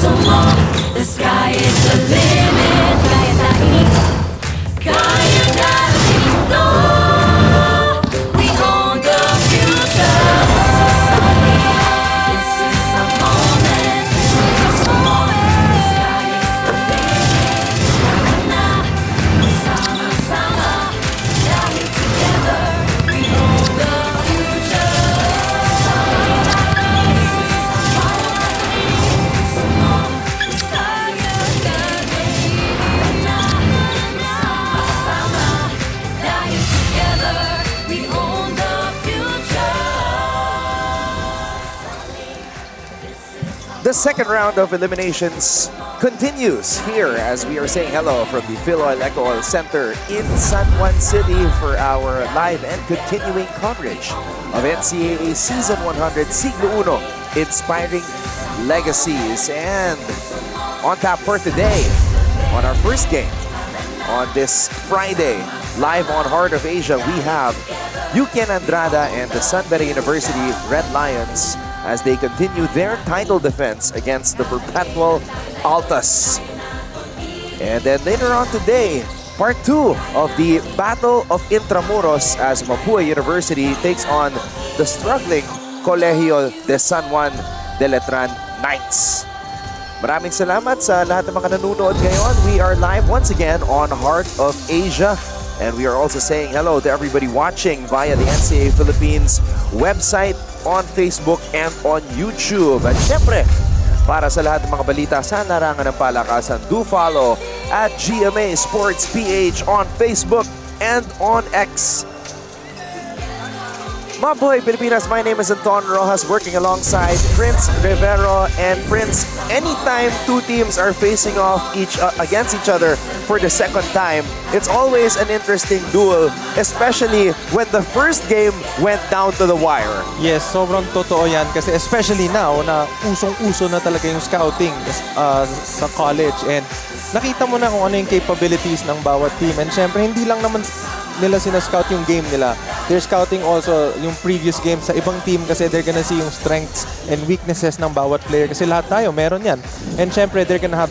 The sky is the limit. Kaya natin, kaya natin to. We own the future. This is the moment. The sky is the limit. Kaya na, sama-sama. Dahil together, we own the future. The second round of eliminations continues here as we are saying hello from the Phil Oil Eco Oil Center in San Juan City for our live and continuing coverage of NCAA Season 100 Siglo Uno, Inspiring Legacies. And on tap for today, on our first game, on this Friday, live on Heart of Asia, we have Yuken Andrada and the San Beda University Red Lions as they continue their title defense against the Perpetual Altas. And then later on today, part 2 of the Battle of Intramuros as Mapua University takes on the struggling Colegio de San Juan de Letran Knights. Maraming salamat sa lahat ng mga nanonood ngayon. We are live once again on Heart of Asia. And we are also saying hello to everybody watching via the NCAA Philippines website, on Facebook, and on YouTube. At syempre, para sa lahat ng mga balita sa larangan ng palakasan, do follow at GMA Sports PH on Facebook and on X. Mabuhay Pilipinas, my name is Anton Rojas, working alongside Prince Rivero. And Prince, anytime two teams are facing off against each other for the second time, it's always an interesting duel, especially when the first game went down to the wire. Yes, sobrang totoo yan kasi especially now na usong-uso na talaga yung scouting sa college, and nakita mo na kung ano yung capabilities ng bawat team. And syempre, hindi lang naman nila sinascout yung game nila. They're scouting also yung previous games sa ibang team kasi they're gonna see yung strengths and weaknesses ng bawat player kasi lahat tayo meron yan. And syempre, they're gonna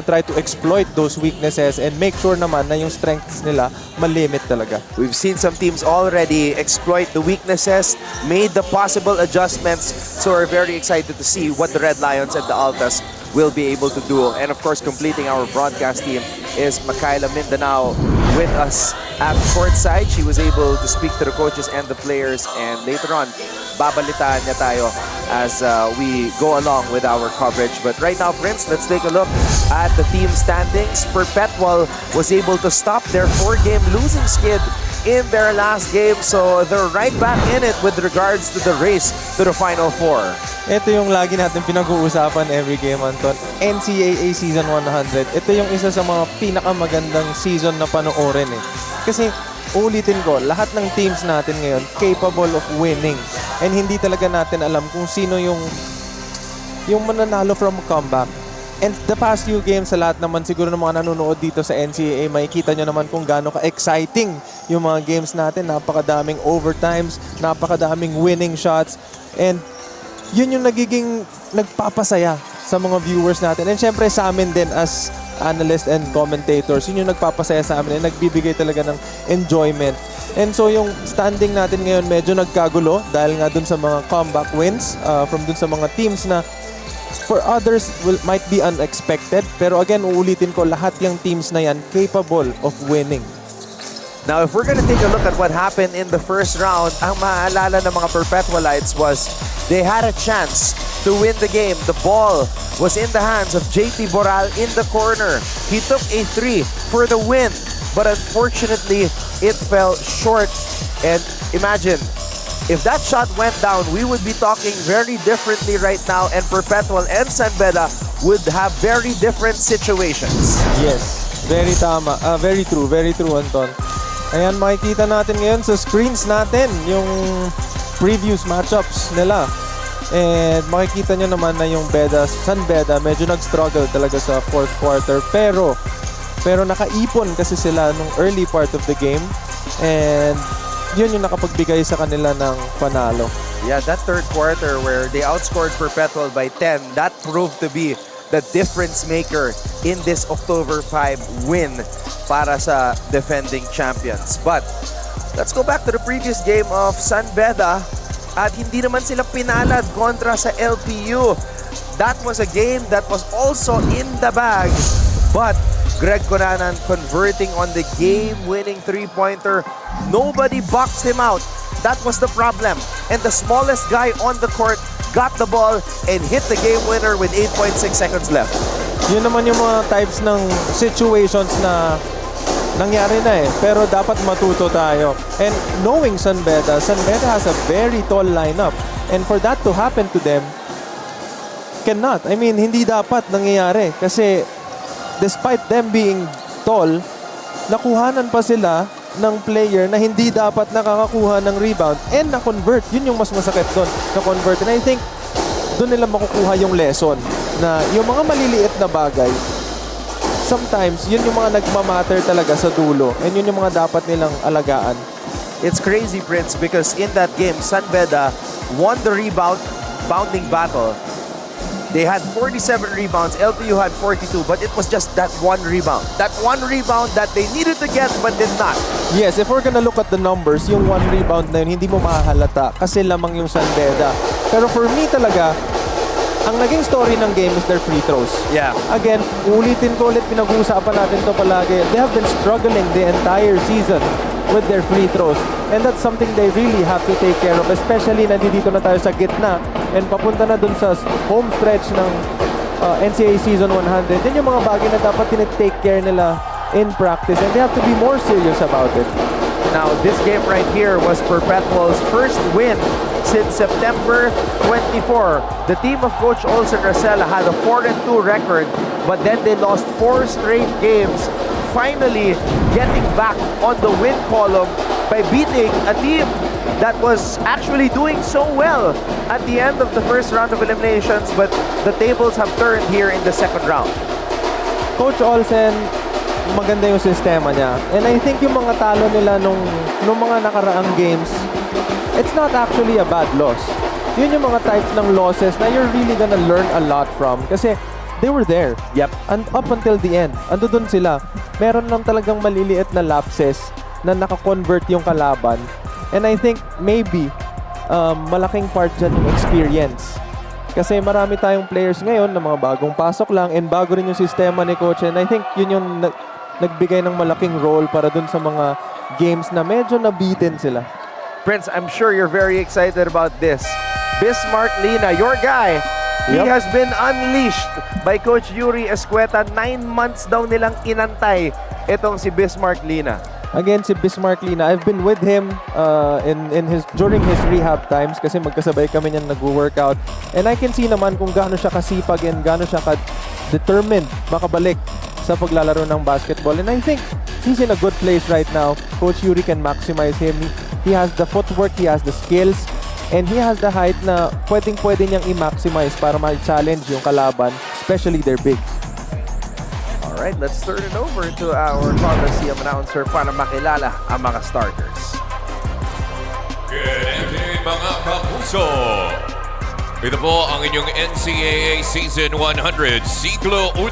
try to exploit those weaknesses and make sure naman na yung strengths nila malimit talaga. We've seen some teams already exploit the weaknesses, made the possible adjustments, so we're very excited to see what the Red Lions and the Altas will be able to do. And of course, completing our broadcast team is Makaila Mindanao with us at courtside. She was able to speak to the coaches and the players, and later on, babalitaan niya tayo as we go along with our coverage. But right now, Prince, let's take a look at the team standings. Perpetual was able to stop their 4-game losing skid in their last game, so they're right back in it with regards to the race to the Final Four. Ito yung lagi natin pinag-uusapan every game, Anton. NCAA Season 100. Ito yung isa sa mga pinakamagandang season na panoorin eh. Kasi ulitin ko, lahat ng teams natin ngayon capable of winning. And hindi talaga natin alam kung sino yung mananalo from comeback. And the past few games, sa lahat naman siguro ng mga nanonood dito sa NCAA, makikita nyo naman kung gaano ka-exciting yung mga games natin. Napakadaming overtimes, napakadaming winning shots. And yun yung nagpapasaya sa mga viewers natin. And syempre sa amin din as analysts and commentators, yun yung nagpapasaya sa amin and nagbibigay talaga ng enjoyment. And so yung standing natin ngayon medyo nagkagulo dahil nga dun sa mga comeback wins from dun sa mga teams na for others might be unexpected. Pero again, uulitin ko, lahat yung teams na yan capable of winning. Now, if we're gonna take a look at what happened in the first round, ang maaalala ng mga Perpetualites was they had a chance to win the game. The ball was in the hands of JP Boral in the corner. He took a 3 for the win, but unfortunately, it fell short. And imagine, if that shot went down, we would be talking very differently right now, and Perpetual and San Beda would have very different situations. Yes, very tama. Very true, Anton. Ayan, makikita natin ngayon sa screens natin yung previous matchups nila. And makikita nyo naman na yung San Beda medyo nag-struggle talaga sa fourth quarter. Pero nakaipon kasi sila nung early part of the game. And yun yung nakapagbigay sa kanila ng panalo. Yeah, that third quarter where they outscored Perpetual by 10, that proved to be the difference maker in this October 5 win para sa defending champions. But let's go back to the previous game of San Beda at hindi naman sila pinalad kontra sa LPU. That was a game that was also in the bag, but Greg Conanan converting on the game-winning three-pointer. Nobody boxed him out. That was the problem. And the smallest guy on the court got the ball and hit the game winner with 8.6 seconds left. Yun naman yung mga types ng situations na nangyari na eh. Pero dapat matuto tayo. And knowing San Beda has a very tall lineup. And for that to happen to them, cannot. I mean, hindi dapat nangyayari. Kasi despite them being tall, nakuhanan pa sila ng player na hindi dapat nakakakuha ng rebound and na-convert. Yun yung mas masakit doon, na-convert. And I think doon nila makukuha yung lesson na yung mga maliliit na bagay, sometimes yun yung mga nagmamatter talaga sa dulo and yun yung mga dapat nilang alagaan. It's crazy, Prince, because in that game, San Beda won the rebounding battle. They had 47 rebounds, LPU had 42, but it was just that one rebound. That one rebound that they needed to get but did not. Yes, if we're gonna look at the numbers, yung one rebound na yun, hindi mo mahahalata kasi lamang yung San Beda. Pero for me talaga, ang naging story ng game is their free throws. Yeah. Again, ulitin ko ulit, pinag-uusapan natin to palagi. They have been struggling the entire season with their free throws. And that's something they really have to take care of, especially nandito na tayo sa gitna and papunta na dun sa home stretch ng NCAA Season 100. Yun yung mga bagay na dapat tinitake care nila in practice and they have to be more serious about it. Now, this game right here was Perpetual's first win since September 24. The team of Coach Olsen Racela had a 4-2 record, but then they lost 4 straight games, finally getting back on the win column by beating a team that was actually doing so well at the end of the first round of eliminations, but the tables have turned here in the second round. Coach Olsen, maganda yung sistema niya. And I think yung mga talo nila nung mga nakaraang games, it's not actually a bad loss. Yun yung mga types ng losses na you're really gonna learn a lot from. Kasi they were there. Yep. And up until the end, ando dun sila. Meron lang talagang maliliit na lapses na naka-convert yung kalaban. And I think maybe malaking part dyan yung experience. Kasi marami tayong players ngayon na mga bagong pasok lang and bago rin yung sistema ni Coach. And I think yun yung nagbigay ng malaking role para dun sa mga games na medyo nabitin sila. Prince, I'm sure you're very excited about this. Bismarck Lina, your guy, he Yep. has been unleashed by Coach Yuri Escueta. 9 months daw nilang inantay itong si Bismarck Lina. Again, si Bismarck Lina, I've been with him during his rehab times kasi magkasabay kami niyan nag-workout. And I can see naman kung gaano siya kasipag and gaano siya ka-determined makabalik sa paglalaro ng basketball. And I think he's in a good place right now. Coach Yuri can maximize him. He has the footwork, he has the skills, and he has the height na pwedeng-pwede niyang i-maximize para ma-challenge yung kalaban, especially their bigs. Alright, let's turn it over to our Coliseum announcer para makilala ang mga starters. Good afternoon mga kapuso! Ito po ang inyong NCAA Season 100 Siglo 1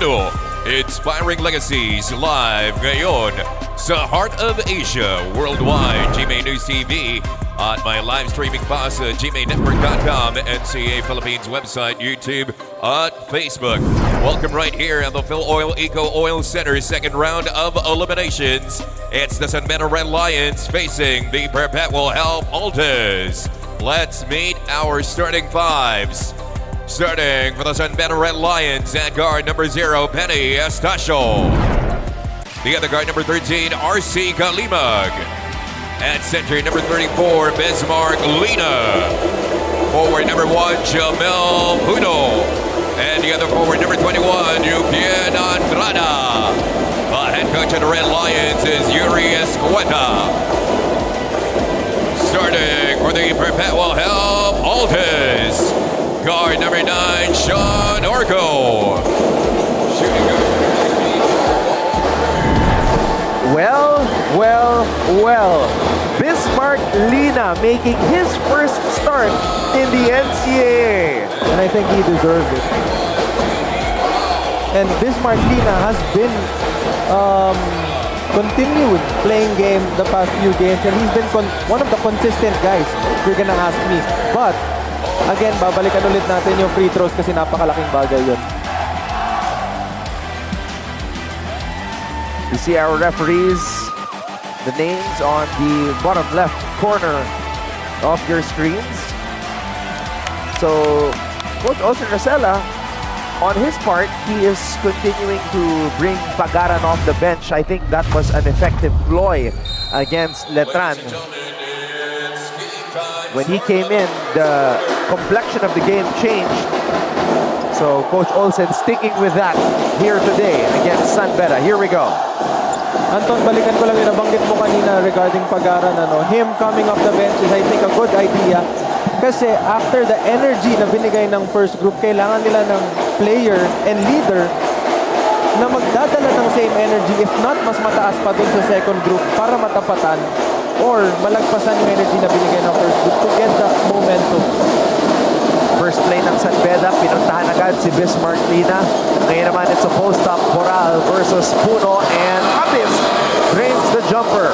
Inspiring Legacies live ngayon sa Heart of Asia Worldwide GMA News TV at my live streaming pa sa gmanetwork.com, NCAA Philippines website, YouTube at Facebook. Welcome right here at the Phil Oil Eco Oil Center, second round of eliminations. It's the San Beda Red Lions facing the Perpetual Altas. Let's meet our starting fives. Starting for the San Beda Red Lions at guard number 0, Penny Estacio. The other guard number 13, RC Kalimag. At center number 34, Bismarck Lina. Forward number 1, Jamel Puno. And the other forward number 21, Eugene Andrada. The head coach of the Red Lions is Yuri Escueta. Starting for the Perpetual Altas, guard number 9, Sean Orco. Shooting guard. Well. Bismarck Lina making his first start in the NCAA. And I think he deserved it. And Bismarck Lina has been continued playing game the past few games, and he's been one of the consistent guys, if you're gonna ask me. But, again, babalikan ulit natin yung free throws kasi napakalaking bagay yun. You see our referees, the names on the bottom left corner of your screens. So, Coach Austin Rosella, on his part, he is continuing to bring Pagaran off the bench. I think that was an effective ploy against Letran. When he came in, the complexion of the game changed. So, Coach Olsen sticking with that here today against San Beda. Here we go. Anton, balikan ko lang yung nabanggit mo kanina regarding Pagaran. Him coming off the bench is, I think, a good idea. Kasi after the energy na binigay ng first group, kailangan nila ng player and leader na magdadala ng same energy, if not mas mataas pa dun sa second group para matapatan or malagpasan yung energy na binigay ng first group to get the momentum. First play ng San Beda, pinuntahan agad si Bismarck Lina. Ngayon naman, it's a post-up, Boral versus Puno, and Abis drains the jumper.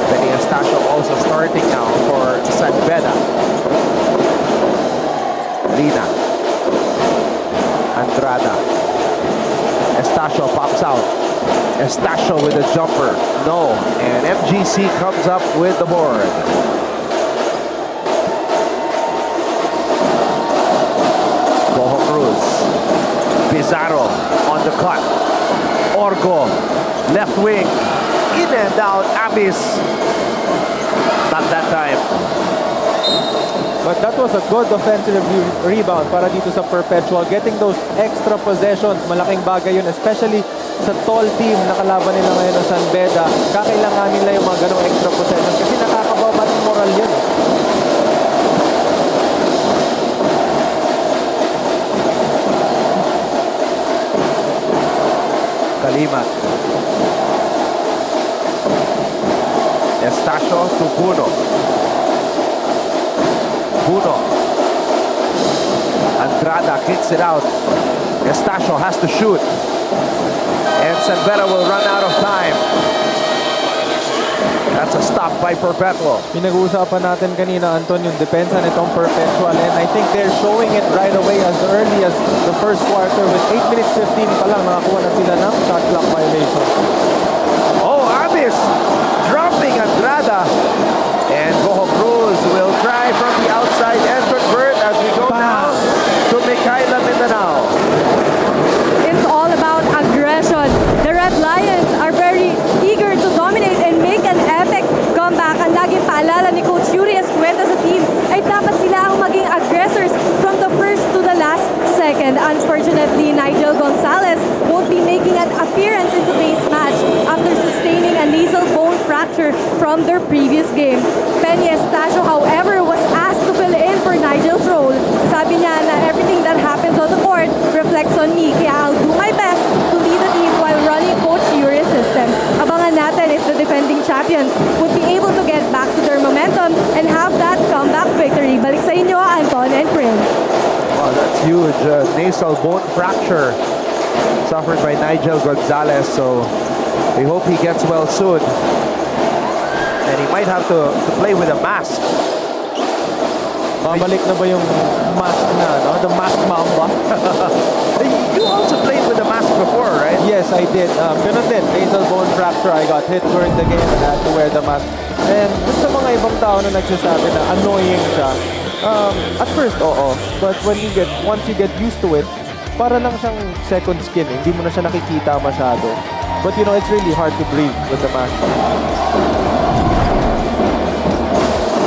Benny Estacio also starting now for San Beda. Lina. Andrada. Estacio pops out. Estacio with a jumper. No. And MGC comes up with the board. Boho Cruz. Pizarro on the cut. Orgo. Left wing. In and out. Abis. Not that time. But that was a good offensive rebound para dito sa Perpetual. Getting those extra possessions, malaking bagay yun, especially sa tall team na kalaban nila ngayon ng San Beda. Kakailangan nila yung mga ganong extra possessions kasi nakakababa ng moral yun. Kalimat. Estacio to Puno. Puno. Andrada kicks it out. Estacio has to shoot. And San Beda will run out of time. That's a stop by Perpetual. Pinag-uusapan natin kanina, Anton, yung depensa nitong Perpetual, and I think they're showing it right away as early as the first quarter. With 8 minutes 15 pa lang, nakakuha na sila ng shot clock violation. Oh, Abis dropping Andrada. And Boho Cruz will try from the outside and convert as we go now to Mikhaila Mindanao. It's all about aggression. The Red Lions are very eager to dominate and make an epic comeback. Ang laging paalala ni Coach Yuri Escueta sa team ay dapat sila ang maging aggressors from the first to the last second. Unfortunately, Nigel Gonzalez won't be making an appearance in today's match after sustaining a nasal bone fracture from their previous game. Penny Estacio, however, was asked to fill in for Nigel's role. Sabi niya na everything that happens on the court reflects on me, kaya I'll do my best to lead the team while running Coach Yuri's system. Abangan natin if the defending champions would be able to get back to their momentum and have that comeback victory. Balik sa inyo, Anton and Prince. Wow, that's huge. Nasal bone fracture suffered by Nigel Gonzalez. So we hope he gets well soon. And he might have to play with a mask. Babalik na ba yung mask na, no? The mask mamba? You also played with a mask before, right? Yes, I did. Ganun din, nasal bone fracture. I got hit during the game and I had to wear the mask. And dun sa mga ibang tao na nagsasabi na annoying siya, at first, oo. But once you get used to it, para lang siyang second skin. Hindi mo na siya nakikita masyado. But you know, it's really hard to breathe with the mask.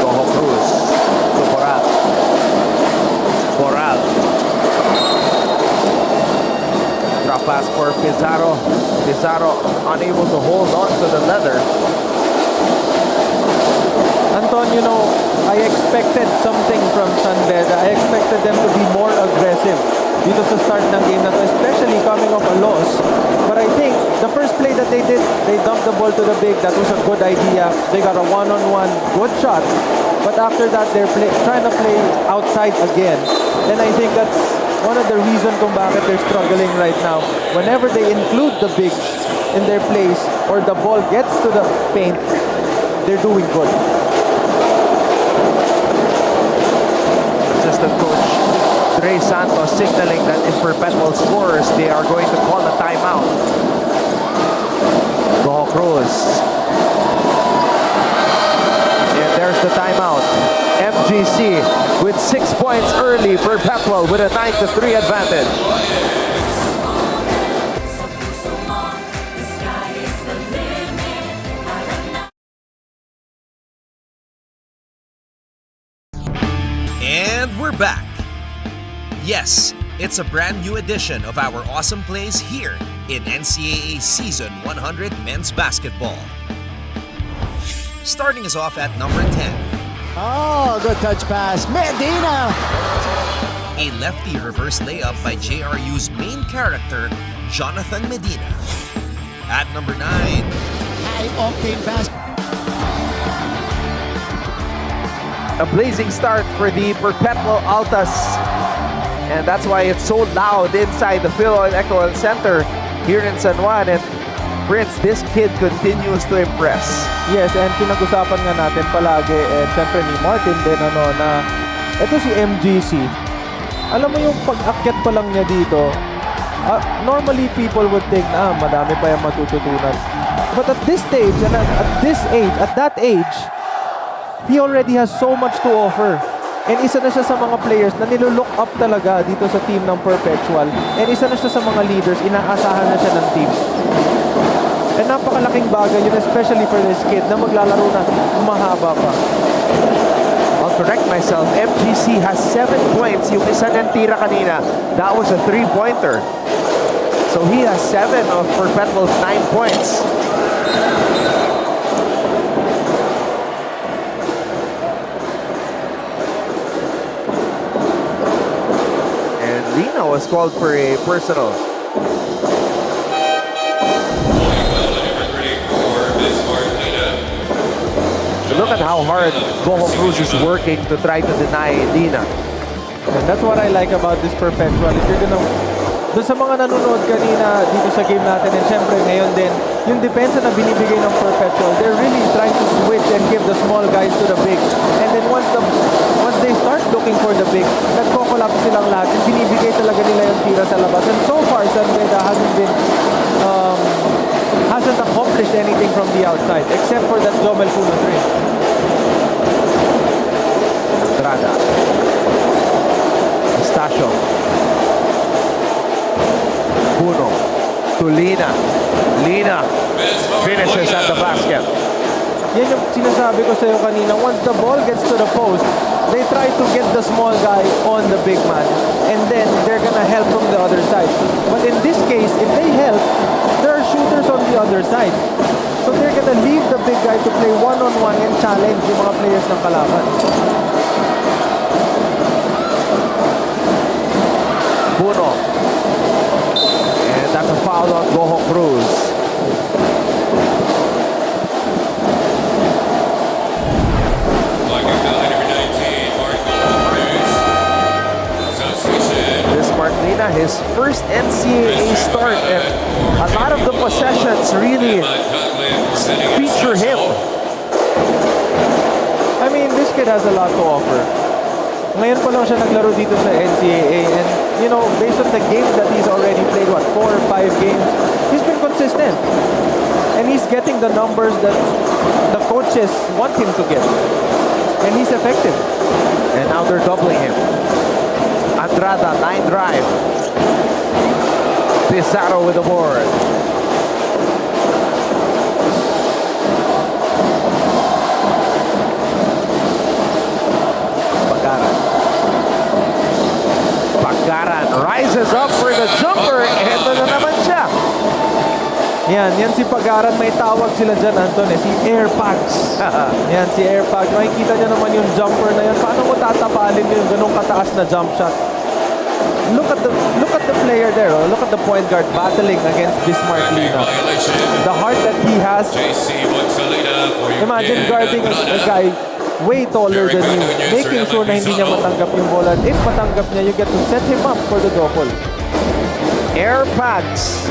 Boho Cruz to Boral. Boral. Drop pass for Pizarro. Pizarro unable to hold on to the leather. Anton, you know, I expected something from San Beda. I expected them to be more aggressive dito sa start ng game na to, especially coming off a loss. But I think the first play that they did, they dumped the ball to the big. That was a good idea. They got a one-on-one good shot. But after that, they're trying to play outside again. And I think that's one of the reasons kung bakit they're struggling right now. Whenever they include the bigs in their plays or the ball gets to the paint, they're doing good. Assistant coach Dre Santos signaling that if Perpetual scores, they are going to call a timeout. Go Cruz. And there's the timeout. MGC with 6 points early. Perpetual with a 9-3 advantage. And we're back. Yes, it's a brand new edition of our awesome plays here in NCAA Season 100 Men's Basketball. Starting us off at number 10, Oh, good touch pass. Medina! a lefty reverse layup by JRU's main character, Jonathan Medina. At number 9, High-octane pass. A blazing start for the Perpetual Altas. And that's why it's so loud inside the Phil Electoral Center here in San Juan. And Prince, this kid continues to impress. Yes, and pinag-usapan nga natin palagi, and syempre ni Martin din, na ito si MGC. Alam mo yung pag-akyat pa lang niya dito, normally people would think na madami pa yung matututunan. But at this stage, and at that age, he already has so much to offer. And isa na siya sa mga players na nilo-look up talaga dito sa team ng Perpetual. And isa na siya sa mga leaders, inaasahan na siya ng team. And napakalaking bagay yun, especially for this kid na maglalaro na mahaba pa. I'll correct myself. MGC has 7 points. Yung isa ng tira kanina, that was a 3-pointer. So he has 7 of Perpetual's 9 points. And Lina was called for a personal. Look at how hard Goho Cruz is working to try to deny Lina. And that's what I like about this Perpetual. If you're gonna... Doon sa mga nanonood kanina dito sa game natin, and syempre ngayon din, yung depensa na binibigay ng Perpetual, they're really trying to switch and give the small guys to the big. And then once they start looking for the big, nagko-collapse silang lahat and binibigay talaga nila yung tira sa labas. And so far, San Beda hasn't accomplished anything from the outside except for that Jomel Puno 3. Andrada. Estacio. Puno. To Lina. Lina finishes at the basket. Yan yung sinasabi ko sa'yo kanina. Once the ball gets to the post, they try to get the small guy on the big man. And then they're gonna help from the other side. But in this case, if they help, there are shooters on the other side. So they're gonna leave the big guy to play one-on-one and challenge yung mga players ng kalaban. Puno. And that's a foul on Goho Cruz. This Martlina, his first NCAA start, and a lot of the possessions really feature him. I mean, this kid has a lot to offer. Ngayon pa lang siya naglaro dito sa NCAA, and you know, based on the games that he's already played, 4 or 5 games, he's been consistent. And he's getting the numbers that the coaches want him to get. And he's effective. And now they're doubling him. Andrada, 9 drive. Pizarro with the board. Pagaran rises up for the jumper, and na naman siya. Yan si Pagaran, may tawag sila dyan, Anton, si Airpags. Yan, si Airpags. Makikita nyo naman yung jumper na yan. Paano mo tatapalin yung ganong kataas na jump shot? Look at the player there. Oh. Look at the point guard battling against Bismarck Lina. The heart that he has. Imagine guarding a guy way taller than you, making sure na hindi niya matanggap yung bola. If matanggap niya, you get to set him up for the double. Airpags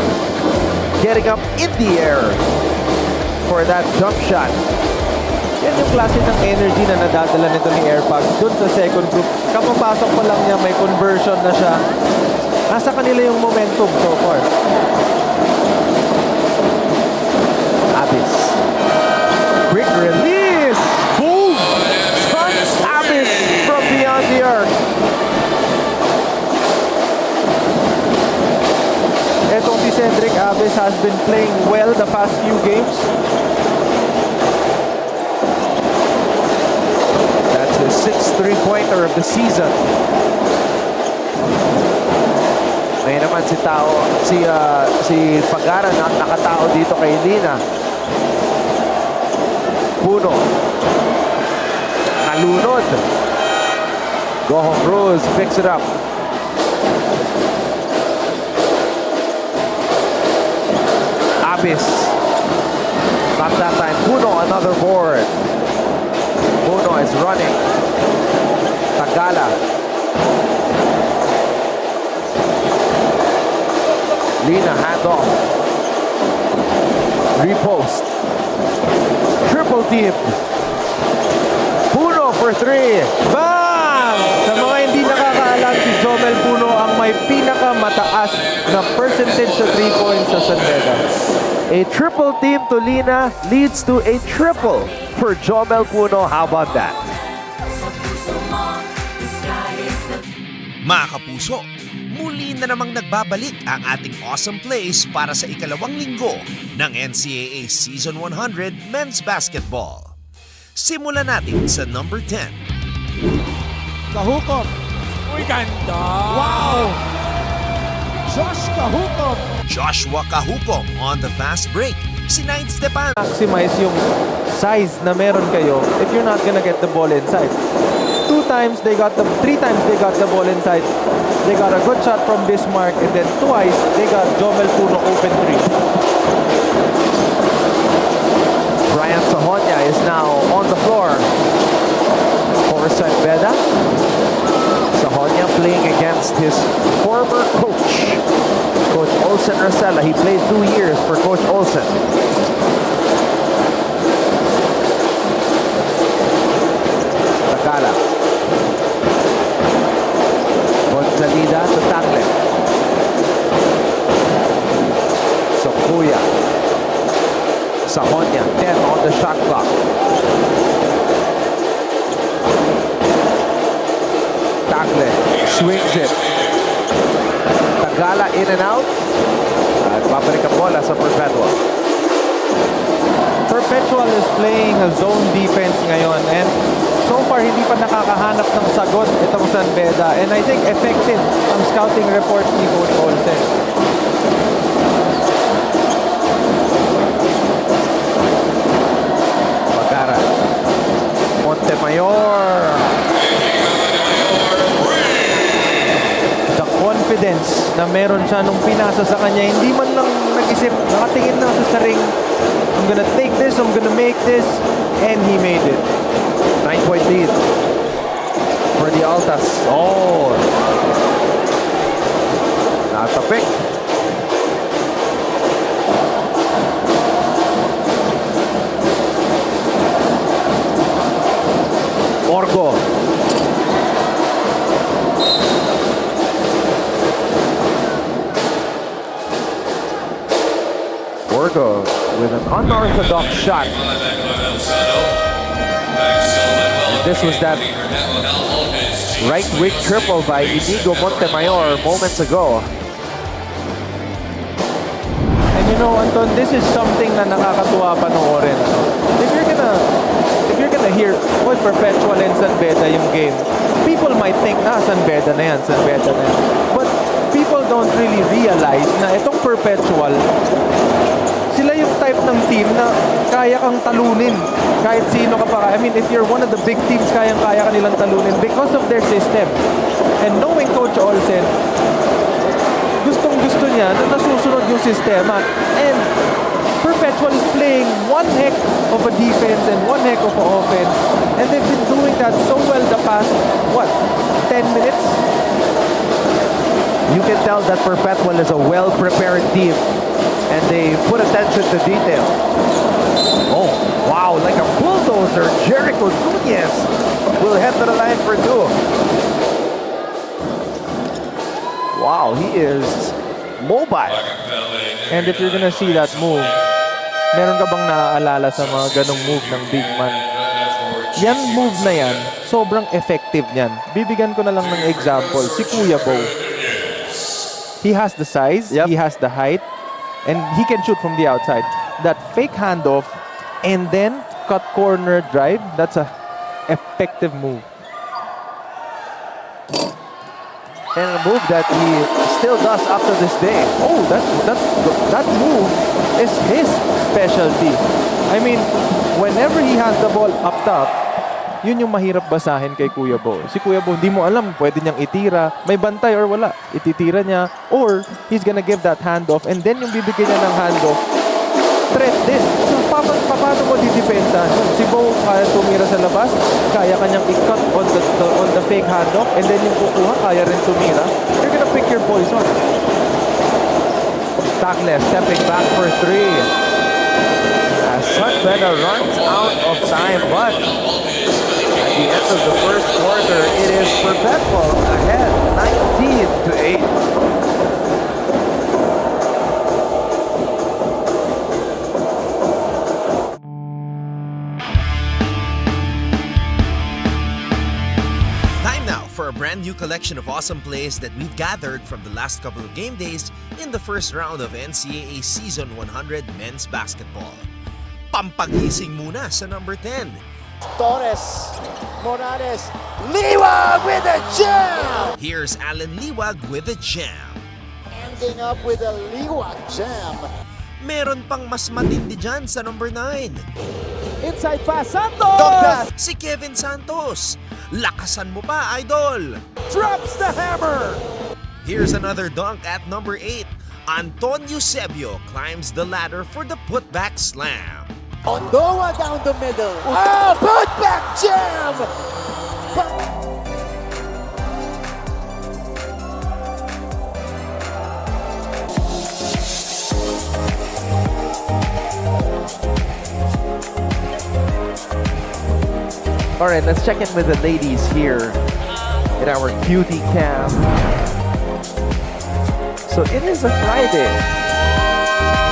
getting up in the air for that jump shot. Yan yung klase ng energy na nadadala nito ni Airpags dun sa second group. Kapapasok pa lang niya, may conversion na siya. Nasa kanila yung momentum so far. Abis. Quick release. Boom! Punch Abis from beyond the arc. Etong si Cedric Abis has been playing well the past few games. That's his sixth three-pointer of the season. Ngayon naman si Pagaran ang nakatao dito kay Lina. Puno. Nalunod. Gohong Cruz picks it up. Abis. Not that time. Puno, another board. Puno is running. Tagala. Lina handoff. Repost. Triple team. Puno for three. Bang! Sa mga hindi nakakaalam, si Jomel Puno ang may pinakamataas na percentage sa 3 points sa San Beda. A triple team to Lina leads to a triple for Jomel Puno. How about that? Mga kapuso, muli na namang nagbabalik ang ating awesome plays para sa ikalawang linggo ng NCAA Season 100 Men's Basketball. Simulan natin sa number 10. Kahukom. Uy, ganda! Wow! Josh Kahukom. Joshua Kahukom on the fast break. Si Knight Stepan. Maximize yung size na meron kayo if you're not gonna get the ball inside. 3 times they got the ball inside. They got a good shot from Bismarck, and then twice they got Jomel Puno open 3. Brian Sahonia is now on the floor for San Beda. Sahonia playing against his former coach, Coach Olsen Rosella. He played 2 years for Coach Olsen. Tagala. Gonzalida to Tagle. Sokuya. Sahonia, 10 on the shot clock. Tagle swings it. Tagala in and out. At babalik ang bola sa Perpetual. Perpetual is playing a zone defense ngayon, and so far hindi pa nakakahanap ng sagot itong San Beda, and I think effective ang scouting report ni Coach Olsen. Pagara. Montemayor. The confidence na meron siya nung pinasa sa kanya, hindi man lang nag-isip, nakatingin lang sa ring, I'm gonna take this, I'm gonna make this, and he made it. 9-point lead for the Altas. Oh. Natapik. Orgo. Orgo with an unorthodox shot. This was that right wing triple by Inigo Montemayor moments ago. And you know, Anton, this is something na nakakatuwa panoorin. Ano? If you're gonna hear what Perpetual and San Beda yung game, people might think, San Beda na yan, San Beda na yan. But people don't really realize na itong Perpetual, sila yung type ng team na kaya kang talunin kahit sino ka pa. I mean, if you're one of the big teams, kaya ka nilang talunin because of their system. And knowing Coach Olsen, gustong-gusto niya na nasusunod yung sistema. And Perpetual is playing one heck of a defense and one heck of an offense. And they've been doing that so well the past, 10 minutes? You can tell that Perpetual is a well-prepared team and they put attention to detail. Oh, wow, like a bulldozer, Jericho Nunez will head to the line for two. Wow, he is mobile. And if you're gonna see that move, meron ka bang naaalala sa mga ganong move ng big man? Yan move na yan, sobrang effective niyan. Bibigyan ko na lang ng example, si Kuya Bo. He has the size, he has the height, and he can shoot from the outside. That fake handoff and then cut corner drive, that's a effective move. And a move that he still does up to this day. Oh, that move is his specialty. I mean, whenever he has the ball up top, yun yung mahirap basahin kay Kuya Bo. Si Kuya Bo, hindi mo alam, pwede niyang itira, may bantay or wala. Ititira niya, or he's gonna give that handoff, and then yung bibigyan niya ng handoff, threat din. So, paano mo didepensahan? Si Bo, kaya tumira sa labas, kaya kanyang i-cut on the fake handoff, and then yung kukuha, kaya rin tumira. You're gonna pick your poison. Takle stepping back for three. As San Beda runs out of time, but at the end of the first quarter, it is Perpetual ahead, 19-8. Time now for a brand new collection of awesome plays that we've gathered from the last couple of game days in the first round of NCAA Season 100 Men's Basketball. Pampagising muna sa number 10. Torres, Morales, Liwag with a jam! Here's Alan Liwag with a jam. Ending up with a Liwag jam. Meron pang mas matindi dyan sa number 9. Inside pass, Santos! Si Kevin Santos. Lakasan mo pa, idol! Drops the hammer! Here's another dunk at number 8. Antonio Sebio climbs the ladder for the putback slam. Ondoa down the middle. Oh, put back jam! All right, let's check in with the ladies here in our cutie camp. So it is a Friday.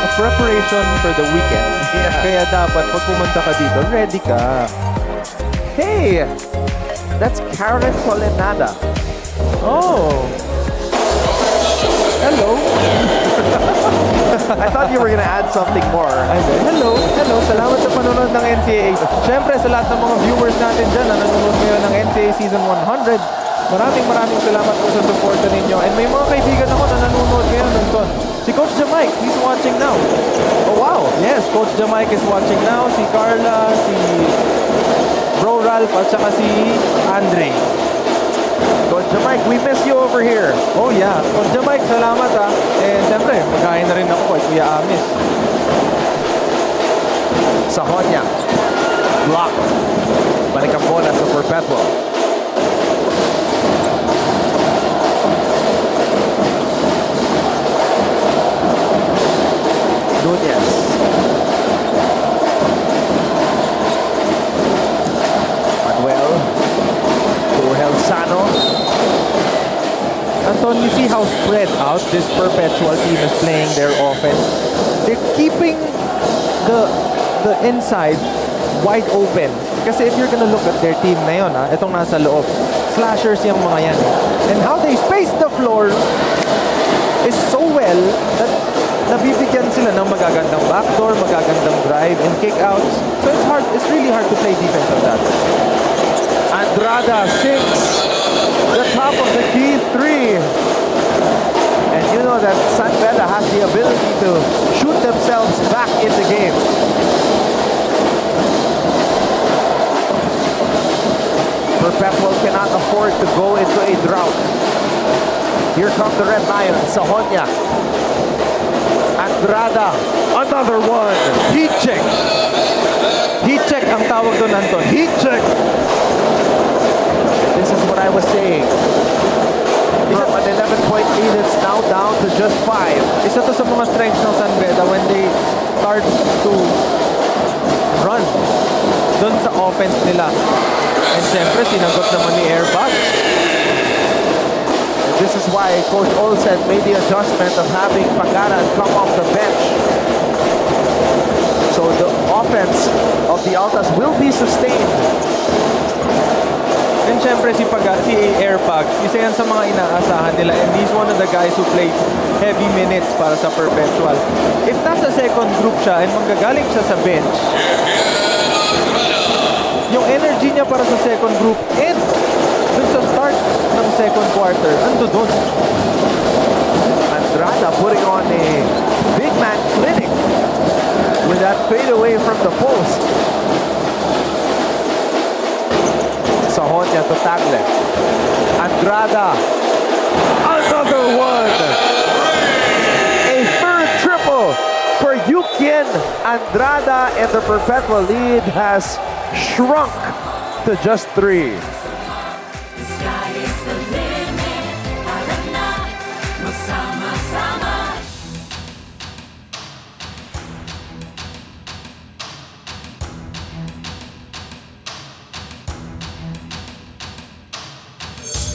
A preparation for the weekend. Kaya dapat pag pumunta ka dito, ready ka. Hey, that's Karen Colenada. Oh. Hello. I thought you were gonna add something more. Hello. Salamat sa panonood ng NCAA. Siyempre, sa lahat ng mga viewers natin dyan na nanonood ngayon ng NCAA Season 100, maraming salamat po sa suporta ninyo. And may mga kaibigan ako na nanonood ngayon ng ton. Si Coach Jamike, he's watching now. Oh, wow. Yes, Coach Jamike is watching now. Si Carla, si Bro Ralph, at saka si Andre. Coach Jamike, we miss you over here. Oh yeah, Coach Jamike, salamat ha. And siyempre, magkain na rin ako kay Kuya Amis. Sahonya, blocked. Balik ang bola sa Perpetual. Nunez. Manuel. Duel Sano. Anton, you see how spread out this Perpetual team is playing their offense? They're keeping the inside wide open. Kasi if you're gonna look at their team na yun, itong nasa loob, slashers yung mga yan. And how they space the floor is so well that nabibigyan sila ng magagandang backdoor, magagandang drive, and kickouts. So it's really hard to play defense on that. Andrada, 6. The top of the key, 3. And you know that San Beda has the ability to shoot themselves themselves back in the game. Perpetual cannot afford to go into a drought. Here come the Red Lions. Sahonia. Andrada. Another one. Heat check. Heat check ang tawag doon, Anton. Heat check. This is what I was saying. From an 11-point lead, it's now down to just 5. Isa to sa mga strengths ng San Beda when they start to run doon sa offense nila. And syempre, sinagot naman ni Airbags. And this is why Coach Olsen made the adjustment of having Pagara come off the bench. So the offense of the Altas will be sustained. And syempre, si Airbags, isa yan sa mga inaasahan nila. And he's one of the guys who played heavy minutes para sa Perpetual. If nasa second group siya and manggagaling siya sa bench, yung energy niya para sa second group and dun sa start ng second quarter, ando dun. Andrada putting on a big man clinic with that fade away from the post. Sahonia to Tagle. Andrada. Another one. A third triple for Yukian Andrada, and the Perpetual lead has shrunk to just 3. The sky is the limit. Tara na, magsama-sama.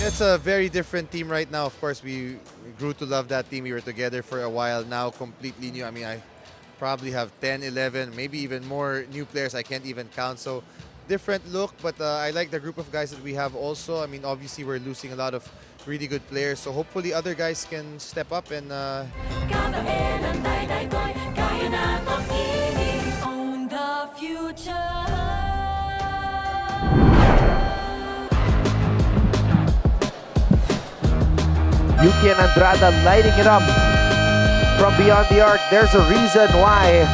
It's a very different team right now. Of course, we grew to love that team. We were together for a while. Now, completely new. I mean, I probably have 10, 11, maybe even more new players. I can't even count. So, different look, but I like the group of guys that we have also. I mean, obviously, we're losing a lot of really good players. So, hopefully, other guys can step up and Kabael ang dayday-doy, kaya natong i-own the future. Yuki and Andrada lighting it up from beyond the arc. There's a reason why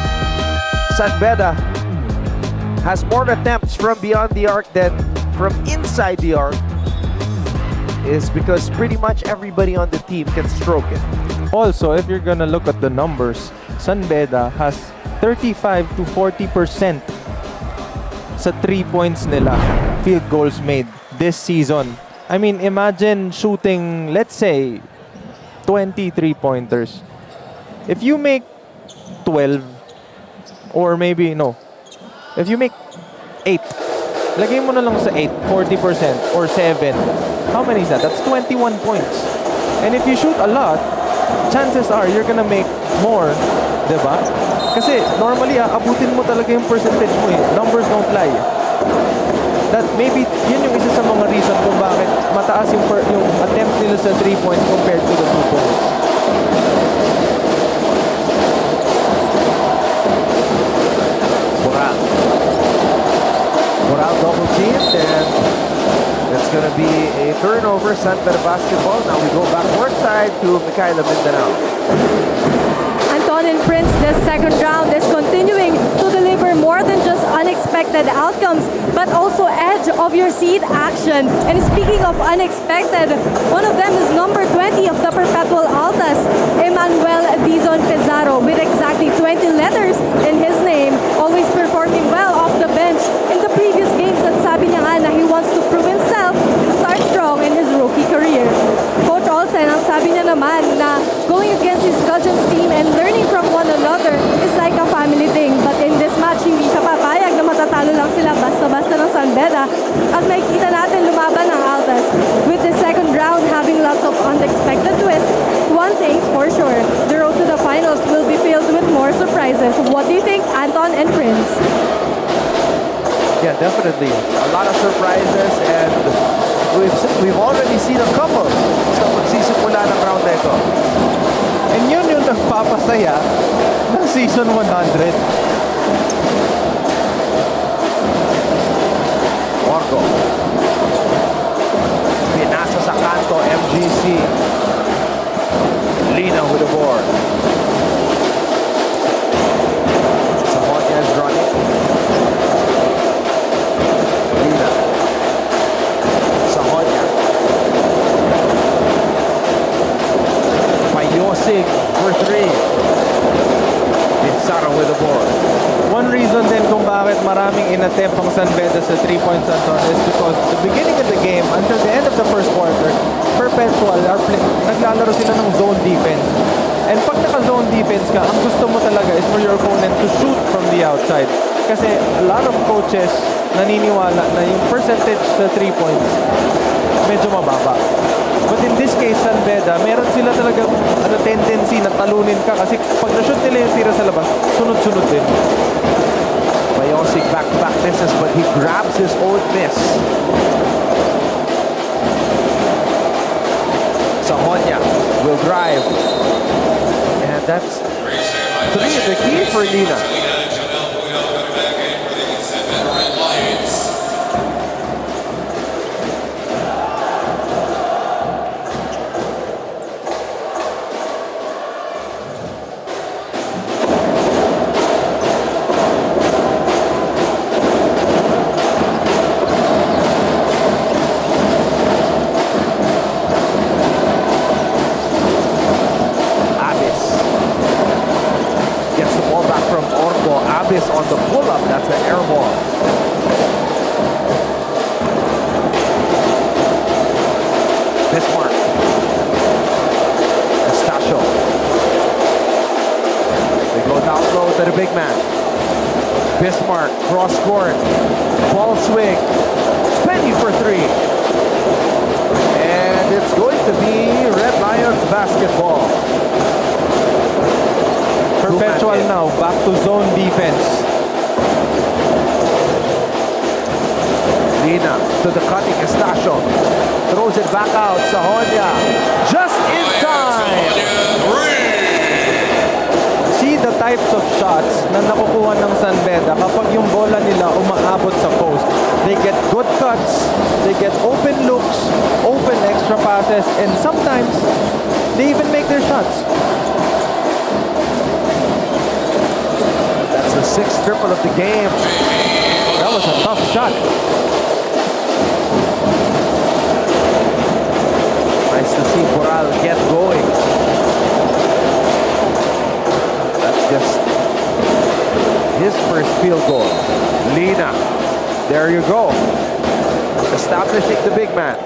San Beda has more attempts from beyond the arc than from inside the arc, is because pretty much everybody on the team can stroke it. Also, if you're gonna look at the numbers, San Beda has 35 to 40% sa 3 points nila field goals made this season. I mean, imagine shooting, let's say, 20 3-pointers. If you make 12, or maybe, no, if you make 8, lagay mo na lang sa 8, 40%, or 7. How many is that? That's 21 points. And if you shoot a lot, chances are you're gonna make more, diba? Kasi normally, abutin mo talaga yung percentage mo eh. Numbers don't lie. That maybe yun yung isa sa mga reason kung bakit mataas yung attempt nila sa 3 points compared to the 2 points. Moral double teamed, and it's gonna be a turnover. San Beda basketball. Now we go back court side to Micaela Mindanao. Anton and Prince, this second round is continuing to deliver more than just unexpected outcomes, but also edge of your seed action. And speaking of unexpected, one of them is number 20 of the Perpetual Altas, Emmanuel Dizon Pizarro, with exactly 20 letters in his name, always performing well off the bench in the previous games. At sabi niya nga na he wants to prove himself and start strong in his rookie career. Coach Olsen, ang sabi niya naman na going against his cousin's team and learning from one another is like a family thing. But in this match, hindi siya papayag na matatalo lang sila basta-basta ng San Beda. At makikita natin lumaban ang Altas. With the second round having lots of unexpected twists, one thing's for sure, the road to the finals will be filled with more surprises. What do you think, Anton and Prince? Yeah, definitely. A lot of surprises, and we've already seen a couple sa magsisimula ng round na ito. And yun yung nagpapasaya ng season 100. Morgo. Pinasa sa kanto, MGC. Lina with the board. Sig for 3. Pizarro with the ball. One reason din kung bakit maraming inattempt ang San Beda sa 3-point Anton is because the beginning of the game until the end of the first quarter, Perpetual naglalaro sila ng zone defense. And pag naka-zone defense ka, ang gusto mo talaga is for your opponent to shoot from the outside. Kasi a lot of coaches naniniwala na yung percentage sa 3 points medyo mababa. But in this case, San Beda, meron sila talagang tendency na talunin ka kasi pag na-shoot nila yung tira sa labas, sunod-sunod din. Bayosik back-to-back misses, but he grabs his own miss. Sahonia will drive. And that's 3 the key for Lina. Abis on the pull-up. That's an air ball. Bismarck. Estacio. They go down low to the big man. Bismarck, cross court. Ball swing. Penny for 3. And it's going to be Red Lions basketball. Perpetual now, back to zone defense. Lina to the cutting Estacio. Throws it back out. Sahonia just in time. See the types of shots na nakukuha ng San Beda kapag yung bola nila umaabot sa post. They get good cuts, they get open looks, open extra passes, and sometimes they even make their shots. The 6th triple of the game. That was a tough shot. Nice to see Boral get going. That's just his first field goal. Lina, there you go. Establishing the big man.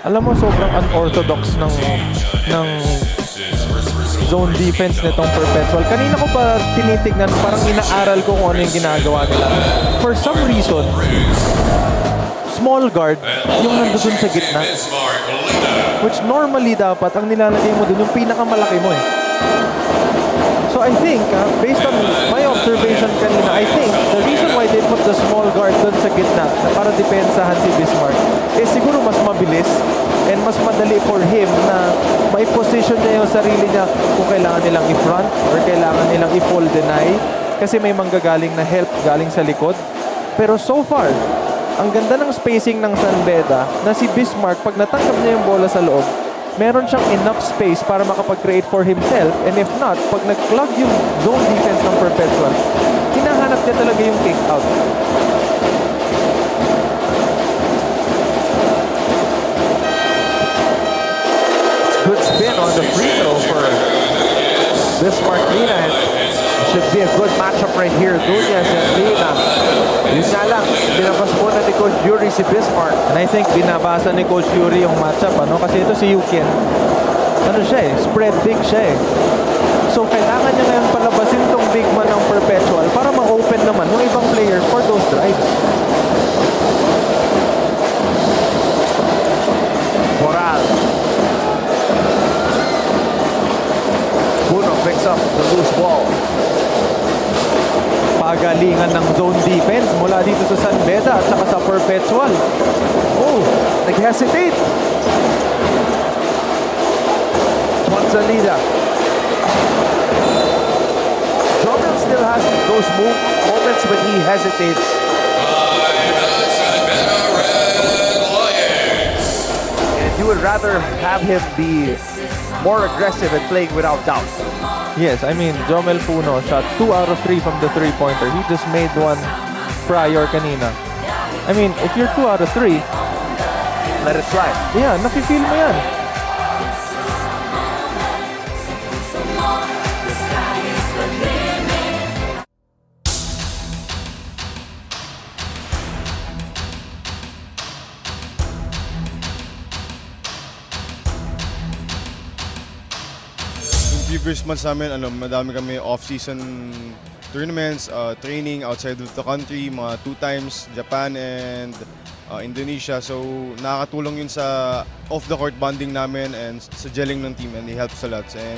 Alam mo, sobrang unorthodox ng zone defense nitong Perpetual. Kanina ko pa tinitignan, parang inaaral ko kung ano yung ginagawa nila. For some reason, small guard yung nandoon sa gitna. Which normally dapat, ang nilalagay mo dun, yung pinakamalaki mo eh. So I think, based on my observation kanina, I think the reason why they put the small guard dun sa gitna para depensahan si Bismarck is siguro mas mabilis and mas madali for him na may position niya yung sarili niya kung kailangan nilang i-front or kailangan nilang i-fall deny kasi may manggagaling na help galing sa likod. Pero so far, ang ganda ng spacing ng San Beda na si Bismarck, pag natanggap niya yung bola sa loob, meron siyang enough space para makapag-create for himself, and if not, pag nag-clog yung zone defense ng Perpetual, hinahanap niya talaga yung kick out. Good spin on the free throw for Bismarck. Lina. Should be a good matchup right here. Nunez and Lina. Yun nga lang, binabas muna ni Coach Fury si Bismarck. And I think binabasa ni Coach Fury yung matchup, kasi ito si Yukin. Ano siya spread big siya eh. So kailangan niya ngayon palabasin tong big man ng Perpetual para ma-open naman yung ibang players for those drives. Boral. Puno picks up the loose ball. Pagalingan ng zone defense mula dito sa San Beda at saka sa Perpetual. Oh, nag-hesitate. Ponzalida. Jomel still has those moments when he hesitates. San Beda Red Lions. And you would rather have him be more aggressive and playing without doubt. Yes, I mean, Jomel Puno shot 2 out of 3 from the three-pointer. He just made one prior kanina. I mean, if you're 2 out of 3, let it slide. yeah, nafe-feel mo yan. more. The sky is the limit. Yung previous months namin, madami kami off-season tournaments, training outside of the country, mga 2 times, Japan and Indonesia. So nakakatulong yun sa off-the-court bonding namin and sa gelling ng team, and it helps a lot. And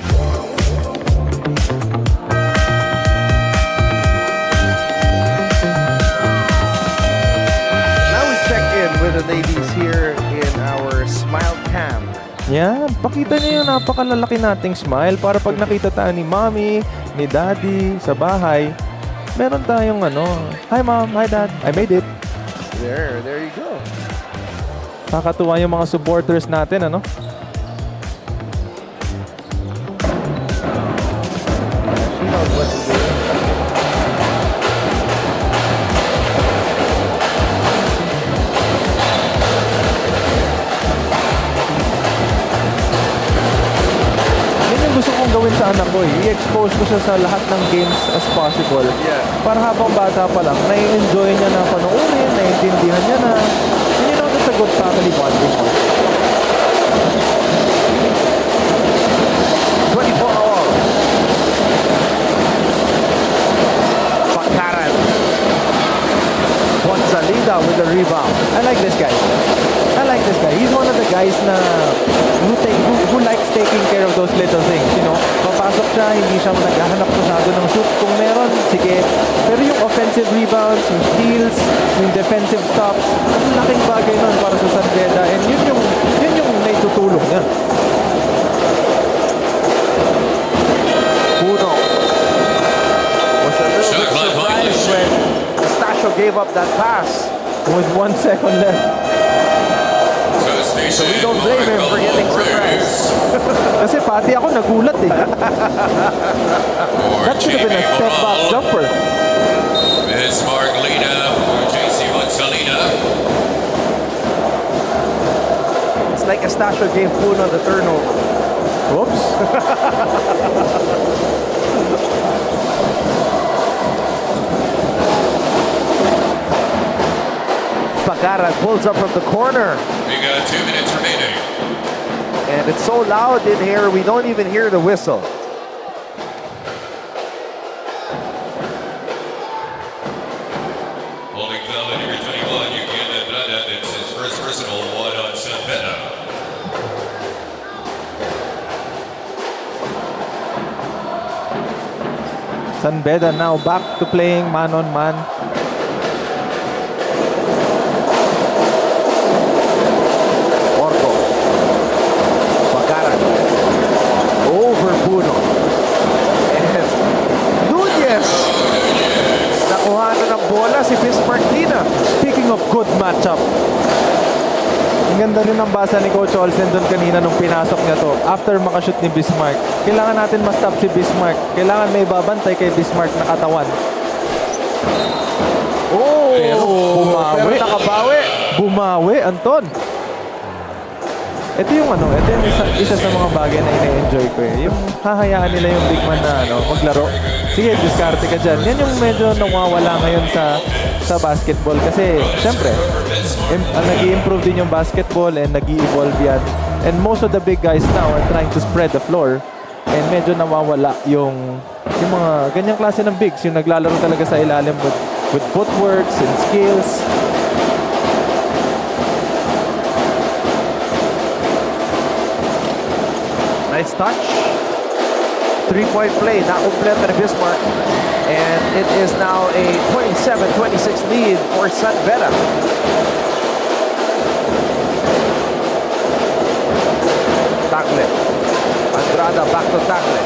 Now we check in with the ladies here in our Smile Cam. Yan, pakita niyo yung napakalalaki nating smile para pag nakita tayo ni Mommy, ni Daddy sa bahay, meron tayong Hi Mom, hi Dad, I made it. There you go. Nakakatuwa yung mga supporters natin, She knows what to do. Yan yung gusto kong gawin sa anak ko I-expose ko siya sa lahat ng games as possible. Yeah. Para habang bata pa lang, nai-enjoy niya na panoorin, naiintindihan niya na. And you know, that's a good family bonding. 24 all. Pakaran. Gonzalida with the rebound. I like this guy. He's one of the guys na who likes taking care of those little things, you know. Papasok siya, hindi siya naghahanap masyado ng shoot. Kung meron, sige. Pero yung offensive rebounds, yung steals, yung defensive stops, ang laking bagay nun para sa San Beda. And yun yung naitutulong niya. Puno was a little bit surprised when Stasio gave up that pass. With 1 second left. So we don't blame him for getting surprised. Kasi pati ako nagulat eh. That should have been a step back jumper. Bismarck Lina for JC Gonzalina. It's like Stasio gave Puno the turnover. Whoops. Pagara pulls up from the corner. We got 2 minutes remaining. And it's so loud in here, we don't even hear the whistle. Holding foul at number 21, Eugene Andrada. It's his first personal one on San Beda. San Beda now back to playing man-on-man. Orco. Pagara. Over Puno. And Nunez. Nakuha na ng bola si Bismarck Lina. Speaking of good matchup, ang ganda rin ang basa ni Coach Olsen doon kanina nung pinasok niya to. After makashoot ni Bismarck, kailangan natin ma-stop si Bismarck. Kailangan may babantay kay Bismarck na katawan. Oh! Bumawi. Pero nakabawi. Bumawi, Anton. Ito yung isa sa mga bagay na ina-enjoy ko eh. Yung hahayaan nila yung big man na maglaro. Sige, diskarte ka dyan. Yan yung medyo nawawala ngayon sa basketball. Kasi, syempre, nag-i-improve din yung basketball and nag-i-evolve yan. And most of the big guys now are trying to spread the floor. And medyo nawawala yung mga ganyang klase ng bigs. Yung naglalaro talaga sa ilalim with footworks and skills. Nice touch. 3-point play, not complete by Bismarck. And it is now a 27-26 lead for San Beda. Tagle. Andrada back to Tagle.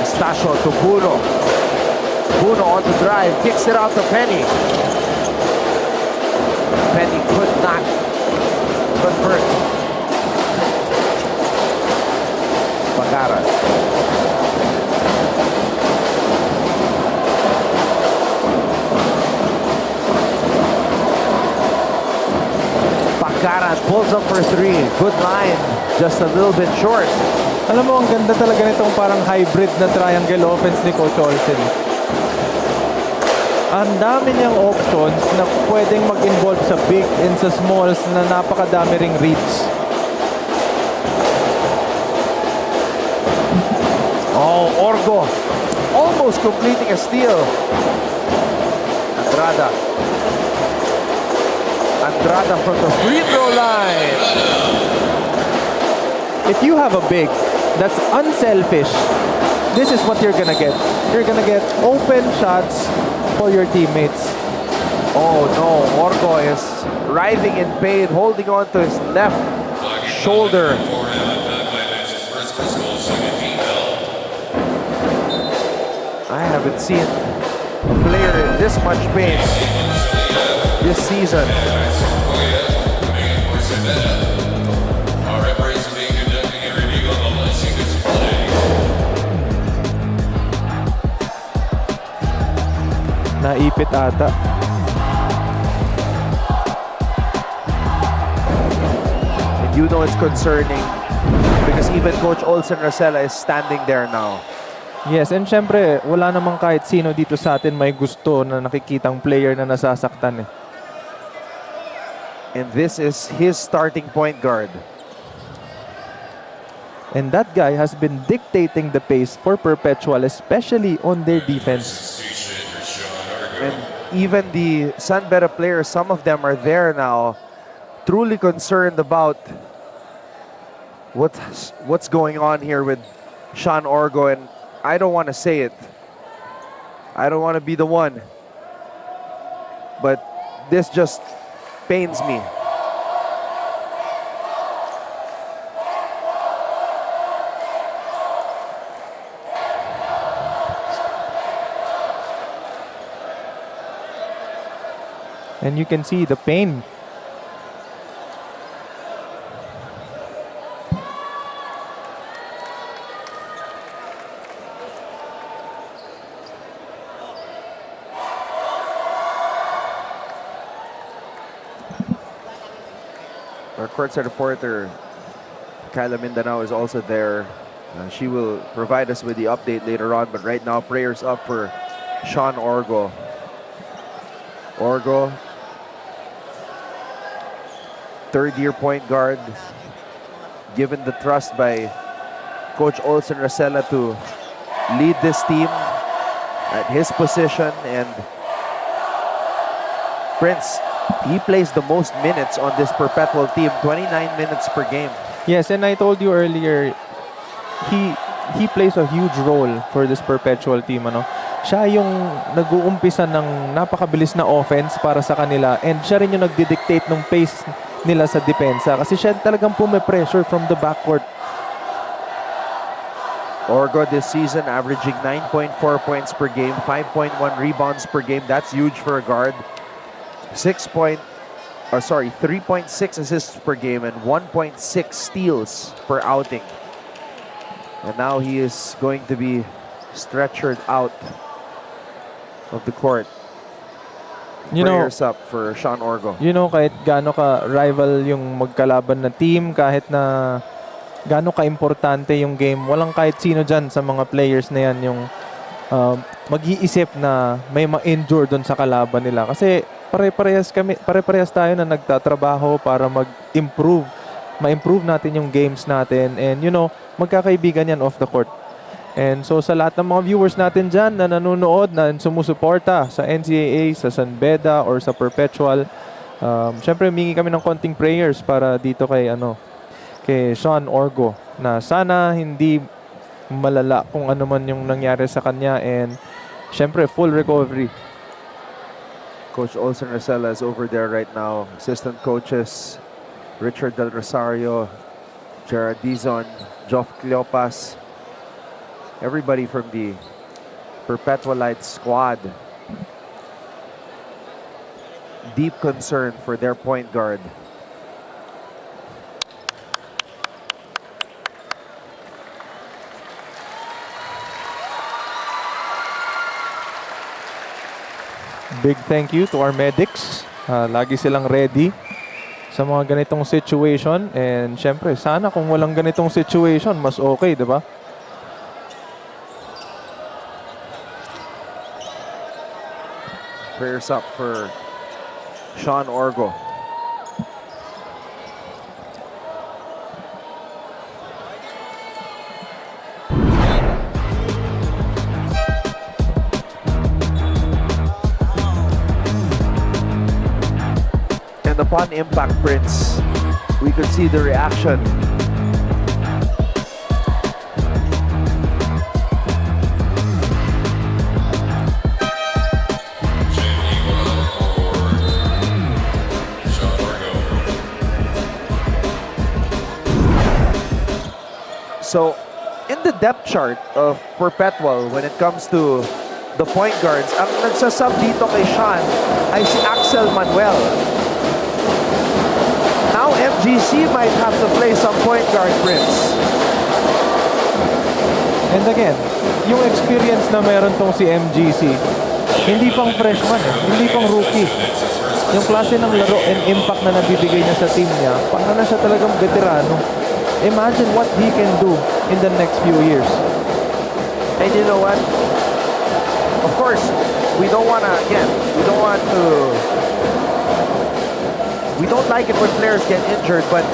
Stasio to Puno. Puno on the drive, kicks it out to Penny. Penny could not convert. Pagara. Pagara pulls up for three. Good line just a little bit short. Alam mo, ang ganda talaga nitong parang hybrid na triangle offense ni Coach Olsen. Ang dami niyang options na pwedeng mag-involve sa big and sa smalls na napakadami ring reads. Oh, Orgo almost completing a steal. Andrada from the free throw line. If you have a big that's unselfish, this is what you're gonna get. You're gonna get open shots for your teammates. Oh no, Orgo is writhing in pain, holding on to his left shoulder. I haven't seen a player in this much pain this season. Naipit ata. And you know it's concerning because even Coach Olsen Rosella is standing there now. Yes, and syempre, wala namang kahit sino dito sa atin may gusto na nakikitang player na nasasaktan eh. And this is his starting point guard. And that guy has been dictating the pace for Perpetual, especially on their defense. And even the San Beda players, some of them are there now, truly concerned about what's going on here with Sean Orgo. And I don't want to say it. I don't want to be the one. But this just pains me. And you can see the pain. Our courtside reporter, Kyla Mindanao, is also there. She will provide us with the update later on. But right now, prayers up for Sean Orgo. Orgo, third-year point guard, given the trust by Coach Olsen Rosella to lead this team at his position. And Prince, he plays the most minutes on this Perpetual team, 29 minutes per game. Yes, and I told you earlier, he plays a huge role for this Perpetual team. Ano? Siya yung nag-uumpisa ng napakabilis na offense para sa kanila, and siya rin yung nagdi-dictate ng pace nila sa depensa kasi siya talagang pume-pressure from the backcourt. Orgo this season averaging 9.4 points per game, 5.1 rebounds per game. That's huge for a guard. 3.6 assists per game and 1.6 steals per outing. And now he is going to be stretchered out of the court. Prayers up for Sean Orgo. You know, kahit gaano ka rival yung magkalaban na team, kahit na gaano ka-importante yung game, walang kahit sino dyan sa mga players na yan yung mag-iisip na may ma-injure doon sa kalaban nila. Kasi pare-parehas tayo na nagtatrabaho para ma-improve natin yung games natin. And you know, magkakaibigan yan off the court. And so sa lahat ng mga viewers natin dyan na nanonood, na sumusuporta sa NCAA, sa San Beda, or sa Perpetual, syempre humingi kami ng konting prayers para dito kay Sean Orgo, na sana hindi malala kung ano man yung nangyari sa kanya, and syempre full recovery. Coach Olsen Rosella is over there right now. Assistant coaches Richard Del Rosario, Gerard Dizon, Joff Cleopas, everybody from the Perpetualite squad. Deep concern for their point guard. Big thank you to our medics. Lagi silang ready. sa mga ganitong situation. And syempre, sana kung walang ganitong situation, mas okay, di ba? Prayers up for Sean Orgo. And upon impact, Prince, we could see the reaction. So, in the depth chart of Perpetual, when it comes to the point guards, ang nagsasub dito kay Sean ay si Axel Manuel. Now, MGC might have to play some point guard, Prince. And again, yung experience na meron tong si MGC, hindi pang freshman hindi pang rookie. Yung klase ng laro and impact na nabibigay niya sa team niya, para na siya talagang veterano. Imagine what he can do in the next few years. And you know what? Of course, we don't want to, again, we don't like it when players get injured, but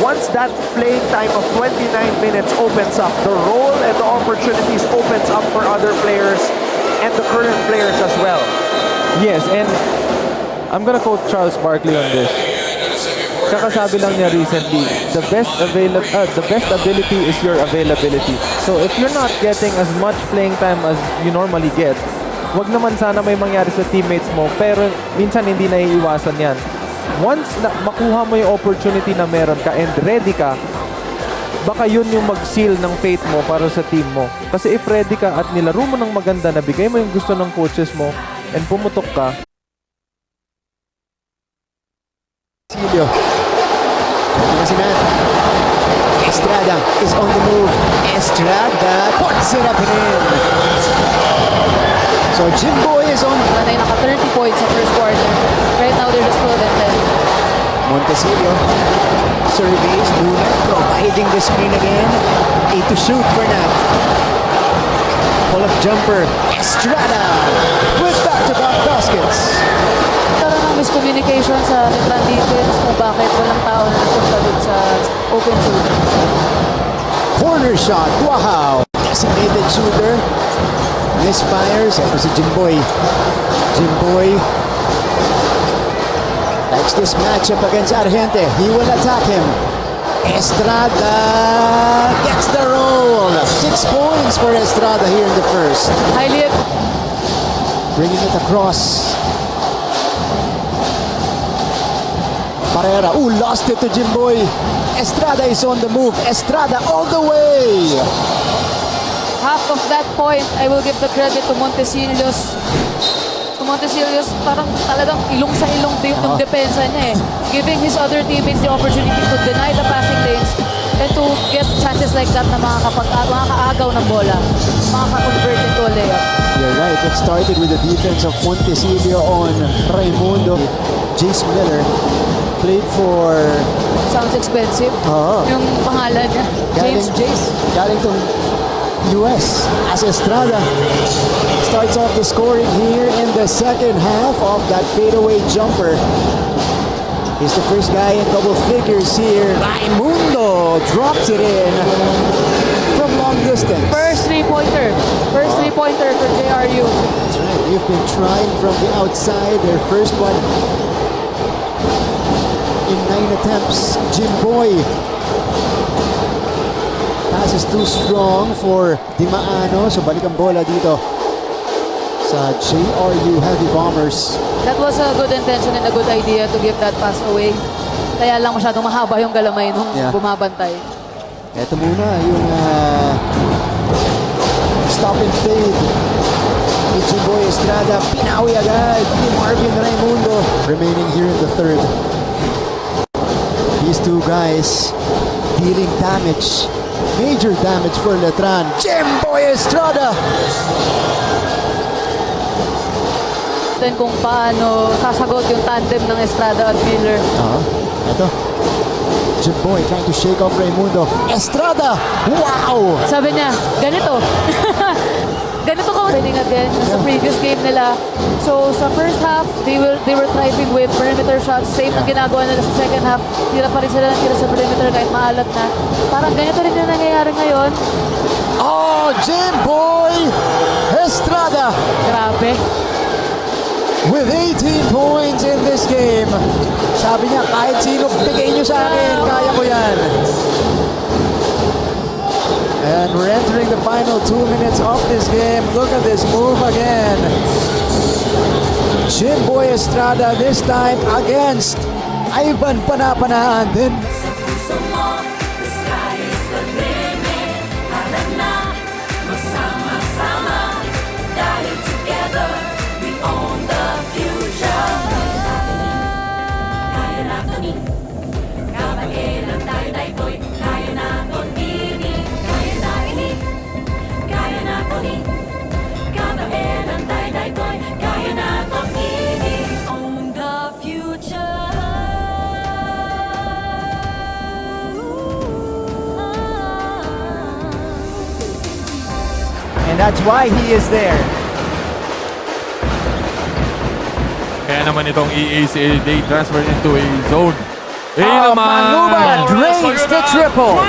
once that playing time of 29 minutes opens up, the role and the opportunities opens up for other players and the current players as well. Yes, and I'm gonna quote Charles Barkley on this. Kakasabi lang niya recently, the best ability is your availability. So if you're not getting as much playing time as you normally get, wag naman sana may mangyari sa teammates mo, pero minsan hindi naiiwasan yan. Once na makuha mo yung opportunity na meron ka and ready ka, baka yun yung mag-seal ng fate mo para sa team mo. Kasi if ready ka at nilaro mo ng maganda, nabigay mo yung gusto ng coaches mo, and pumutok ka, Silio. Si Matt. Estrada is on the move. Estrada puts it up and in. So Jimboy is on. Nanay naka 30 points sa first quarter. Right now, they're just 12 and 10. Montesilio surveys Luna, providing the screen again. 8 to shoot for Nat. Pull-up jumper. Estrada with back-to-back baskets. Parang ang miscommunication sa Letran defense kung bakit walang tao na nagpunta dun sa open shoot. Corner shot. Wow. Designated shooter. Misfires. Ito si Jimboy. Jimboy likes this matchup against Argente. He will attack him. Estrada gets the roll. 6 points for Estrada here in the first. Highly Bringing it across. Barrera. Ooh, lost it to Jimboy. Estrada is on the move. Estrada all the way. half of that point, I will give the credit to Montecillos. Montecillos parang talagang ilong sa ilong din yung depensa niya eh. Giving his other teammates the opportunity to deny the passing lanes and to get chances like that na makakaagaw ng bola, makaka-convert into a layup. You're right. It started with the defense of Montecillo on Raimundo. Jace Miller played for... Sounds expensive. Yung pangalan niya. James Jace. Galing to US as Estrada starts off the scoring here in the second half of that fadeaway jumper. He's the first guy in double figures here. Raimundo drops it in from long distance. First three-pointer. First three-pointer for JRU. That's right. They've been trying from the outside. Their first one in 9 attempts. Jimboy. Pass is too strong for Dimaano. So balik ang bola dito sa JRU Heavy Bombers. That was a good intention and a good idea to give that pass away. Kaya lang masyadong mahaba yung galamay nung bumabantay. Ito muna yung stop and fade ni Jimboy Estrada. Pinawi agad ni Marvin Raimundo. Remaining here in the third. These two guys dealing damage. Major damage for Letran. Jimboy Estrada! natin kung paano sasagot yung tandem ng Estrada at Miller. Ito. Jim Boy trying to shake off Raimundo. Estrada! Wow! Sabi niya, ganito. Ganito ka winning again sa previous game nila. So sa first half, they were thriving with perimeter shots. Same ang ginagawa nila sa second half. Tira pa rin sila ng tira sa perimeter kahit maalat na. Parang ganito rin yung nangyayari ngayon. Oh, Jim Boy Estrada Grabe. with 18 points in this game. Sabi niya, kahit sino bigay niyo sa akin, kaya ko yan. And we're entering the final 2 minutes of this game. Look at this move again. Jim Boy Estrada this time against Ivan Panapanaan. Then Puso mo, the sky is the limit. Tara na, magsama-sama. Dahil together, we own the future. Kaya natin ni, kabagilan tayo daytoy. Kaya natin ini, kaya na ini. Kaya natin ni, kabagilan tayo daytoy. Kaya natin ini, own the future. and that's why he is there. Kaya naman itong EACA, they transferred into a zone. Manuba drains the triple.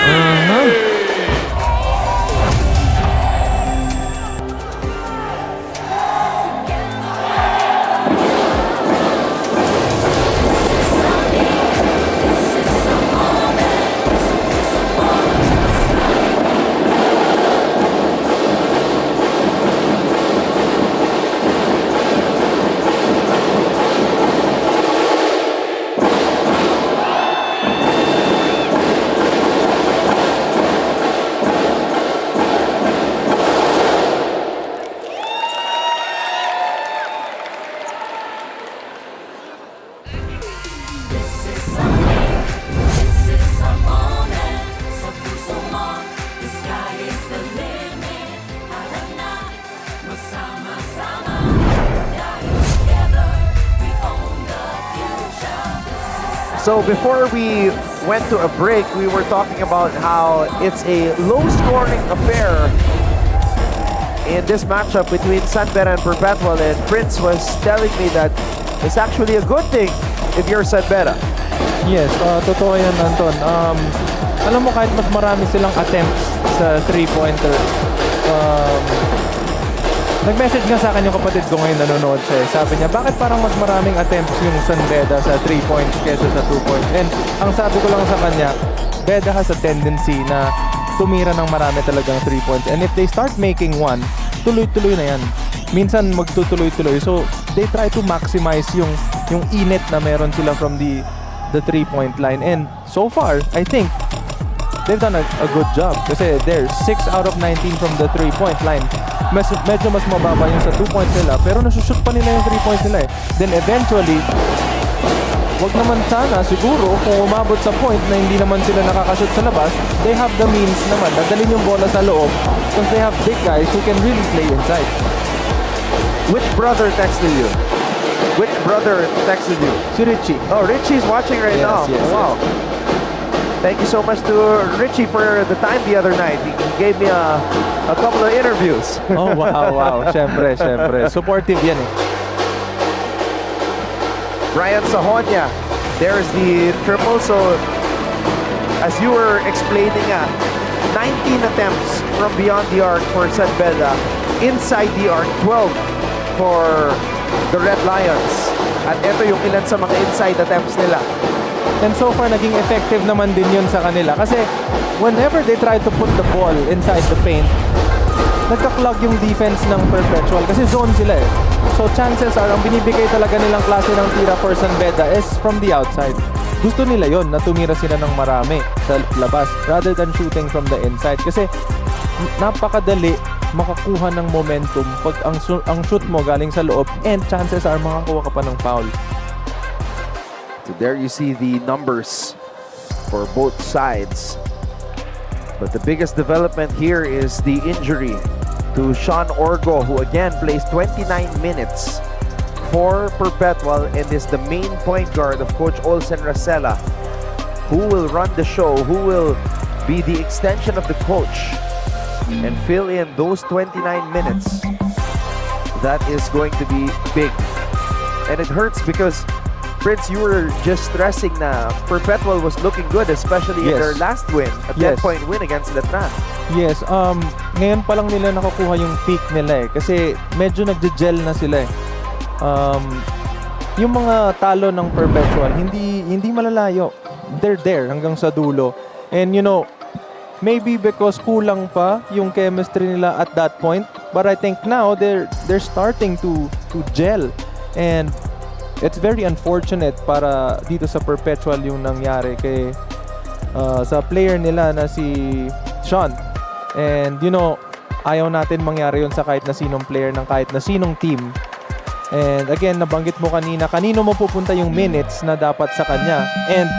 So before we went to a break, we were talking about how it's a low-scoring affair in this matchup between San Beda and Perpetual, and Prince was telling me that it's actually a good thing if you're San Beda. Yes, totoo yan, Anton. Alam mo, kahit mas marami silang attempts sa three-pointer, nag-message nga sa akin yung kapatid ko ngayon nanonood siya. Sabi niya, bakit parang mas maraming attempts yung San Beda sa 3 points kesa sa 2 points? And ang sabi ko lang sa kanya, Beda has a tendency na tumira ng marami talagang 3 points. And if they start making one, tuloy-tuloy na yan. Minsan magtutuloy-tuloy. So they try to maximize yung init na meron sila from the 3-point line. And so far, I think they've done a good job. Kasi they're 6 out of 19 from the 3-point line. Medyo mas mababa yung sa 2 points nila, pero nasushoot pa nila yung 3 points nila eh. Then eventually, wag naman sana siguro kung umabot sa point na hindi naman sila nakakashoot sa labas, they have the means naman dadalhin yung bola sa loob because they have big guys who can really play inside. Which brother texted you? Which brother texted you? Si Richie. Oh, Richie's watching right now. Yes. Wow. Thank you so much to Richie for the time the other night. He gave me a couple of interviews. Oh, wow. Siyempre. Supportive yan eh. Brian Sahonia, there's the triple. So, as you were explaining, 19 attempts from beyond the arc for San Beda. Inside the arc, 12 for the Red Lions. At ito yung ilan sa mga inside attempts nila. And so far, naging effective naman din yun sa kanila. Kasi whenever they try to put the ball inside the paint, nagka-clog yung defense ng Perpetual. Kasi zone sila eh. So chances are, ang binibigay talaga nilang klase ng tira for San Beda is from the outside. Gusto nila yon na tumira sila ng marami sa labas rather than shooting from the inside. Kasi napakadali makakuha ng momentum pag ang shoot mo galing sa loob and chances are makakuha ka pa ng foul. So there you see the numbers for both sides. But the biggest development here is the injury to Sean Orgo, who again plays 29 minutes for Perpetual and is the main point guard of Coach Olsen Racela, who will run the show, who will be the extension of the coach and fill in those 29 minutes. That is going to be big. And it hurts because, Prince, you were just stressing na Perpetual was looking good, especially in Yes. their last win, a Yes. 10-point win against Letran. Yes, ngayon pa lang nila nakukuha yung peak nila eh. Kasi medyo nagje-gel na sila eh. Yung mga talo ng Perpetual, hindi malalayo. They're there hanggang sa dulo. And you know, maybe because kulang pa yung chemistry nila at that point, but I think now they're starting to gel. And it's very unfortunate para dito sa Perpetual yung nangyari kay sa player nila na si Sean. And you know, ayaw natin mangyari yun sa kahit na sinong player ng kahit na sinong team. And again, nabanggit mo kanina, kanino mo pupunta yung minutes na dapat sa kanya. And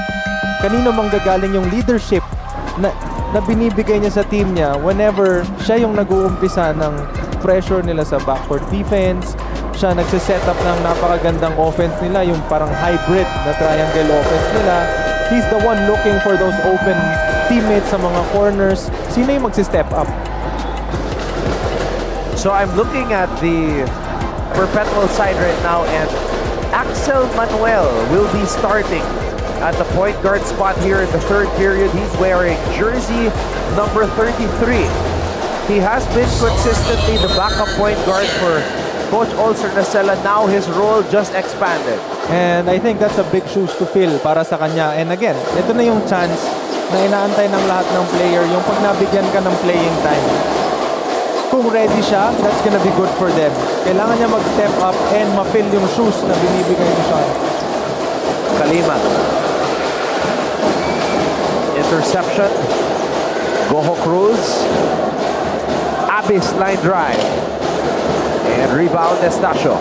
kanino manggagaling yung leadership na binibigay niya sa team niya whenever siya yung nag-uumpisa ng pressure nila sa backcourt defense. Siya nagsiset up ng napakagandang offense nila, yung parang hybrid na triangle offense nila. He's the one looking for those open teammates sa mga corners. Sino yung magsi-step up? So I'm looking at the Perpetual side right now, and Axel Manuel will be starting at the point guard spot here in the third period. He's wearing jersey number 33. He has been consistently the backup point guard for Coach Olsen Racela. Now his role just expanded. And I think that's a big shoes to fill para sa kanya. And again, ito na yung chance na inaantay ng lahat ng player, yung pag nabigyan ka ng playing time. Kung ready siya, that's gonna be good for them. Kailangan niya mag-step up and ma-fill yung shoes na binibigay ni Sean. Kalima. Interception. Goho Cruz. Abyss line drive. And rebound Estacio.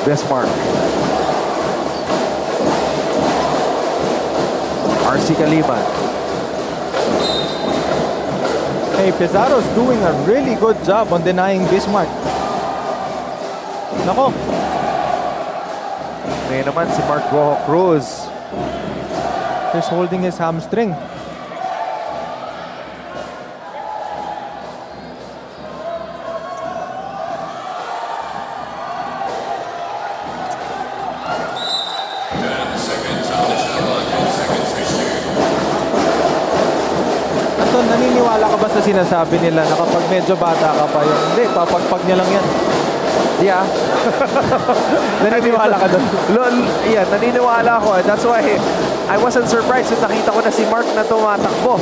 Bismarck. RC Kaliman. Hey, Pizarro's doing a really good job on denying Bismarck. Nako, Ngayon naman si Mark Goho Cruz. he's holding his hamstring. Anton, naniniwala ka ba sa sinasabi nila na kapag medyo bata ka pa yun? Hindi, papagpag niya lang yan. Yeah. Naniniwala ka doon? Yeah, naniniwala ako. That's why I wasn't surprised nung nakita ko na si Mark na tumatakbo.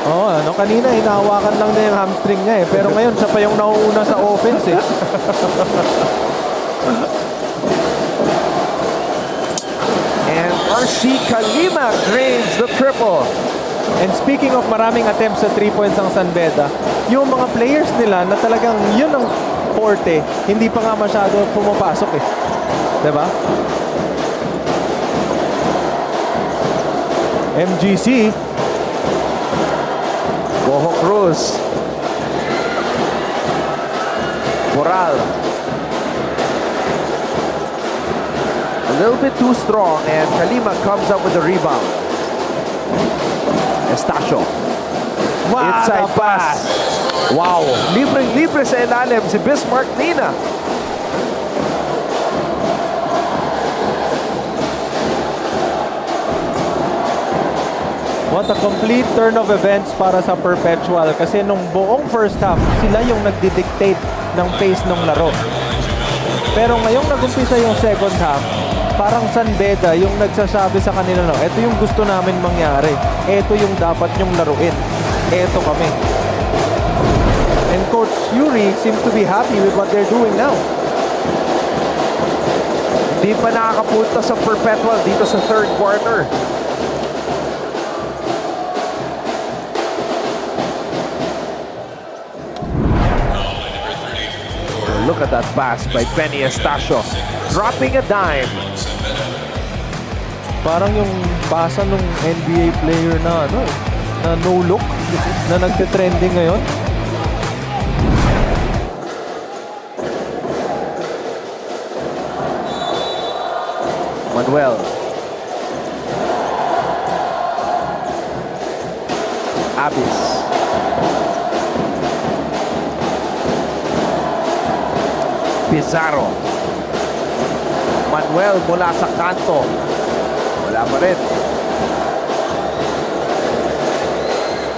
Oo, kanina hinahawakan lang niya yung hamstring niya eh. Pero ngayon, siya pa yung nauuna sa offense eh. And RC Kalima drains the triple. And speaking of maraming attempts sa 3 points ang San Beda, yung mga players nila na talagang yun ang forte, hindi pa nga masyado pumapasok eh. Diba? MGC. Goho Cruz. Moral. A little bit too strong, and Kalima comes up with the rebound. Estacio. Inside pass. Wow. Libre sa ilalim si Bismarck Nina. What a complete turn of events para sa Perpetual kasi nung buong first half, sila yung nagdidictate ng pace ng laro. Pero ngayong nagumpisa yung second half, parang San Beda yung nagsasabi sa kanila, no, ito yung gusto namin mangyari. Ito yung dapat nyong laruin. Ito kami. And Coach Yuri seems to be happy with what they're doing now. Hindi pa nakakapunta sa Perpetual dito sa third quarter. Look at that pass by Penny Estacio. Dropping a dime. Parang yung pasa nung NBA player na no look na nagte-trending ngayon. Manuel. Abis. Pizarro. Manuel mula sa kanto. Wala pa rin.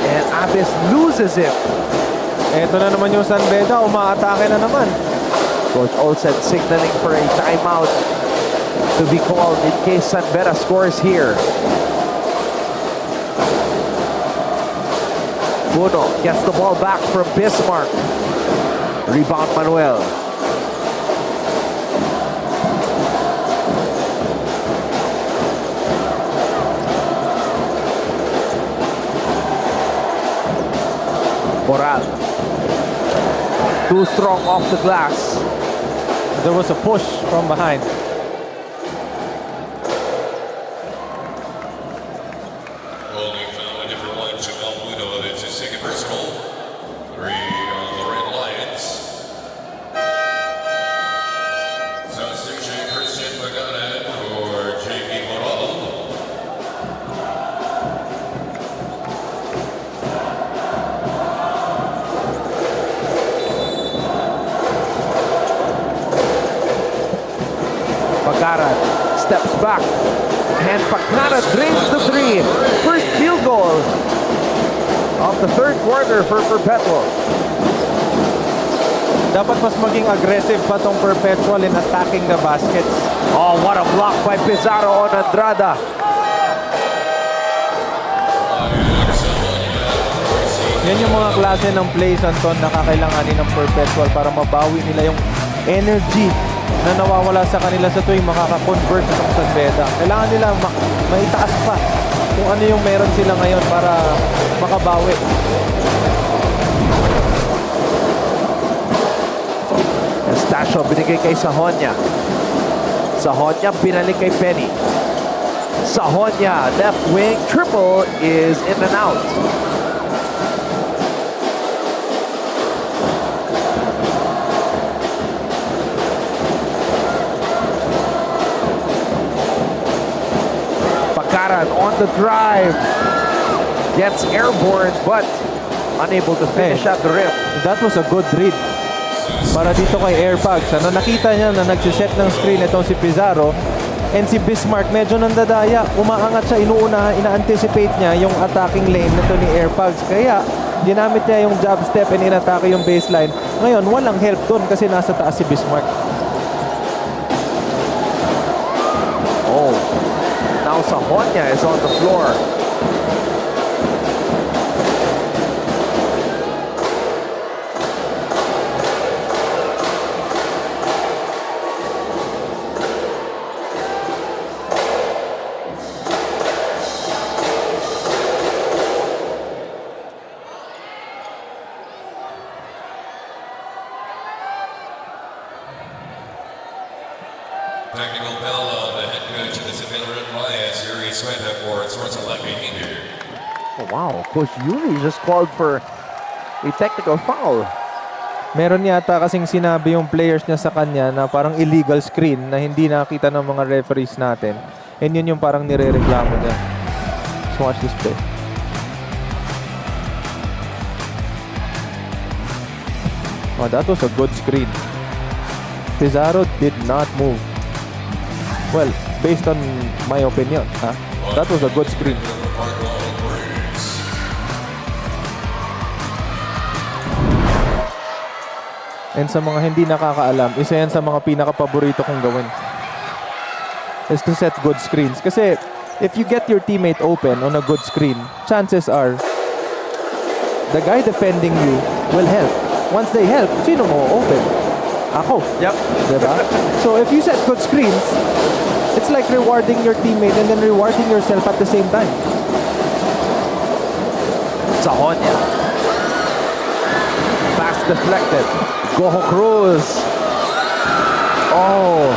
And Abis loses it. Eto na naman yung San Beda, umaatake na naman. Coach Olsen signaling for a timeout to be called in case San Beda scores here. Buno gets the ball back from Bismarck. Rebound Manuel. Moral. Too strong off the glass. There was a push from behind. Holding foul, a different one to Buno. That's his second personal. 3 on the Red Lions. Substitution Christian Magadan for JP Moral. Pagkarat steps back. And Pagkarat drains the three. First field goal of the third quarter for Perpetual. Dapat mas maging aggressive pa tong Perpetual in attacking the baskets. Oh, what a block by Pizarro on Andrada. Yan yung mga klase ng plays, Anton, na kakailanganin ng Perpetual para mabawi nila yung energy na nawawala sa kanila sa tuwing makaka-convert itong San Beda. Kailangan nila maitaas pa kung ano yung meron sila ngayon para makabawi. Estacio binigay kay Sahonia. Sahonia binalik kay Penny. Sahonia, left wing, triple is in and out. Pagkarat on the drive. Gets airborne but unable to finish at the rim. That was a good read para dito kay Airbags. Ano, nakita niya na nagsiset ng screen itong si Pizarro and si Bismarck medyo nandadaya. Umaangat siya, inuuna, ina-anticipate niya yung attacking lane nito ni Airbags. Kaya ginamit niya yung jab step and inatake yung baseline. Ngayon, walang help doon kasi nasa taas si Bismarck. Oh, now Sahonia is on the floor. Technical foul on the head coach of the San Beda Red Lions, Yuri Sweta, for sorts of behavior. Oh, wow, Coach Yuri just called for a technical foul. Meron yata kasing sinabi yung players niya sa kanya na parang illegal screen na hindi nakita ng mga referees natin. And yun yung parang nire-reklamo niya. Let's watch this play. Oh, that was a good screen. Pizarro did not move. Well, based on my opinion, that was a good screen. And sa mga hindi nakakaalam, isa yan sa mga pinaka-paborito kong gawin. Is to set good screens. Kasi if you get your teammate open on a good screen, chances are the guy defending you will help. Once they help, sino mo open? Ako. Yep. Diba? So if you set good screens, it's like rewarding your teammate and then rewarding yourself at the same time. Sahonia. Pass deflected. Goho Cruz. Oh,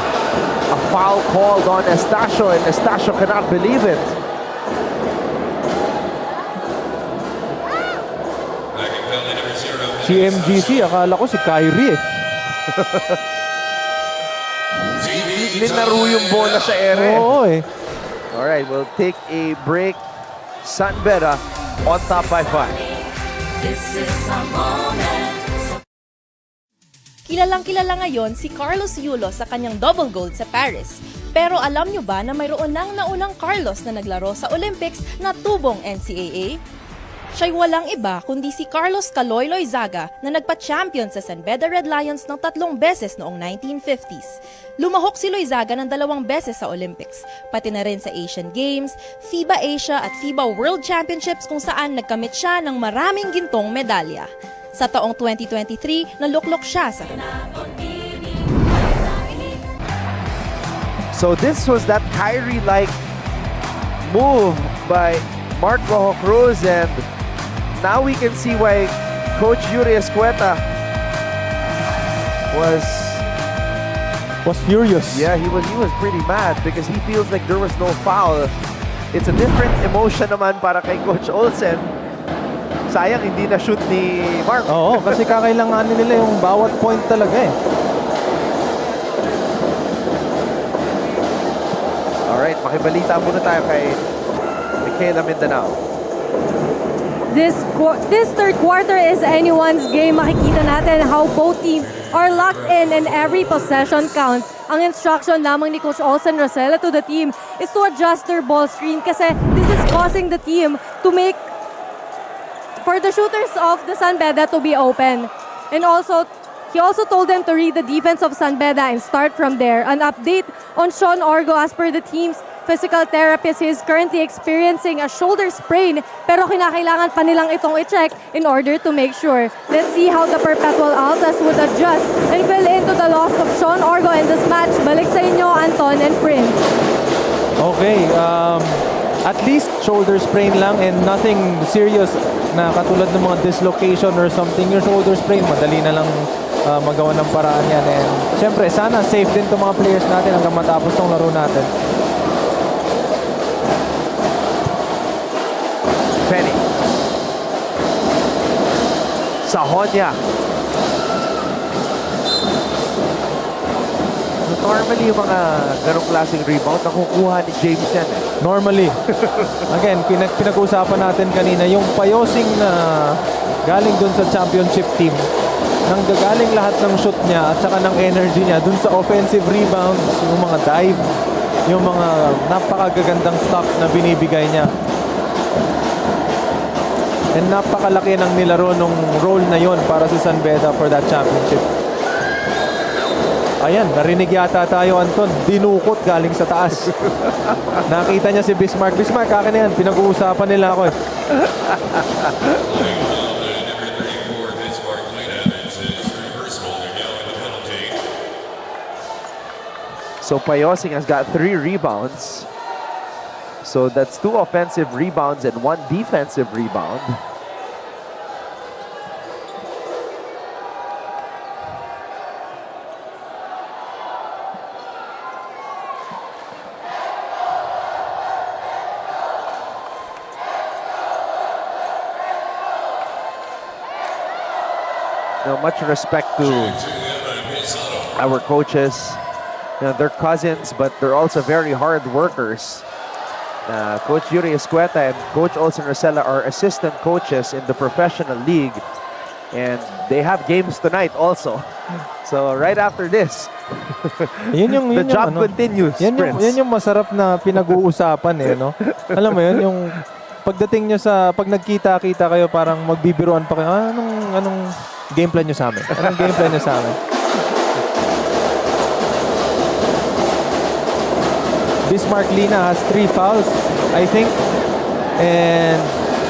a foul called on Estacio, and Estacio cannot believe it. Si MGC, akala ko si Kyrie eh. linaro yung bola sa ere. Oo eh. Alright, we'll take a break. San Beda on top by 5. This is a moment. Kilalang-kilala ngayon si Carlos Yulo sa kanyang double gold sa Paris. Pero alam nyo ba na mayroon nang naunang Carlos na naglaro sa Olympics na tubong NCAA? Siya'y walang iba kundi si Carlos Caloyloy Zaga na nagpa-champion sa San Beda Red Lions ng 3 beses noong 1950s. Lumahok si Loizaga ng 2 beses sa Olympics, pati na rin sa Asian Games, FIBA Asia at FIBA World Championships kung saan nagkamit siya ng maraming gintong medalya. Sa taong 2023, naluklok siya sa... So this was that Kyrie-like move by Mark Rojo Cruz, and now we can see why Coach Yuri Escueta was furious. Yeah, he was pretty mad because he feels like there was no foul. It's a different emotion naman para kay Coach Olsen. Sayang hindi na shoot ni Mark. Oo, kasi kakailanganin nila yung bawat point talaga eh. Alright, makibalita muna tayo kay Michaela Mindanao. This third quarter is anyone's game. Makikita natin how both teams are locked in and every possession counts. Ang instruction lamang ni Coach Olsen Rosella to the team is to adjust their ball screen kasi this is causing the team to make for the shooters of the San Beda to be open. And he also told them to read the defense of San Beda and start from there. An update on Sean Orgo as per the team's physical therapist, he is currently experiencing a shoulder sprain pero kinakailangan pa nilang itong i-check in order to make sure. Let's see how the Perpetual Altas would adjust and fill into the loss of Sean Orgo in this match. Balik sa inyo, Anton and Prince. Okay, at least shoulder sprain lang and nothing serious na katulad ng mga dislocation or something. Yung shoulder sprain, madali na lang magawa ng paraan yan. And syempre, sana safe din itong mga players natin hanggang matapos tong laro natin. Penny. Sahonia. Normally, yung mga ganong klaseng rebound, nakukuha ni James yan eh. Normally. Again, pinag-uusapan natin kanina, yung payosing na galing dun sa championship team, nang gagaling lahat ng shoot niya at saka ng energy niya dun sa offensive rebounds, yung mga dive, yung mga napakagagandang stocks na binibigay niya. And napakalaki ng nilaro nung role na yon para sa San Beda for that championship. Ayan, narinig yata tayo, Anton. Dinukot galing sa taas. Nakita niya si Bismarck. Bismarck, akin na yan. Pinag-uusapan nila ako eh. So Payosing has got 3 rebounds. So that's 2 offensive rebounds and 1 defensive rebound. Now, much respect to our coaches. You know, they're cousins, but they're also very hard workers. Coach Yuri Escueta and Coach Olsen Rosella are assistant coaches in the professional league, and they have games tonight also. So right after this, the job continues. Yan yung masarap na pinag-uusapan eh, no? Alam mo yun, yung pagdating nyo sa, pag nagkita-kita kayo, parang magbibiruan pa kayo, anong game plan nyo sa amin? Anong game plan nyo sa amin? Bismarck Lina has 3 fouls, I think. And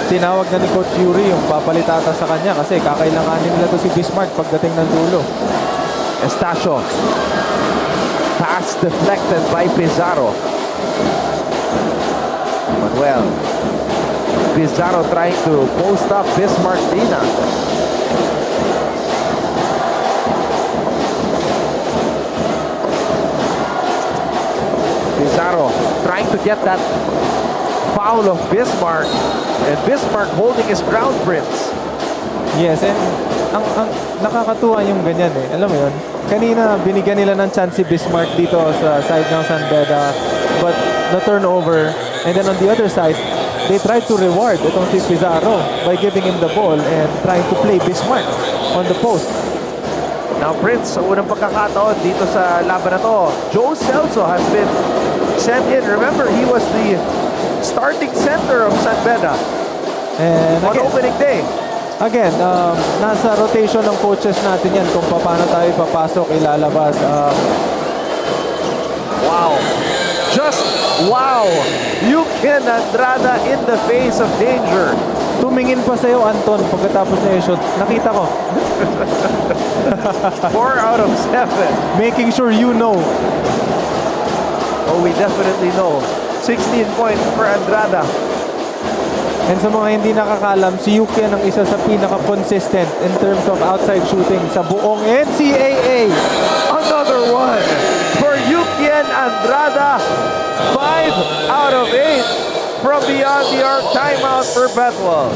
tinawag na ni Coach Yuri yung papalitata sa kanya kasi kakailanganin nila to si Bismarck pagdating ng dulo. Estacio. Pass deflected by Pizarro. Manuel. Pizarro trying to post up Bismarck Lina. Pizarro trying to get that foul of Bismarck, and Bismarck holding his ground, Prince. Yes, and ang nakakatuwa yung ganyan eh. Alam mo yun? Kanina, binigyan nila ng chance si Bismarck dito sa side ng San Beda. But the turnover. And then on the other side, they tried to reward itong si Pizarro by giving him the ball and trying to play Bismarck on the post. Now, Prince, sa unang pagkakataon dito sa laban na to, Joe Celso has been sent in. Remember, he was the starting center of San Beda And on opening day. Again, nasa rotation ng coaches natin yan kung paano tayo papasok, ilalabas. Wow. Just wow. Yukin Andrada in the face of danger. Tumingin pa sa'yo, Anton, pagkatapos na yung shoot. Nakita ko. 4 out of 7. Making sure you know. Oh, we definitely know. 16 points for Andrada. And sa mga hindi nakakalam, si Yukian ang isa sa pinaka-consistent in terms of outside shooting sa buong NCAA. Another one for Yukian Andrada. 5 out of 8 from beyond the arc. Timeout Perpetual.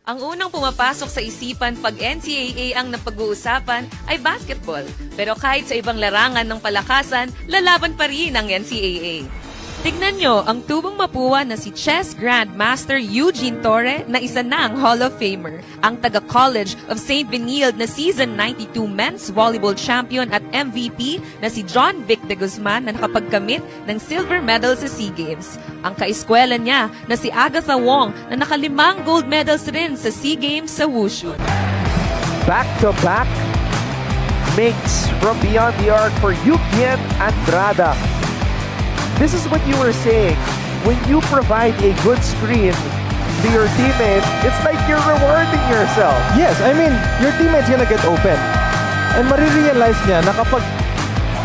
Ang unang pumapasok sa isipan pag NCAA ang napag-uusapan ay basketball. Pero kahit sa ibang larangan ng palakasan, lalaban pa rin ang NCAA. Tignan nyo ang tubong mapuwa na si chess grandmaster Eugene Torre na isa na ang Hall of Famer. Ang taga-College of St. Benilde na season 92 men's volleyball champion at MVP na si John Vic de Guzman na nakapagkamit ng silver medal sa SEA Games. Ang kaeskwela niya na si Agatha Wong na nakalimang gold medals rin sa SEA Games sa Wushu. Back-to-back makes from beyond the arc for Yukian Andrada. This is what you were saying. When you provide a good screen to your teammate, it's like you're rewarding yourself. Yes, I mean, your teammate's gonna get open. And marirealize niya na kapag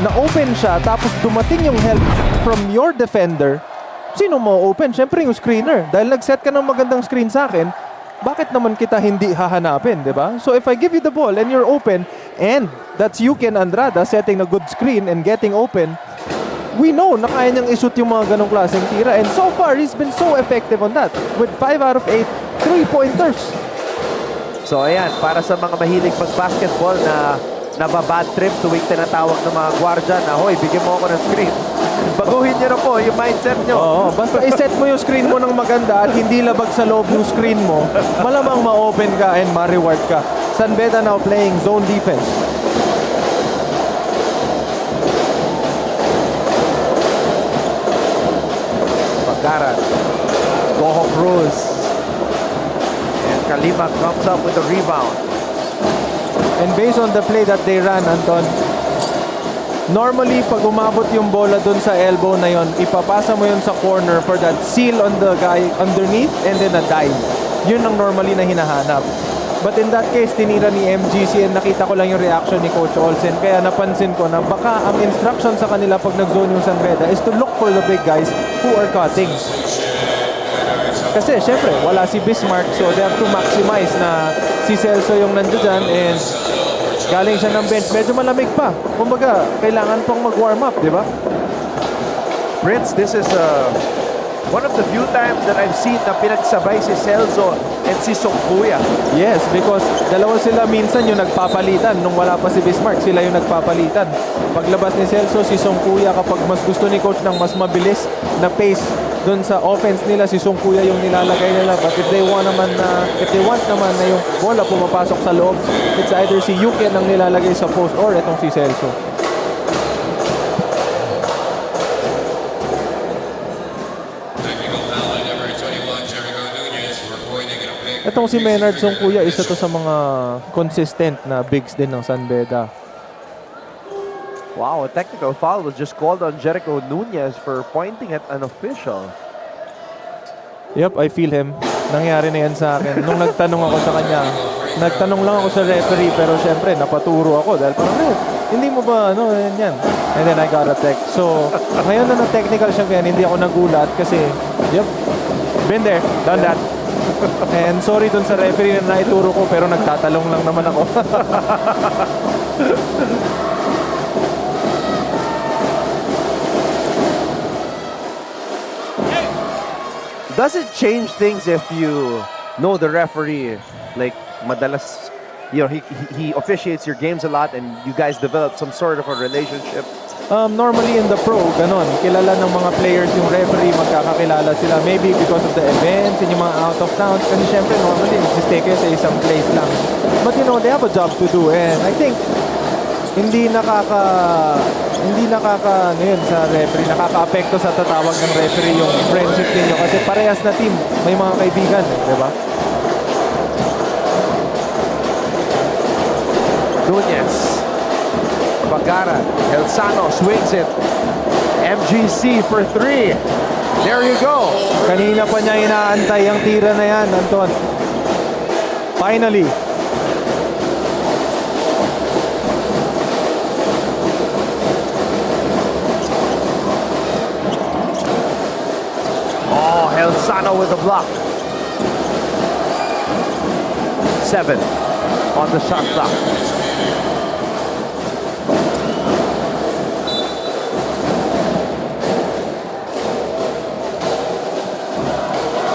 na-open siya tapos dumating yung help from your defender, sino mo open? Siyempre yung screener. Dahil nag-set ka ng magandang screen sa akin, bakit naman kita hindi hahanapin, di ba? So if I give you the ball and you're open, and that's Yukian Andrada setting a good screen and getting open, we know na kaya niyang ishoot yung mga ganong klaseng tira. And so far, he's been so effective on that. With 5 out of 8 3-pointers. So ayan, para sa mga mahilig mag-basketball na nababad trip tuwing tinatawag ng mga gwardya na, hoy, bigyan mo ako ng screen. Baguhin niyo na po yung mindset niyo. Oo, basta iset mo yung screen mo ng maganda at hindi labag sa loob yung screen mo, malamang ma-open ka and ma-reward ka. San Beda now playing zone defense. Pagkarat. Goho Cruz. And Kalima comes up with a rebound. And based on the play that they ran, Anton, normally pag umabot yung bola dun sa elbow na yon, ipapasa mo yun sa corner for that seal on the guy underneath and then a dive. Yun ang normally na hinahanap. But in that case, tinira ni MGC and nakita ko lang yung reaction ni Coach Olsen. Kaya napansin ko na baka ang instruction sa kanila pag nag-zone yung San Beda is to look for the big guys who are cutting. Kasi syempre, wala si Bismarck, so they have to maximize na si Celso yung nandiyan and galing siya ng bench. Medyo malamig pa. Kumbaga, kailangan pang mag-warm up, di ba? Prince, this is one of the few times that I've seen na pinagsabay si Celso and si Songkuya. Yes, because dalawa sila minsan yung nagpapalitan. Nung wala pa si Bismarck, sila yung nagpapalitan. Paglabas ni Celso, si Songkuya kapag mas gusto ni coach ng mas mabilis na pace doon sa offense nila, si Songkuya yung nilalagay nila. But if they want naman na yung bola pumapasok sa loob, it's either si Yukian ang nilalagay sa post or itong si Celso. Itong si Maynard Songkuya, isa to sa mga consistent na bigs din ng San Beda. Wow, a technical foul was just called on Jericho Nunez for pointing at an official. Yep, I feel him. Nangyari na yan sa akin. Nung nagtanong ako sa kanya, nagtanong lang ako sa referee pero syempre napaturo ako dahil parang, hindi mo ba, yan. And then I got a text. So, ngayon na na-technical siya kaya hindi ako nagulat kasi, yep, been there, done that. And sorry dun sa referee na naituro ko pero nagtatalong lang naman ako. Does it change things if you know the referee? Like, madalas, you know, he officiates your games a lot and you guys develop some sort of a relationship. Normally in the pro, ganon. Kilala ng mga players yung referee, magkakakilala sila. Maybe because of the events and yung mga out of towns. Kasi syempre, normally, just take sa isang place lang. But you know, they have a job to do. And I think, hindi nakaka ano yun, sa referee, nakaka-apekto sa tatawag ng referee yung friendship ninyo. Kasi parehas na team, may mga kaibigan, di ba? Nunez. Bagara. Elsano swings it. MGC for 3. There you go. Kanina pa niya inaantay ang tira na yan, Anton. Finally. Oh, Elsano with the block. 7 on the shot clock.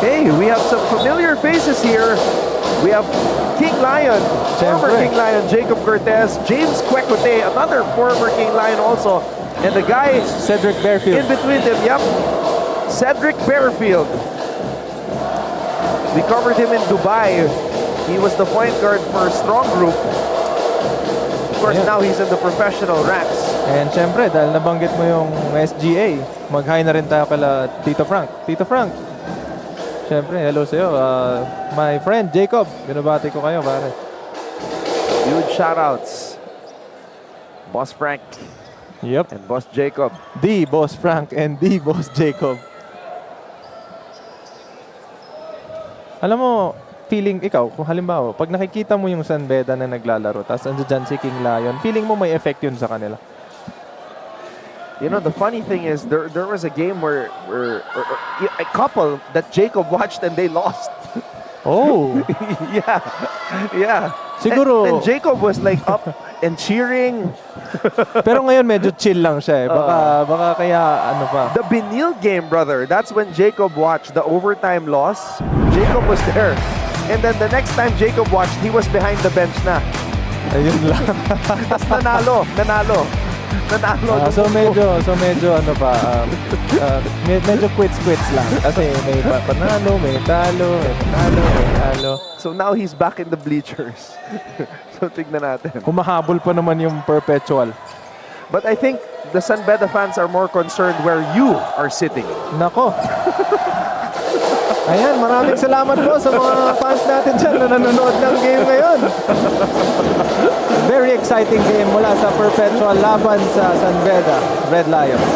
Hey, we have some familiar faces here. We have King Lion, former King Lion, Jacob Cortez, James Quecote, another former King Lion also. And the guy Cedric Bearfield in between them, yep, Cedric Bearfield. We covered him in Dubai. He was the point guard for Strong Group. Of course, now he's in the professional ranks. And syempre, dahil nabanggit mo yung SGA, mag-hi na rin tayo kala Tito Frank. Tito Frank, syempre, hello sa'yo. My friend, Jacob. Binabati ko kayo, pare. Huge shoutouts. Boss Frank. Yep. And Boss Jacob. The Boss Frank and the Boss Jacob. Alam mo, feeling ikaw, kung halimbawa, pag nakikita mo yung San Beda na naglalaro, tapos andyan dyan si King Lion, feeling mo may effect yun sa kanila? You know, the funny thing is, there was a game where a couple that Jacob watched and they lost. Oh. yeah. Siguro. And Jacob was like up and cheering. Pero ngayon medyo chill lang siya eh. Baka kaya ano pa. The Benil game, brother, that's when Jacob watched the overtime loss. Jacob was there. And then the next time Jacob watched, he was behind the bench na. Ayun lang. Tapos nanalo. So medyo ano pa, medyo quits lang. Kasi may panalo, may talo, may panalo, may talo. So now he's back in the bleachers. So tignan natin. Humahabol pa naman yung Perpetual. But I think the San Beda fans are more concerned where you are sitting. Nako. Ayan, maraming salamat po sa mga fans natin dyan na nanonood ng game ngayon. Very exciting game mula sa Perpetual laban sa San Beda Red Lions.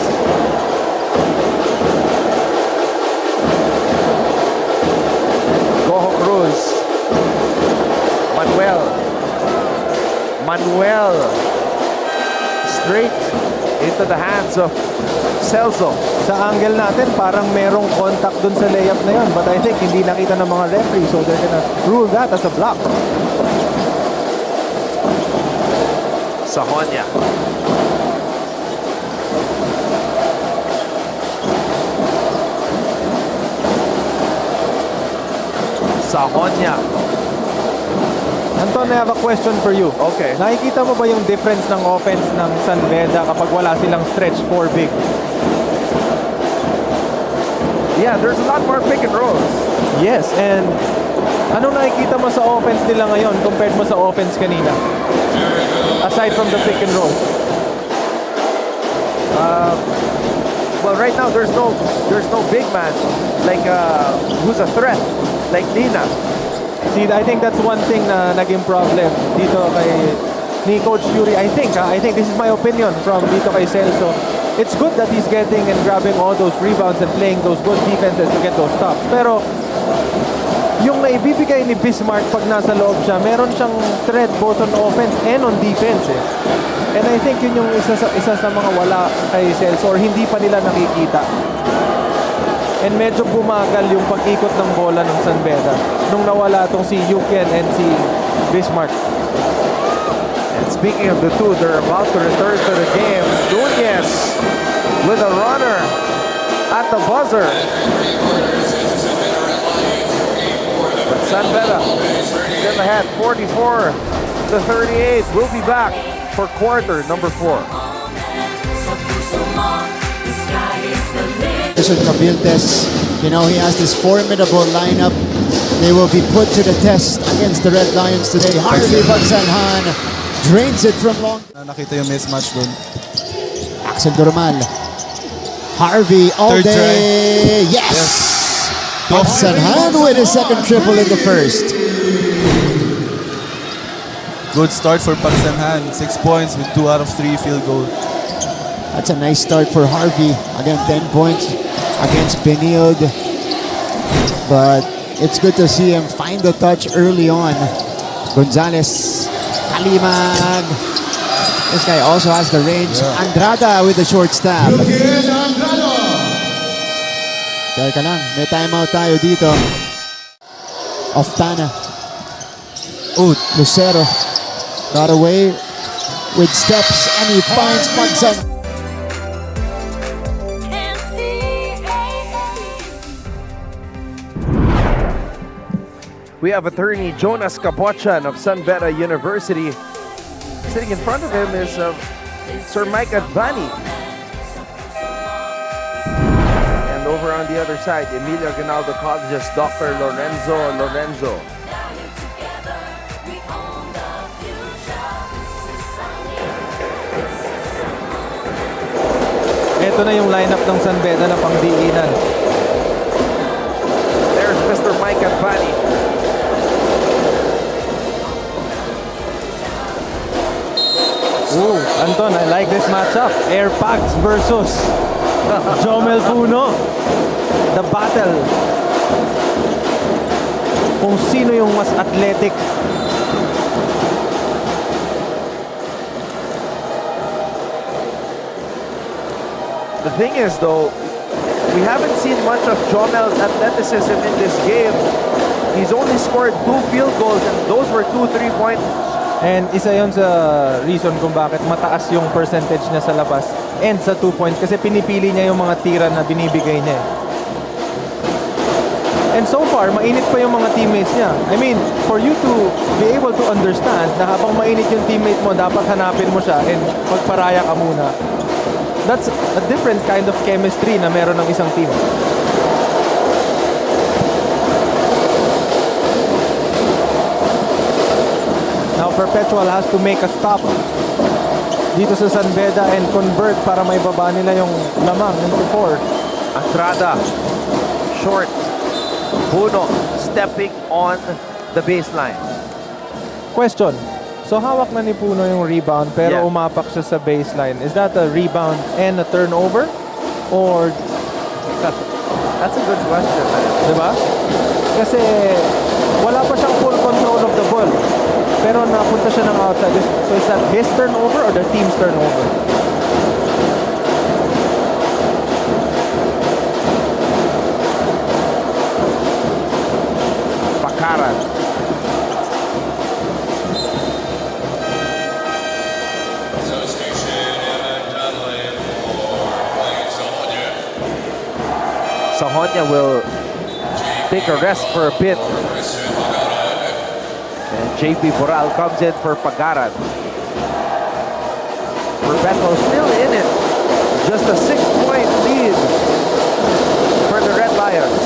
Goho Cruz. Manuel. Straight into the hands of Celso. Sa angle natin, parang merong contact dun sa layup na yun. But I think hindi nakita ng mga referee, so they're gonna rule that as a block. Sahonia. Anton, I have a question for you. Okay. Nakikita mo ba yung difference ng offense ng San Beda kapag wala silang stretch 4 big? Yeah, there's a lot more pick and rolls. Yes, and anong nakikita mo sa offense nila ngayon compared mo sa offense kanina? Aside from the pick and roll. Well, right now there's no big man like who's a threat like Nina. See, I think that's one thing na naging problem dito ni Coach Yuri. I think this is my opinion from dito kay Celso. It's good that he's getting and grabbing all those rebounds and playing those good defenses to get those stops. Pero yung naibibigay ni Bismarck pag nasa loob siya, meron siyang threat both on offense and on defense eh. And I think yun yung isa sa mga wala kay Celso or hindi pa nila nakikita. And medyo bumagal yung pag-ikot ng bola ng San Beda nung nawala tong si Yuken and si Bismarck. And speaking of the two, they're about to return to the game. Nunez with a runner at the buzzer. San Beda still ahead, 44-38. We'll be back for quarter number 4. Cabildes, you know, he has this formidable lineup. They will be put to the test against the Red Lions today. Harvey Bagsanhan drains it from long. Nakita yung mismatch doon. Axel Durmal. Harvey all Third day. Yes! Bagsanhan with his second triple in the first. Good start for Bagsanhan. 6 points with 2 out of 3 field goal. That's a nice start for Harvey. Again, 10 points against Benilde. But it's good to see him find the touch early on. Gonzalez, Kalimag. This guy also has the range. Yeah. Andrada with the short stab. Teka lang, may timeout tayo dito. Oftana. Lucero got away with steps and he finds Pagsan. We have attorney Jonas Cabochan of San Beda University. Sitting in front of him is Sir Mike Advani. And over on the other side, Emilia Ginaldo College's Dr. Lorenzo. Ito na yung lineup ng San Beda na pangdiinan. There's Mr. Mike Advani. Ooh, Anton, I like this matchup. Air Pags versus Jomel Puno. The battle. Kung sino yung mas athletic. The thing is though, we haven't seen much of Jomel's athleticism in this game. He's only scored 2 field goals and those were 2 3-point. And isa yon sa reason kung bakit mataas yung percentage niya sa labas and sa 2 points kasi pinipili niya yung mga tira na binibigay niya. And so far, mainit pa yung mga teammates niya. I mean, for you to be able to understand na habang mainit yung teammate mo, dapat hanapin mo siya and magparaya ka muna. That's a different kind of chemistry na meron ng isang team. Now Perpetual has to make a stop dito sa San Beda and convert para may baba nila yung lamang into 4. Andrada, short. Puno stepping on the baseline. Question. So hawak na ni Puno yung rebound pero umapak siya sa baseline. Is that a rebound and a turnover? Or that's a good question. Diba? Kasi wala pa siyang full control of the ball. Pero napunta siya ng outside. So is that his turnover or the team's turnover? Pakaran. Sahonia will take a rest for a bit. And JP Boral comes in for Pagaran. Perpetual still in it. Just a 6-point lead for the Red Lions.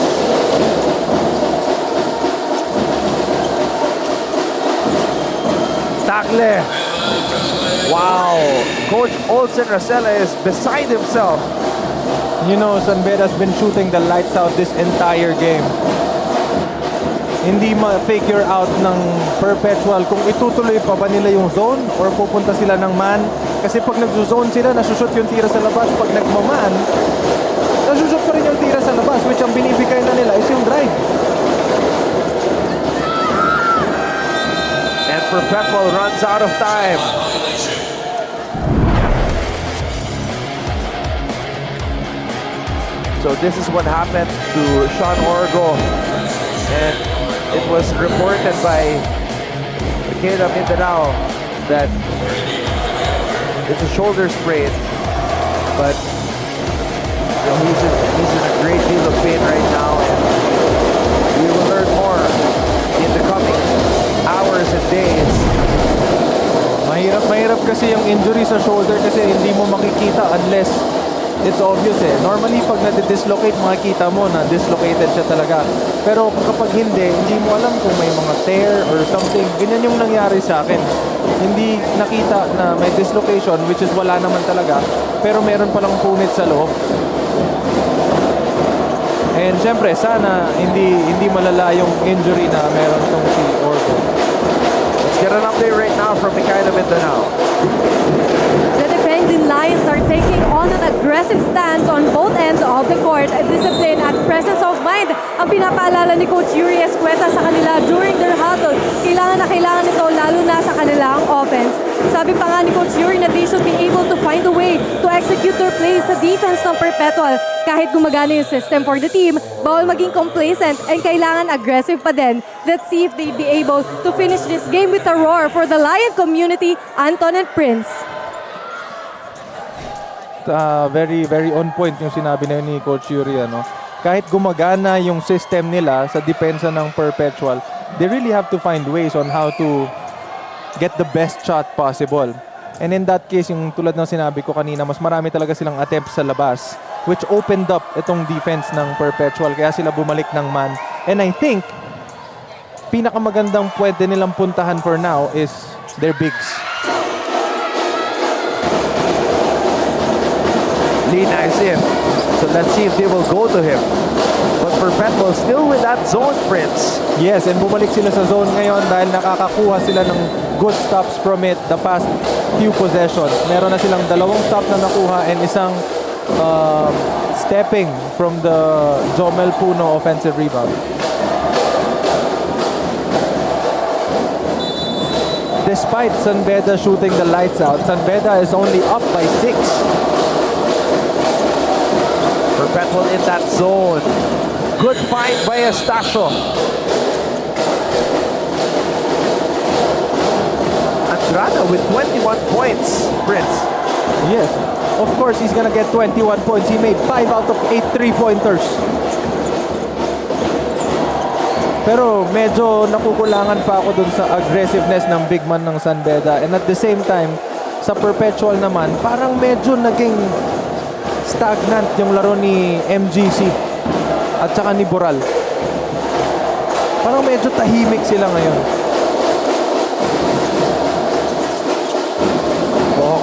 Tagle. Wow. Coach Olsen Racela is beside himself. You know, San Beda's been shooting the lights out this entire game. Hindi ma-figure out ng Perpetual kung itutuloy pa ba nila yung zone or pupunta sila ng man. Kasi pag nag-zone sila, nasushoot yung tira sa labas. Pag nagmaman, nasushoot pa rin yung tira sa labas, which ang binibigay na nila is yung drive. And Perpetual runs out of time. So this is what happened to Sean Orgo. And it was reported by Michaela Mindanao that it's a shoulder sprain, but you know, he's in a great deal of pain right now, and we will learn more days. Mahirap kasi yung injury sa shoulder kasi hindi mo makikita unless it's obvious eh. Normally, pag nadidislocate, makikita mo na dislocated siya talaga. Pero kapag hindi mo alam kung may mga tear or something. Ganyan yung nangyari sa akin. Hindi nakita na may dislocation, which is wala naman talaga. Pero meron palang punit sa loob. And syempre, sana hindi malala yung injury na meron tong si Orgo. Let's get an update right now from Mikhailo Mindanao. The defending Lions are taking on an aggressive stance on both ends of the court. Discipline at presence of mind ang pinapaalala ni Coach Yuri Escueta sa kanila during their huddle. Kailangan ito lalo na sa kanilang offense. Sabi pa nga ni Coach Yuri na they should be able to find a way to execute their plays sa defense ng Perpetual. Kahit gumagana yung system for the team, bawal maging complacent and kailangan aggressive pa din. Let's see if they'd be able to finish this game with a roar for the Lion community, Anton and Prince. Very, very on point yung sinabi na yun ni Coach Yuri. Kahit gumagana yung system nila sa depensa ng Perpetual, they really have to find ways on how to get the best shot possible. And in that case, yung tulad ng sinabi ko kanina, mas marami talaga silang attempts sa labas, which opened up itong defense ng Perpetual. Kaya sila bumalik ng man. And I think, pinakamagandang pwede nilang puntahan for now is their bigs. Lina is in. So let's see if they will go to him. But Perpetual still with that zone, Prince. Yes, and bumalik sila sa zone ngayon dahil nakakakuha sila ng good stops from it the past few possessions. Meron na silang 2 stop na nakuha and isang stepping from the Jomel Puno offensive rebound. Despite San Beda shooting the lights out, San Beda is only up by 6. Perpetual in that zone. Good find by Estacio. Andrada with 21 points, Prince. Yes, of course he's gonna get 21 points. He made 5 out of 8 3-pointers. Pero medyo nakukulangan pa ako dun sa aggressiveness ng big man ng San Beda. And at the same time, sa Perpetual naman, parang medyo naging stagnant yung laro ni MGC at saka ni Boral. Parang medyo tahimik sila ngayon.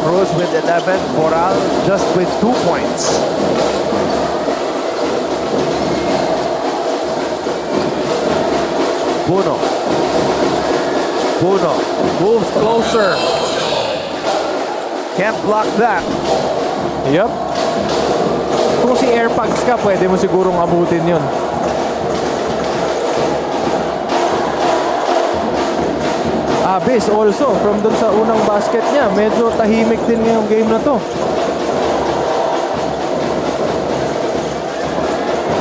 Cruz with 11, Boral just with 2 points. Puno moves closer. Can't block that. Yup. Kung si AirPods ka, pwede mo sigurong abutin yun. Abis also, from dun sa unang basket niya, medyo tahimik din ngayong game na to.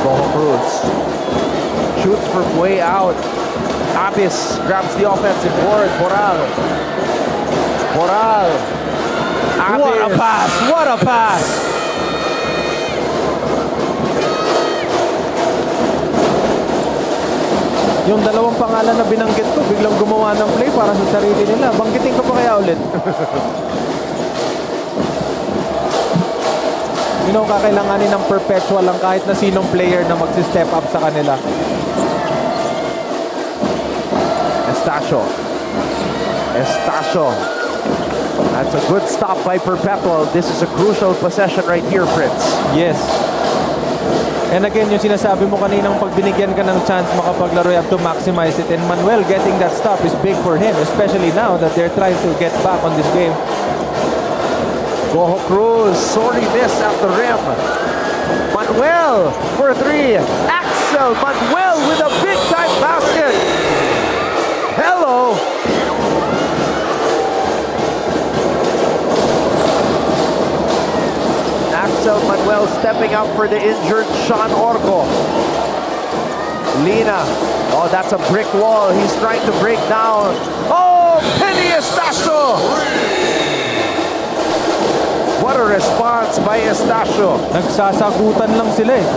Boho Cruz shoots from way out. Abis grabs the offensive board. Boral. Abis. What a pass! What a pass! Yung 2 pangalan na binanggit ko, biglang gumawa ng play para sa sarili nila. Banggitin ko pa kaya ulit. Kakailanganin ng Perpetual lang kahit na sinong player na magsi-step up sa kanila. Estacio. That's a good stop by Perpetual. This is a crucial possession right here, Prince. Yes. And again, yung sinasabi mo kaninang pag binigyan ka ng chance makapaglaro, you have to maximize it. And Manuel getting that stop is big for him, especially now that they're trying to get back on this game. Boho Cruz, sorry miss at the rim. Manuel for 3. Axel Manuel with a big-time basket. Hello. Axel Manuel stepping up for the injured Sean Orco. Lina. Oh, that's a brick wall. He's trying to break down. Oh, Penny Estacio. What a response by Estacio. Nagsasagutan lang sila eh.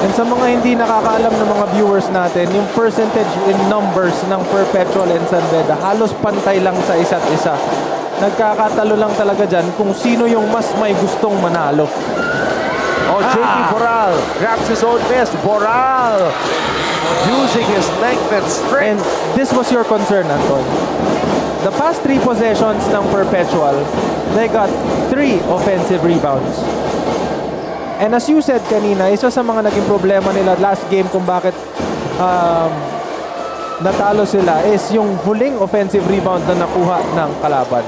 And sa mga hindi nakakaalam ng mga viewers natin, yung percentage in numbers ng Perpetual and San Beda halos pantay lang sa isa't isa. Nagkakatalo lang talaga dyan kung sino yung mas may gustong manalo. Oh, JP Boral grabs his own miss. Boral using his length and strength. And this was your concern, Anton. The past 3 possessions ng Perpetual, they got 3 offensive rebounds. And as you said kanina, isa sa mga naging problema nila last game kung bakit natalo sila is yung huling offensive rebound na nakuha ng kalaban.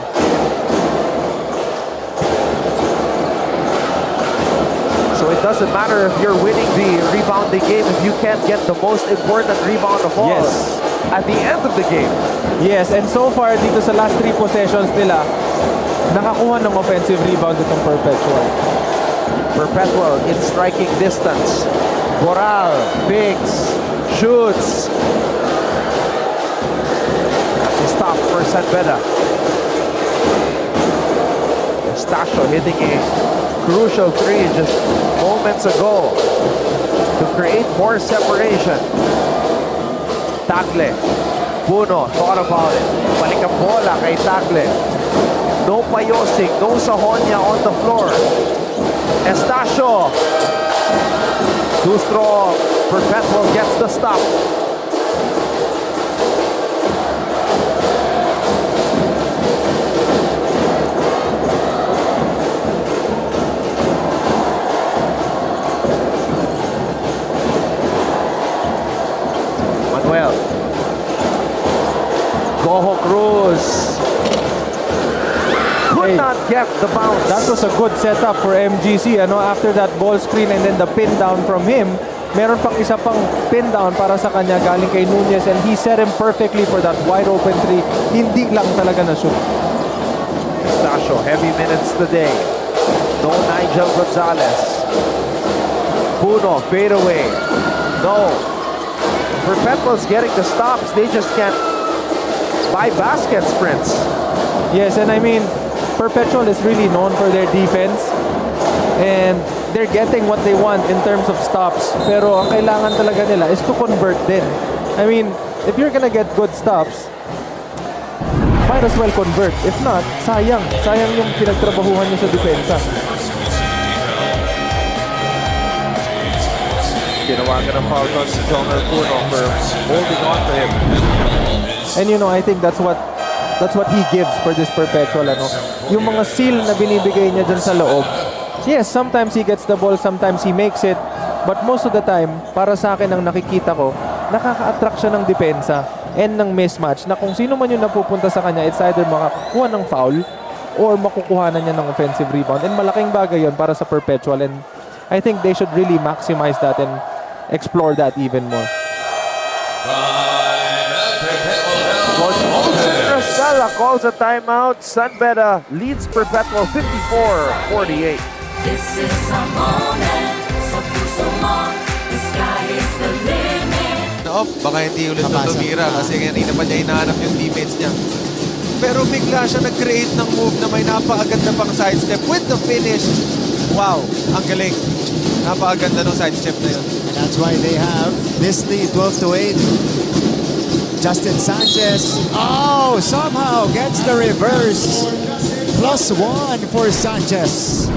So it doesn't matter if you're winning the rebounding game if you can't get the most important rebound of all. Yes. At the end of the game. Yes, and so far dito sa last 3 possessions nila, nakakuha ng offensive rebound itong Perpetual. Perpetual in striking distance. Boral fakes, shoots. That's a stop for San Beda. Stasio hitting a crucial 3 just moments ago to create more separation. Tagle. Puno thought about it. Balik ang bola kay Tagle. No payosing, no Sahonia on the floor. Estacio. Too strong. Perpetual gets the stop. Manuel. Goho Cruz. Could not get the bounce. That was a good setup for MGC. After that ball screen and then the pin down from him, meron pang isa pang pin down para sa kanya galing kay Nunez, and he set him perfectly for that wide open 3. Hindi lang talaga na-shoot. Stasio, heavy minutes today. No Nigel Gonzalez. Puno, fade away. No. Perpetual's getting the stops. They just can't buy basket sprints. Yes, and I mean, Perpetual is really known for their defense, and they're getting what they want in terms of stops. Pero ang kailangan talaga nila is to convert din. I mean, if you're gonna get good stops, might as well convert. If not, sayang. Sayang yung pinagtrabahuhan niyo sa depensa. Tinawagan ng foul on si Jonger Puno for holding on to him. And I think that's what he gives for this Perpetual. Yung mga seal na binibigay niya dyan sa loob. Yes, sometimes he gets the ball, sometimes he makes it. But most of the time, para sa akin ang nakikita ko, nakaka-attract siya ng depensa and ng mismatch na kung sino man yung napupunta sa kanya, it's either makakuha ng foul or makukuha na niya ng offensive rebound. And malaking bagay yon para sa Perpetual. And I think they should really maximize that and explore that even more. Estrella calls a timeout. San Beda leads Perpetual 54-48. This is a moment sa puso mo. The sky is the limit. Baka hindi ulit na tumira kasi kanina pa niya hinahanap yung teammates niya. Pero bigla siya nag-create ng move na may napakaganda pang sidestep with the finish. Wow, ang galing. Napakaganda ng sidestep na yun. And that's why they have this lead, 12-8. Justin Sanchez, somehow gets the reverse. +1 for Sanchez.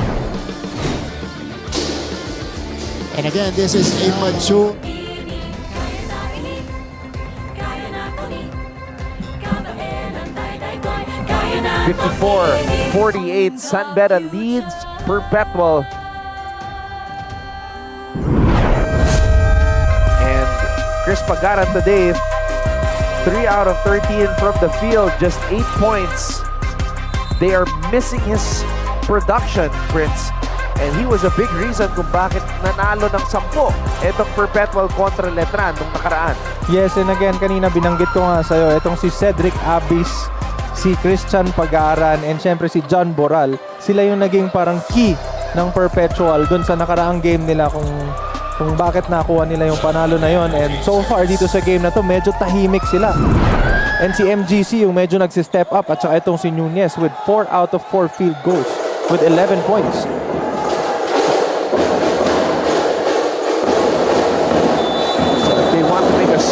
And again, this is a mature. 54-48, San Beda leads Perpetual. And Chris Pagara today, 3 out of 13 from the field, just 8 points. They are missing his production, Prince. And he was a big reason kung bakit nanalo ng 10 itong Perpetual kontra Letran nung nakaraan. Yes, and again, kanina binanggit ko nga sa'yo, itong si Cedric Abis, si Christian Pagaran, and syempre si John Boral. Sila yung naging parang key ng Perpetual dun sa nakaraang game nila kung bakit nakuha nila yung panalo na yon. And so far dito sa game na to, medyo tahimik sila. And si MGC yung medyo nagsi-step up, at saka itong si Nunez with 4 out of 4 field goals with 11 points.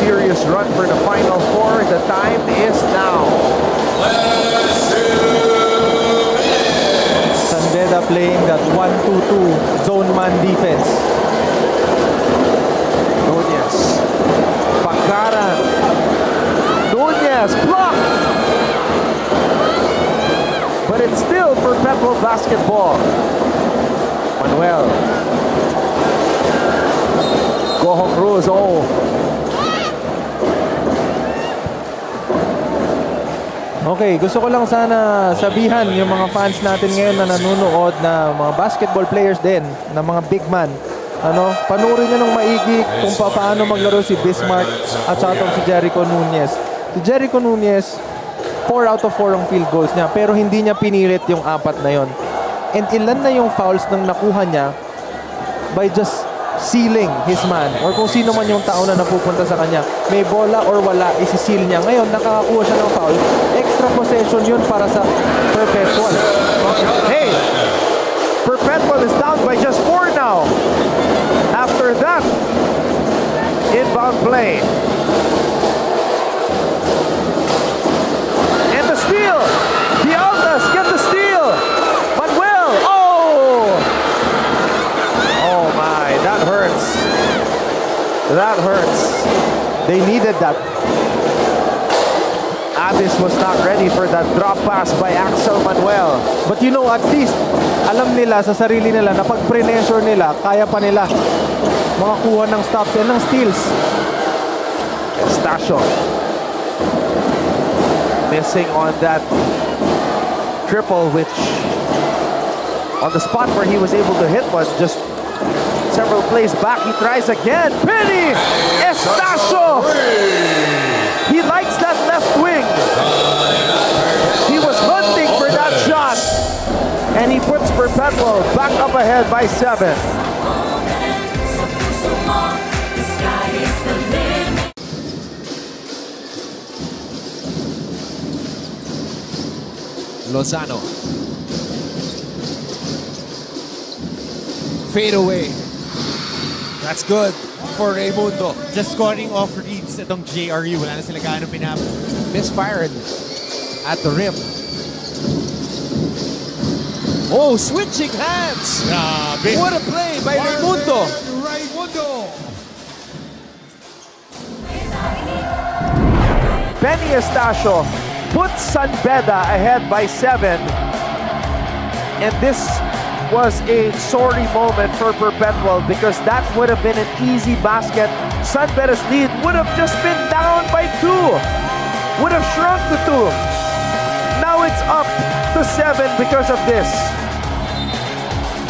serious run for the Final Four. The time is now. San Beda playing that 1-2-2 zone man defense. Nunez. Pagkaran. Nunez blocked. But it's still Perpetual basketball. Manuel. Gohong Cruz. Oh. Okay, gusto ko lang sana sabihan yung mga fans natin ngayon na nanonood na mga basketball players din, na mga big man. Panurin nyo ng maigi kung paano maglaro si Bismarck at saka si Jericho Nunez. Si Jericho Nunez, 4 out of 4 ang field goals niya, pero hindi niya pinilit yung 4 na yon. And ilan na yung fouls nang nakuha niya by just sealing his man, or kung sino man yung tao na napupunta sa kanya, may bola or wala, isi-seal niya. Ngayon, nakakakuha siya ng foul. Extra possession yun para sa Perpetual. Hey! Perpetual is down by just 4 now. After that, inbound play. And the steal! The Altas get the steal! Manuel! Oh! Oh my, that hurts. That hurts. They needed that. Addis was not ready for that drop pass by Axel Manuel. But you know, at least, alam nila sa sarili nila na pag pre-pressure nila, kaya pa nila makakuha ng stops and ng steals. Estacio missing on that triple, which on the spot where he was able to hit was just several plays back. He tries again. Penny Estacio. He likes that left wing. He was hunting for that shot. And he puts Perpetual back up ahead by 7. Lozano. Fade away. That's good for Raimundo. Just scoring off reads itong JRU. Wala na sila gaano pinap. Misfired at the rim. Oh, switching hands. Grabe. What a play by Raimundo. Benny Estacio puts San Beda ahead by 7. And this was a sorry moment for Perpetual because that would have been an easy basket. San Beda's lead would have just been down by 2. Would have shrunk to 2. Now it's up to 7 because of this.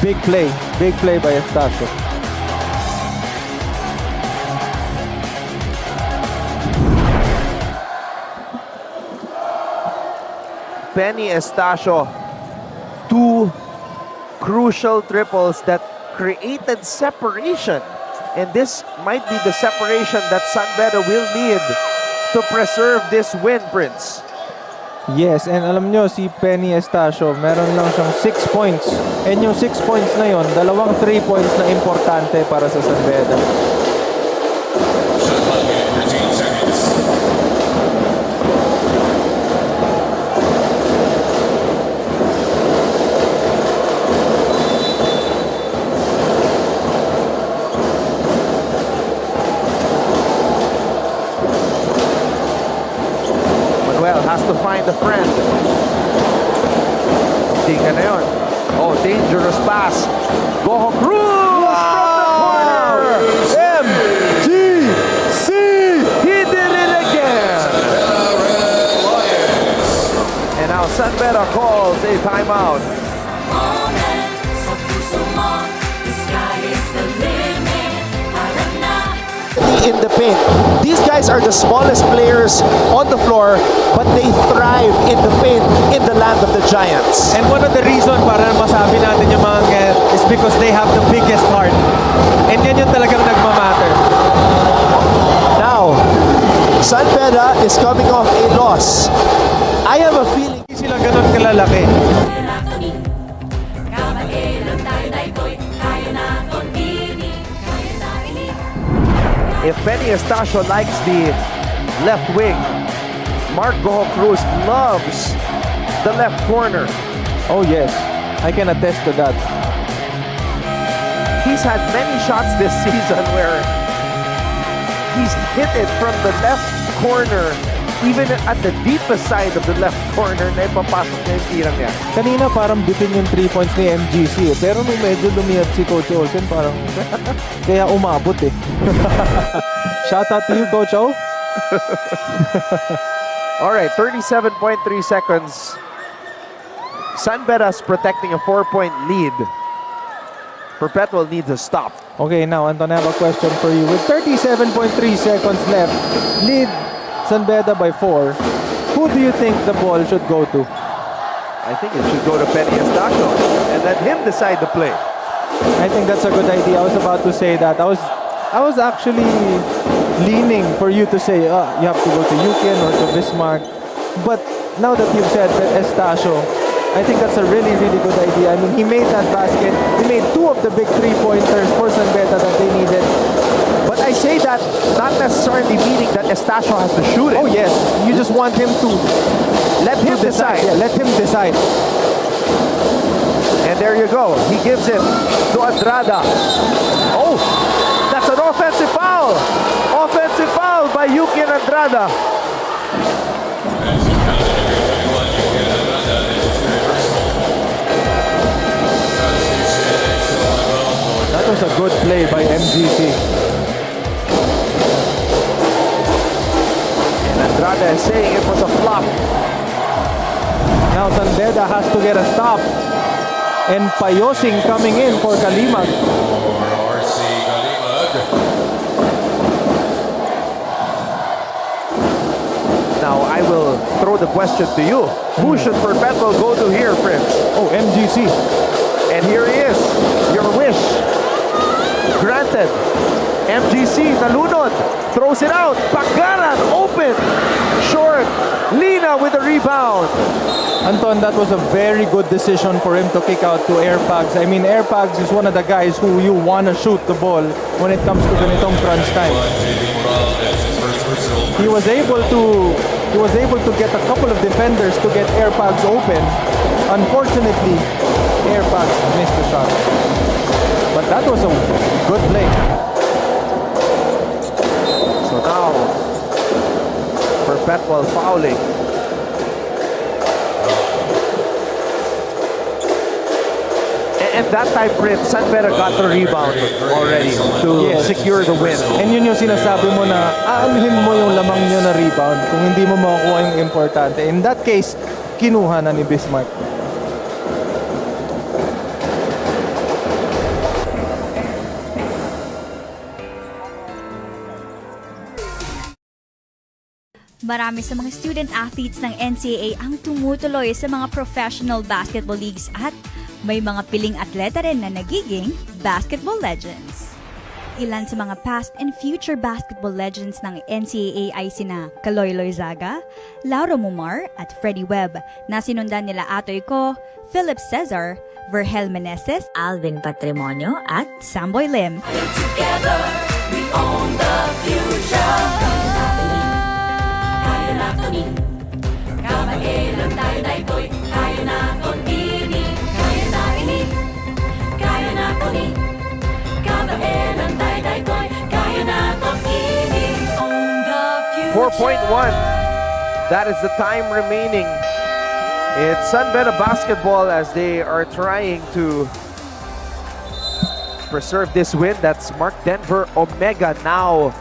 Big play by Estacio. Benny Estacio, 2 crucial triples that created separation. And this might be the separation that San Beda will need to preserve this win, Prince. Yes, and alam nyo, si Penny Estacio, meron lang siyang 6 points. And yung 6 points na yon, 2 3 points na importante para sa San Beda. Has to find a friend. Tingnan na yun. Oh, dangerous pass. Gohong Cruz from the corner. MGC. He did it again. And now San Beda calls a timeout. In the paint. These guys are the smallest players on the floor, but they thrive in the paint in the land of the Giants. And one of the reasons para masabi natin yung mga ganyan is because they have the biggest heart. And yan yung talagang nagmamatter. Now, San Beda is coming off a loss. I have a feeling hindi sila ganun kalalaki. if Penny Estacio likes the left wing, Mark Goho Cruz loves the left corner. Oh yes, I can attest to that. He's had many shots this season where he's hit it from the left corner, even at the deepest side of the left corner, na ipapasok niya yung tirang niya. Kanina parang bitin yung 3 points ni MGC pero nung medyo lumiyat si Coach Olsen parang kaya umabot eh. Shout out to you, Coach O. Alright, 37.3 seconds. San Beda's protecting a 4-point lead. Perpetual needs a stop. Okay, now Anton, I have a question for you. With 37.3 seconds left, lead San Beda by 4. Who do you think the ball should go to? I think it should go to Penny Estacio and let him decide the play. I think that's a good idea. I was about to say that. I was actually leaning for you to say, you have to go to Yukin or to Bismarck. But now that you've said that Estacio, I think that's a really, really good idea. I mean, he made that basket. He made 2 of the big 3-pointers for San Beda that they needed. But I say that not necessarily meaning that Estacio has to shoot it. Oh yes, you just want him to let him decide. Yeah, let him decide. And there you go. He gives it to Andrada. Oh, that's an offensive foul. Offensive foul by Yuki and Andrada. That was a good play by MGC. And Andrada is saying it was a flop. Now San Beda has to get a stop. And Payosing coming in for Kalimag. Now I will throw the question to you. Who should Perpetual go to here, Prince? Oh, MGC. And here he is. Your wish granted. MGC, nalunod. Throws it out. Pagaran, open. Short. Lina with the rebound. Anton, that was a very good decision for him to kick out to Airpags. I mean, Airpags is one of the guys who you want to shoot the ball when it comes to ganitong crunch time. He was able to get a couple of defenders to get Airpags open. Unfortunately, Airpags missed the shot. But that was a good play. So now, Perpetual fouling. And that time, Prince, San Beda got the rebound already to secure the win. And yun yung sinasabi mo na aanuhin mo yung lamang nyo na rebound kung hindi mo makukuha yung importante. In that case, kinuha na ni Bismarck. Marami sa mga student athletes ng NCAA ang tumutuloy sa mga professional basketball leagues at may mga piling atleta rin na nagiging basketball legends. Ilan sa mga past and future basketball legends ng NCAA ay sina Kaloy Loizaga, Lauro Mumar at Freddie Webb na sinundan nila Atoy Ko, Philip Cesar, Vergel Meneses, Alvin Patrimonio at Samboy Lim. Together, we own the future. Kaya natin ni, kabaelan tayo daytoy. Kaya natin ini, kaya na ini, kaya natin ni, kabaelan tayo daytoy. Kaya natin ini, own the future. 4.1. That is the time remaining. It's San Beda basketball as they are trying to preserve this win. That's Mark Denver Omega now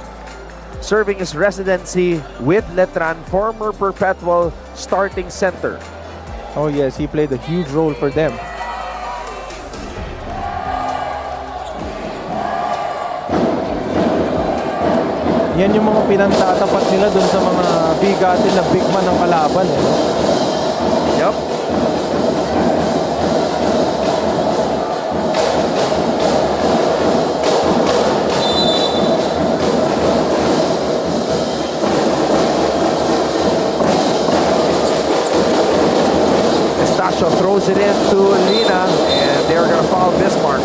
serving his residency with Letran, former Perpetual starting center. Oh yes, he played a huge role for them. Yan yung mga pinantatapat nila dun sa mga bigatin na big man ng kalaban. Yep. Estacio throws it in to Lina, and they're going to foul Bismarck.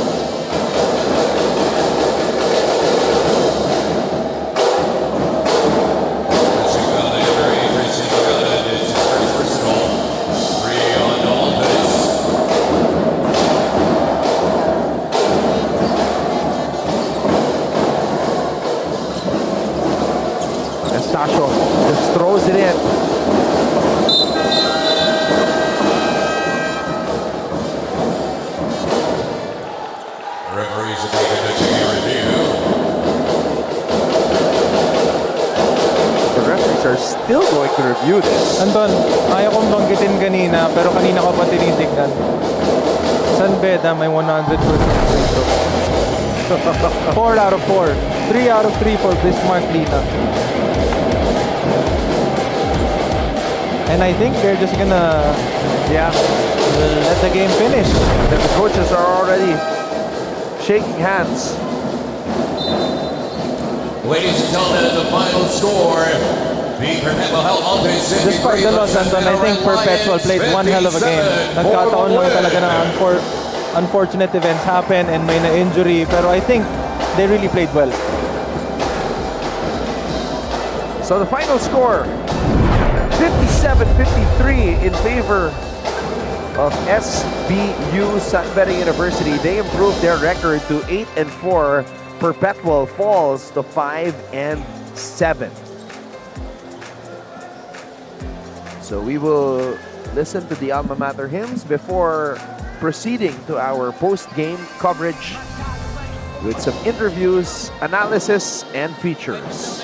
to review this. Anton, ayaw kong banggitin kanina, pero kanina ko pa tinitignan. San Beda may 100% free throw. 4 out of 4. 3 out of 3 for Bismarck Lina. And I think they're just gonna let the game finish. The coaches are already shaking hands. Ladies and gentlemen, the final score. The Perpetual Altas. Despite the loss, Anton, I think Perpetual played one hell of a game. Nagkataon lang talaga na unfortunate events happen and may na-injury. Pero I think they really played well. So the final score, 57-53 in favor of SBU San Beda University. They improved their record to 8-4. Perpetual falls to 5-7. So we will listen to the alma mater hymns before proceeding to our post-game coverage with some interviews, analysis, and features.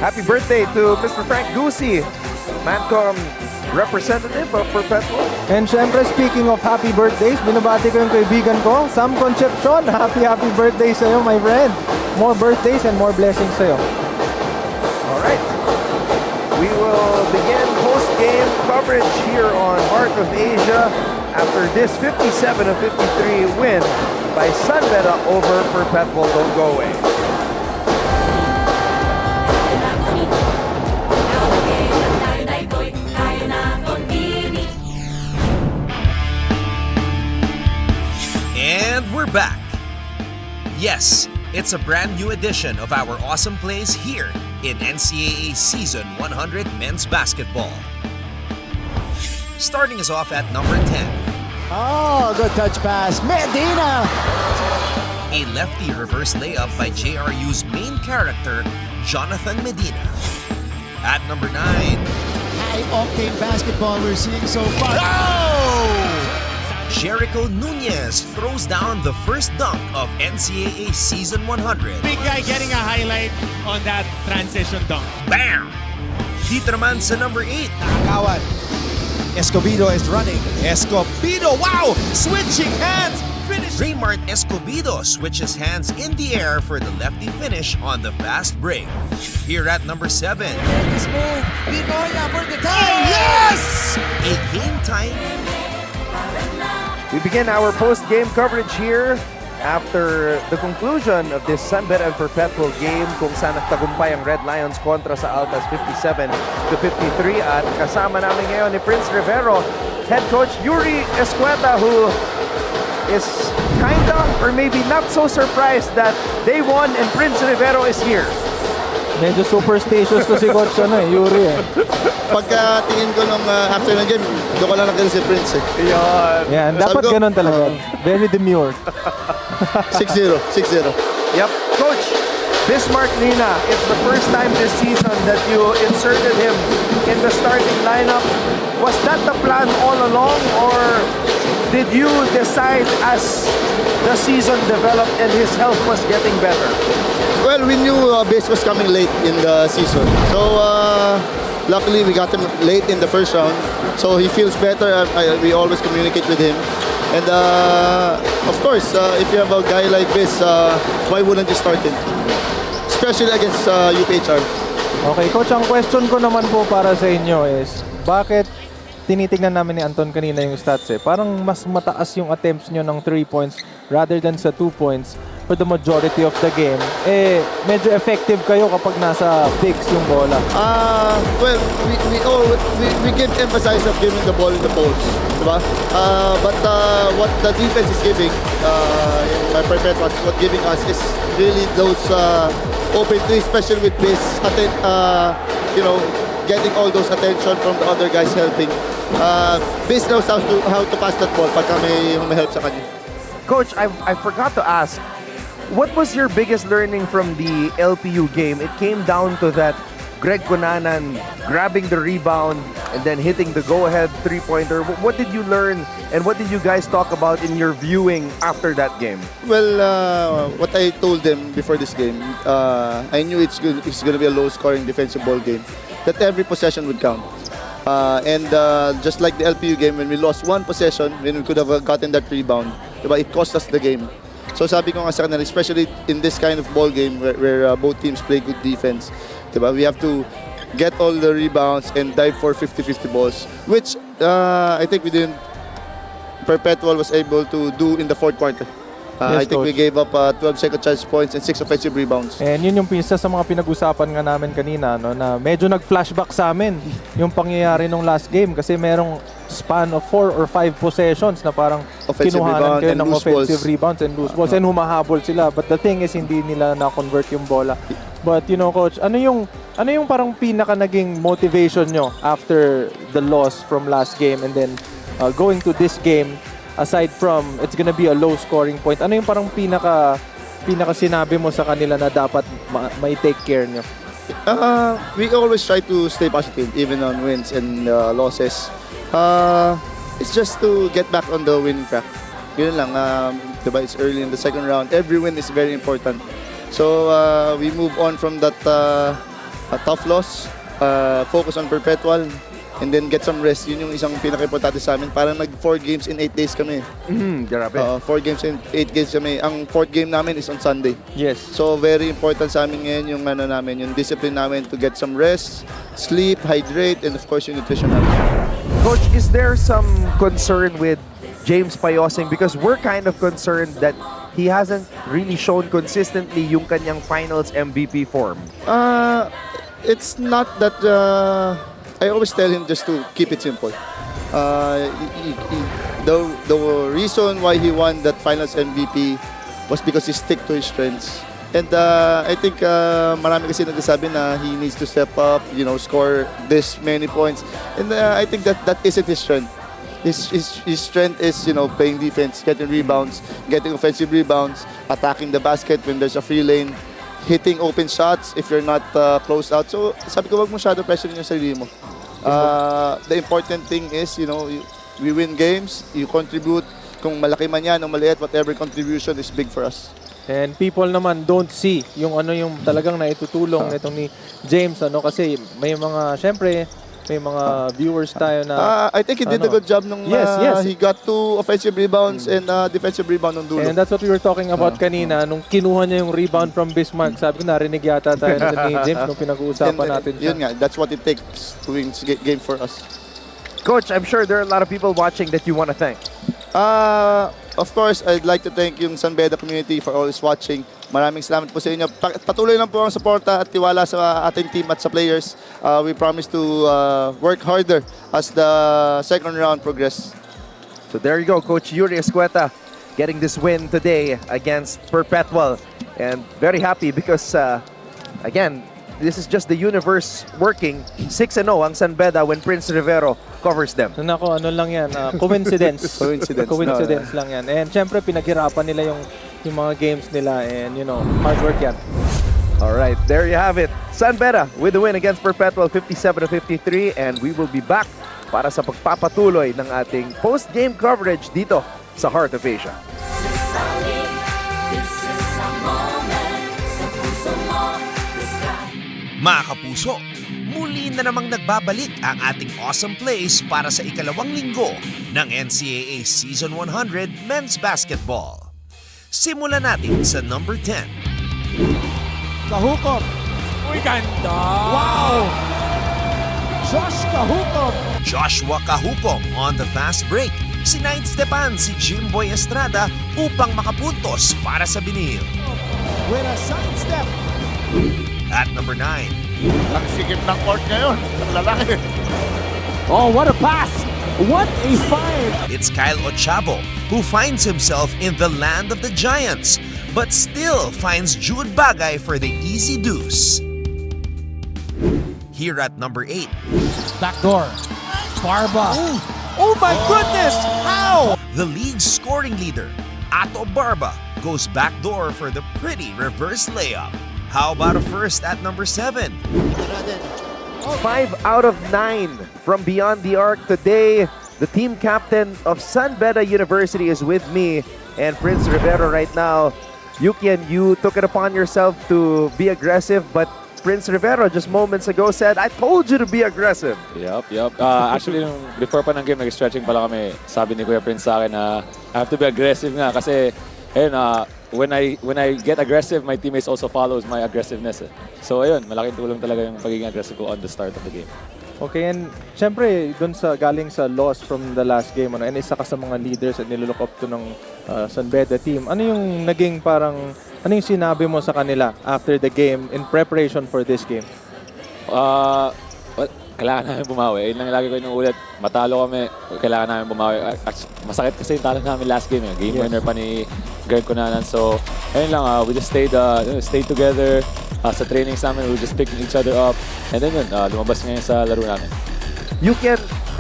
Happy birthday to Mr. Frank Gutsy, Mancom representative of Perpetual. And syempre, speaking of happy birthdays, binabati ko yung kaibigan ko, Sam Concepcion. Happy birthday sa'yo, my friend. More birthdays and more blessings sa'yo. Alright. We will begin post-game coverage here on Heart of Asia after this 57-53 win by San Beda over Perpetual. Don't go away. And we're back. Yes, it's a brand new edition of our awesome plays here in NCAA Season 100 Men's Basketball. Starting us off at number 10. Oh, good touch pass. Medina! A lefty reverse layup by JRU's main character, Jonathan Medina. At number 9. High-octane basketball we're seeing so far. Jericho Nunez throws down the first dunk of NCAA Season 100. Big guy getting a highlight on that transition dunk. Bam! Dito naman sa number 8. Nakakawan. Escobedo is running. Escobedo, wow! Switching hands. Finish. Raymart Escobedo switches hands in the air for the lefty finish on the fast break. Here at number 7. This move. Binoya for the time. Yes! A game time. We begin our post-game coverage here after the conclusion of this San Beda and Perpetual game kung saan nagtagumpay ang Red Lions kontra sa Altas 57-53 at kasama namin ngayon ni Prince Rivero, head coach Yuri Escueta, who is kinda or maybe not so surprised that they won and Prince Rivero is here. Medyo superstitious to si Coach Yuri eh. Pagka tingin ko nung after ng game, doon ko lang nakita si Prince eh. Yan, dapat ko, ganun talaga. Very demure. 6-0, 6-0. Yep. Coach, Bismarck Nina, it's the first time this season that you inserted him in the starting lineup. Was that the plan all along or did you decide as the season developed and his health was getting better? Well, we knew Bis was coming late in the season. So, luckily we got him late in the first round. So he feels better. We always communicate with him. And of course, if you have a guy like this, why wouldn't you start him? Especially against UPHR. Okay, Coach, ang question ko naman po para sa inyo is, bakit tinitignan namin ni Anton kanina yung stats eh? Parang mas mataas yung attempts nyo ng 3 points rather than sa 2 points for the majority of the game. Eh, medyo effective kayo kapag nasa picks yung bola. Well, we give emphasis of giving the ball in the post, diba? But what the defense is giving, by Perpetual, what giving us is really those open threes, especially with this, getting all those attention from the other guys helping. Biz knows how to pass that ball pagka may help sa kanya. Coach, I forgot to ask, what was your biggest learning from the LPU game? It came down to that Greg Cunanan grabbing the rebound and then hitting the go-ahead three-pointer. What did you learn and what did you guys talk about in your viewing after that game? Well, what I told them before this game, I knew it's going to be a low-scoring defensive ball game, that every possession would count. And just like the LPU game, when we lost one possession, when we could have gotten that rebound, diba, it cost us the game. So sabi ko nga sa kanila, especially in this kind of ball game where both teams play good defense, diba, we have to get all the rebounds and dive for 50-50 balls, which I think we didn't. Perpetual was able to do in the fourth quarter. Yes, I think Coach. we gave up 12 second chance points and 6 offensive rebounds. And yun yung isa sa mga pinag-usapan nga namin kanina, no, na medyo nag-flashback sa amin yung pangyayari nung last game kasi merong span of 4 or 5 possessions na parang Offensive kinuhanan rebound kayo and ng loose offensive balls. rebounds and loose balls and humahabol sila. But the thing is, hindi nila na-convert yung bola. But you know, Coach, ano yung parang pinaka naging motivation nyo after the loss from last game and then going to this game? Aside from it's gonna be a low scoring point, ano yung parang pinaka sinabi mo sa kanila na dapat may take care nyo? We always try to stay positive even on wins and losses. It's just to get back on the winning track. Yun lang, diba, it's early in the second round. Every win is very important. So we move on from that tough loss, focus on Perpetual, and then get some rest. Yun yung isang pinaka-importante sa amin. Parang nag 4 games in 8 days kami. Grabe. 4 games in 8 games kami. Ang 4th game namin is on Sunday. Yes. So very important sa amin ngayon yung yung discipline namin to get some rest, sleep, hydrate, and of course yung nutrition namin. Coach, is there some concern with James Payosing? Because we're kind of concerned that he hasn't really shown consistently yung kanyang finals MVP form. It's not that I always tell him just to keep it simple. The reason why he won that finals MVP was because he stick to his strengths. And I think marami kasi nagsasabi na he needs to step up, score this many points. And I think that isn't his strength. His strength is, playing defense, getting rebounds, getting offensive rebounds, attacking the basket when there's a free lane, hitting open shots if you're not closed out. So sabi ko, wag mo shadow pressure yung sarili mo. The important thing is, we win games, you contribute. Kung malaki man yan o maliit, whatever contribution is big for us. And people naman don't see yung talagang naitutulong nitong ni James kasi may mga viewers tayo na I think he did a good job nung yes. he got 2 offensive rebounds and defensive rebound nung dulo. And that's what we were talking about kanina nung kinuha niya yung rebound from Bismarck. Sabi ko narinig yata tayo ni James nung pinag-uusapan natin siya. Yun nga, that's what it takes to win game for us. Coach, I'm sure there are a lot of people watching that you want to thank. Of course, I'd like to thank yung San Beda community for always watching. Maraming salamat po sa inyo. Patuloy lang po ang suporta at tiwala sa ating team at sa players. We promise to work harder as the second round progress. So there you go, Coach Yuri Escueta getting this win today against Perpetual. And very happy because, again, this is just the universe working. 6-0 ang San Beda when Prince Rivero covers them. Nako, ano lang yan, coincidence. Coincidence lang yan. And syempre, pinaghirapan nila yung mga games nila and, hard work yan. All right, there you have it. San Beda with the win against Perpetual 57-53, and we will be back para sa pagpapatuloy ng ating post-game coverage dito sa Heart of Asia. Mga kapuso, muli na namang nagbabalik ang ating awesome plays para sa ikalawang linggo ng NCAA Season 100 Men's Basketball. Simulan natin sa number 10. Kahukom. Uy, ganda! Wow! Joshua Kahukom on the fast break. Sinainstepan si Jimboy Estrada upang makapuntos para sa binil. With a side step. At number 9, Ang sikip ng court ngayon. Ang lalaki. Oh, what a pass! What a find! it's Kyle Ochavo who finds himself in the land of the Giants but still finds Jude Bagay for the easy deuce. Here at number 8, Backdoor. Barba. Oh my goodness! How? the league's scoring leader, Ato Barba, goes backdoor for the pretty reverse layup. How about a first at number 7? 5 out of 9 from beyond the arc today. The team captain of San Beda University is with me, and Prince Rivero right now. Yukian, you took it upon yourself to be aggressive, but Prince Rivero just moments ago said, I told you to be aggressive. Yup. Actually, before pa ng game, nag-stretching pala kami. Sabi ni Kuya Prince sa akin na I have to be aggressive nga kasi when I get aggressive, my teammates also follows my aggressiveness. So ayun, malaking tulong talaga yung pagiging aggressive ko on the start of the game. Okay, and syempre, galing sa loss from the last game, and isa ka sa mga leaders at nilook up to ng San Beda team. Ano yung sinabi mo sa kanila after the game in preparation for this game? Kailangan namin bumawi. Yun lang lagi ko inuulit. Matalo kami, kailangan namin bumawi. Masakit kasi yung talo namin last game. Game winner pa ni Greg Cunanan. So, ayun lang, we just stayed together. Sa trainings namin, we just picking each other up. And then lumabas ngayon sa laro namin.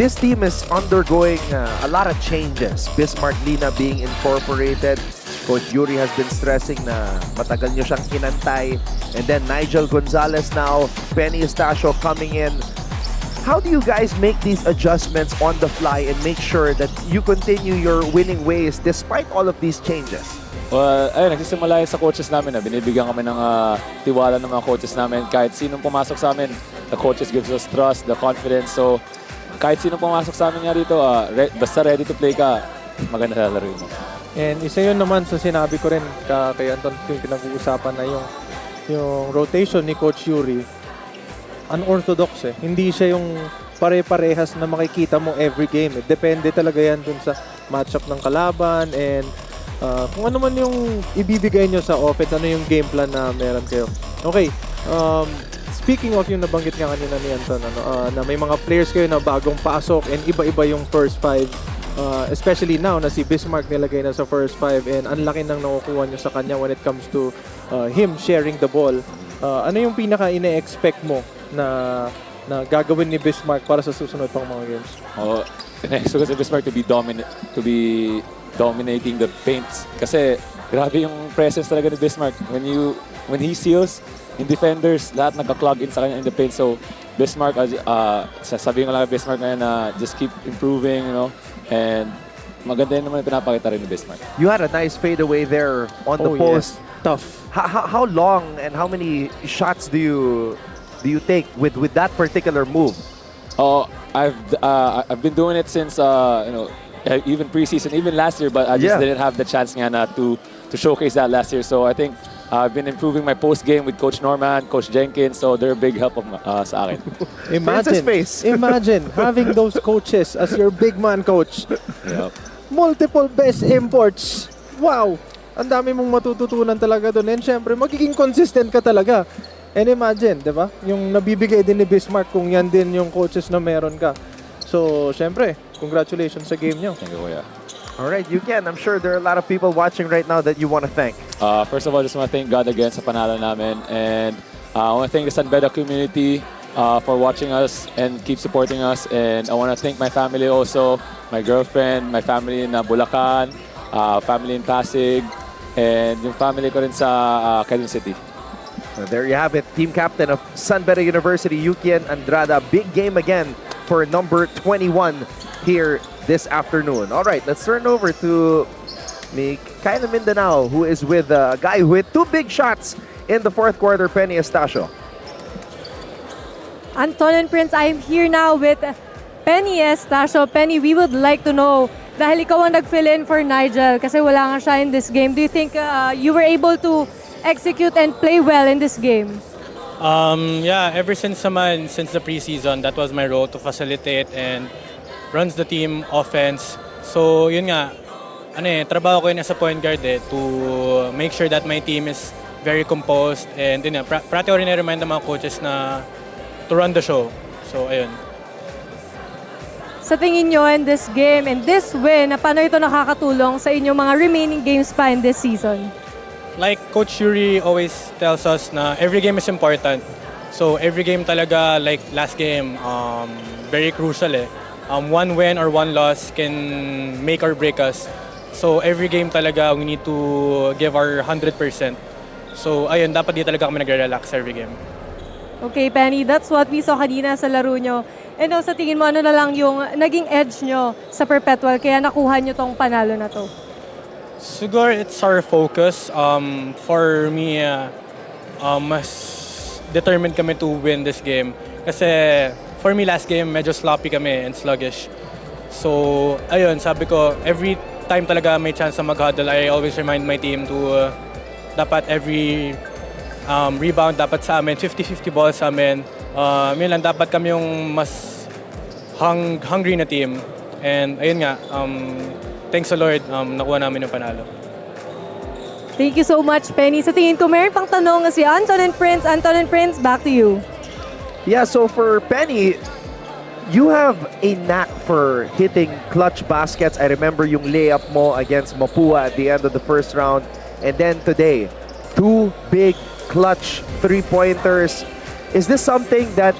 This team is undergoing a lot of changes. Bismarck Lina being incorporated. Coach Yuri has been stressing na matagal nyo siyang kinantay. And then Nigel Gonzalez now, Penny Estacio coming in. How do you guys make these adjustments on the fly and make sure that you continue your winning ways despite all of these changes? Well, ayun, nagsisimula sa coaches namin na binibigyan kami ng tiwala ng mga coaches namin. Kahit sinong pumasok sa amin, the coaches gives us trust, the confidence. So, kahit sino pumasok sa amin nga dito, basta ready to play ka, maganda sa laro mo. And isa yun naman sa sinabi ko rin kay Anton yung pinag-uusapan na yung rotation ni Coach Yuri, unorthodox eh. Hindi siya yung pare-parehas na makikita mo every game. Depende talaga yan dun sa matchup ng kalaban and kung ano man yung ibibigay nyo sa offense, ano yung game plan na meron kayo. Okay, speaking of yung nabanggit nga kanina ni Anton, na may mga players kayo na bagong pasok and iba-iba yung first five. Especially now na si Bismarck nilagay na sa first five and ang laki nang nakukuha nyo sa kanya when it comes to him sharing the ball. Ano yung pinaka ine-expect mo na gagawin ni Bismarck para sa susunod pang mga games? In-expect ko si Bismarck to be dominating the paints. Kasi grabe yung presence talaga ni Bismarck. When he seals, in defenders, lahat nagka-clog in sa kanya in the paint. So Bismarck, sasabihin ko lang kay Bismarck ngayon na just keep improving, you know. And maganda yun naman yung pinapakita rin ni Bismarck. You had a nice fadeaway there on the post. Yes. Tough. How long and how many shots do you take with that particular move? I've been doing it since even preseason, even last year, but I just didn't have the chance nga to showcase that last year. So I think I've been improving my post game with Coach Norman, Coach Jenkins, so they're a big help sa akin. Imagine having those coaches as your big man coach. Yep. Multiple best imports. Wow! Ang dami mong matututunan talaga doon. And syempre, magiging consistent ka talaga. And imagine, di ba? Yung nabibigay din ni Bismarck kung yan din yung coaches na meron ka. So, syempre, congratulations sa game nyo. Thank you, Kuya. All right, you can. I'm sure there are a lot of people watching right now that you want to thank. First of all, just want to thank God again sa panalo namin. And I want to thank the San Beda community for watching us and keep supporting us. And I want to thank my family also, my girlfriend, my family in Bulacan, family in Pasig, and yung family ko rin sa Quezon City. So there you have it. Team captain of San Beda University, Yukian Andrada. Big game again for number 21 here this afternoon. All right, let's turn over to Kyla Mindanao, who is with a guy with 2 big shots in the fourth quarter, Penny Estacio. Anton and Prince, I'm here now with Penny Estacio. Penny, we would like to know, dahil ikaw ang nag-fill in for Nigel kasi wala nga siya in this game, do you think you were able to execute and play well in this game? Yeah, ever since the preseason, that was my role, to facilitate and runs the team offense. So yun nga, trabaho ko yun as a point guard to make sure that my team is very composed and yun nga, practically ko rin remind ng mga coaches na to run the show. So ayun. Sa tingin nyo in this game and this win, paano ito nakakatulong sa inyong mga remaining games pa in this season? Like Coach Yuri always tells us na every game is important. So every game talaga, like last game, very crucial one win or one loss can make or break us. So every game talaga, we need to give our 100%. So ayun, dapat di talaga kami nagre-relax every game. Okay, Penny, that's what we saw kanina sa laro nyo. And sa tingin mo, ano na lang yung naging edge nyo sa Perpetual kaya nakuha nyo tong panalo na to? Siguro it's our focus. For me, mas determined kami to win this game. Kasi for me, last game, medyo sloppy kami and sluggish. So, ayun, sabi ko, every time talaga may chance na mag-huddle, I always remind my team to dapat every rebound dapat sa amin, 50-50 ball sa amin. Yun lang, dapat kami yung mas hungry na team. And ayun nga, thanks the Lord, nakuha namin yung panalo. Thank you so much, Penny. Sa tingin ko, meron pang tanong si Anton and Prince. Anton and Prince, back to you. Yeah, so for Penny, you have a knack for hitting clutch baskets. I remember yung layup mo against Mapua at the end of the first round. And then today, 2 big clutch 3-pointers. Is this something that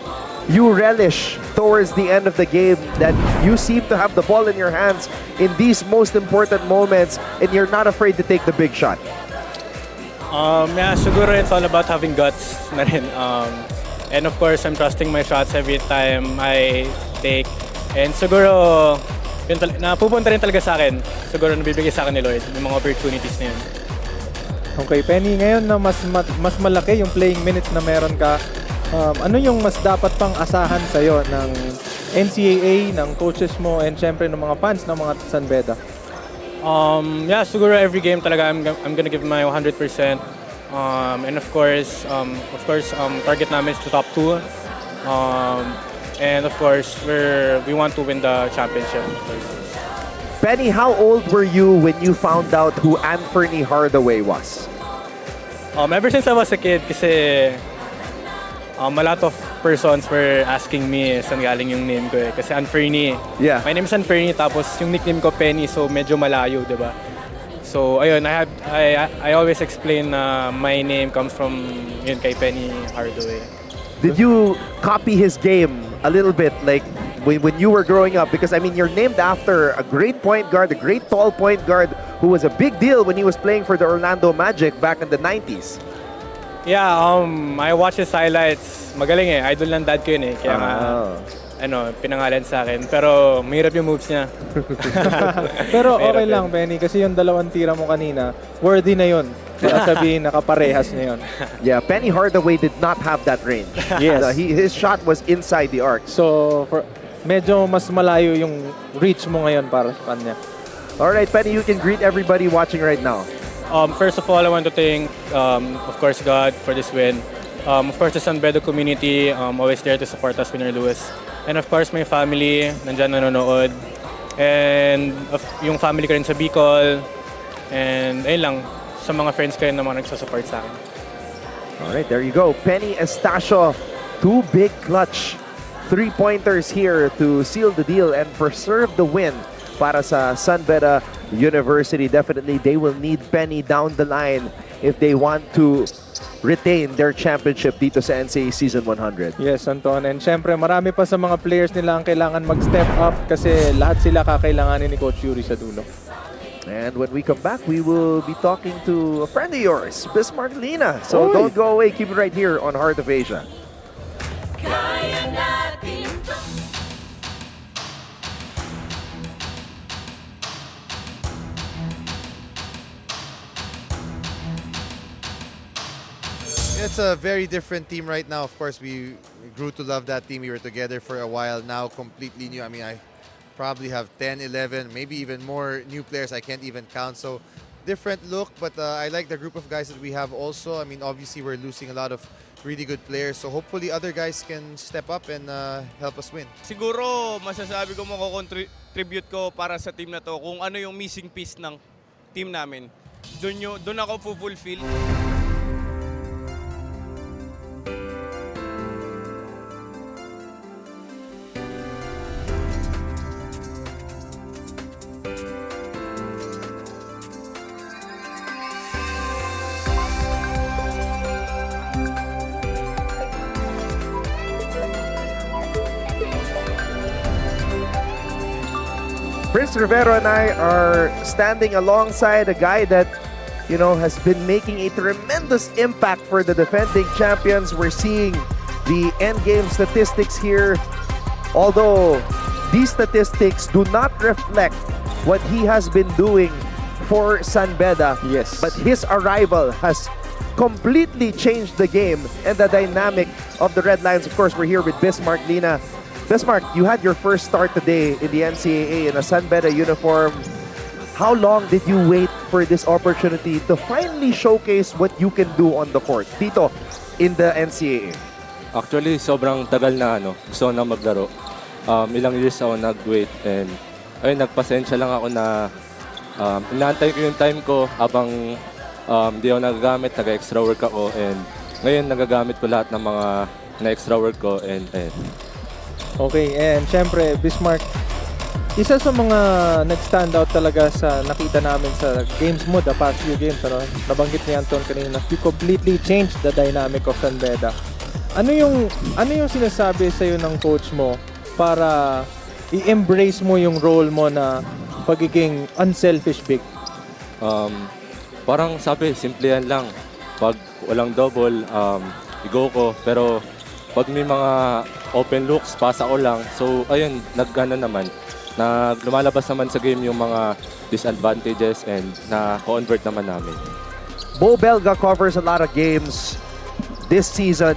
you relish towards the end of the game, that you seem to have the ball in your hands in these most important moments and you're not afraid to take the big shot? Yeah, siguro it's all about having guts na rin. And of course, I'm trusting my shots every time I take. And siguro, yun napupunta rin talaga sa akin. Siguro nabibigay sa akin ni Lord yung mga opportunities na yun. Okay, Penny, ngayon na mas malaki yung playing minutes na meron ka, ano yung mas dapat pang asahan sa'yo ng NCAA, ng coaches mo, and syempre ng mga fans ng mga San Beda? Yeah, siguro every game talaga I'm gonna give my 100%. And of course, target namin is the top 2. And of course, we want to win the championship. Penny, how old were you when you found out who Anthony Hardaway was? Ever since I was a kid, kasi a lot of persons were asking me saan galing yung name ko eh. Kasi Anferny. Yeah. My name is Anferny, tapos yung nickname ko Penny, so medyo malayo, di ba? So ayun, I always explain na my name comes from yun kay Penny Hardaway. Did you copy his game a little bit, like when you were growing up? Because I mean, you're named after a great point guard, a great tall point guard who was a big deal when he was playing for the Orlando Magic back in the 90s. Yeah, I watch his highlights. Magaling eh. Idol ng dad ko yun eh. Kaya nga, pinangalan sa akin. Pero mahirap yung moves niya. Pero okay lang, Benny, kasi yung dalawang tira mo kanina, worthy na yun. Para sabihin, nakaparehas na yun. Yeah, Penny Hardaway did not have that range. Yes. His shot was inside the arc. So, medyo mas malayo yung reach mo ngayon para sa kanya. Alright, Penny, you can greet everybody watching right now. First of all, I want to thank, of course, God for this win. Of course, the San Beda community, always there to support us, Winner Lewis. And of course, my family, nandyan nanonood. And yung family ko rin sa Bicol. And ayun lang, sa mga friends ko rin naman nagsasupport sa akin. Alright, there you go. Penny Estacio, 2 big clutch 3-pointers here to seal the deal and preserve the win para sa San Beda University. Definitely, they will need Penny down the line if they want to retain their championship dito sa NCAA Season 100. Yes, Anton. And syempre, marami pa sa mga players nila ang kailangan mag-step up kasi lahat sila kakailanganin ni Coach Yuri sa dulo. And when we come back, we will be talking to a friend of yours, Bismarck Lina. So don't go away. Keep it right here on Heart of Asia. Kaya natin to. It's a very different team right now. Of course, we grew to love that team. We were together for a while. Now, completely new. I mean, I probably have 10, 11, maybe even more new players. I can't even count. So, different look. But I like the group of guys that we have also. I mean, obviously, we're losing a lot of really good players. So, hopefully, other guys can step up and help us win. Siguro, masasabi ko mako-contribute ko para sa team na to kung ano yung missing piece ng team namin. Doon ako fulfill. Prince Rivero and I are standing alongside a guy that, you know, has been making a tremendous impact for the defending champions. We're seeing the endgame statistics here. Although these statistics do not reflect what he has been doing for San Beda. Yes. But his arrival has completely changed the game and the dynamic of the Red Lions. Of course, we're here with Bismarck Lina. Bismarck, you had your first start today in the NCAA in a San Beda uniform. How long did you wait for this opportunity to finally showcase what you can do on the court dito in the NCAA? Actually, sobrang tagal na gusto ko na maglaro. Ilang years ako nag-wait and ayun, nagpasensya lang ako na inaantay ko yung time ko habang di ako nagagamit, nag-extra work ako and ngayon nagagamit ko lahat ng mga na-extra work ko and Okay, and syempre, Bismarck, isa sa mga nag-stand out talaga sa nakita namin sa games mo, the past few games, nabanggit ni Anton kanina, you completely changed the dynamic of San Beda. Ano yung sinasabi sa'yo ng coach mo para i-embrace mo yung role mo na pagiging unselfish big? Parang sabi, simple yan lang. Pag walang double, i-go ko. Pero pag may mga open looks, pasa ko lang. So, ayun, naggana naman. Lumalabas naman sa game yung mga disadvantages and na-convert naman namin. Bo Belga covers a lot of games this season.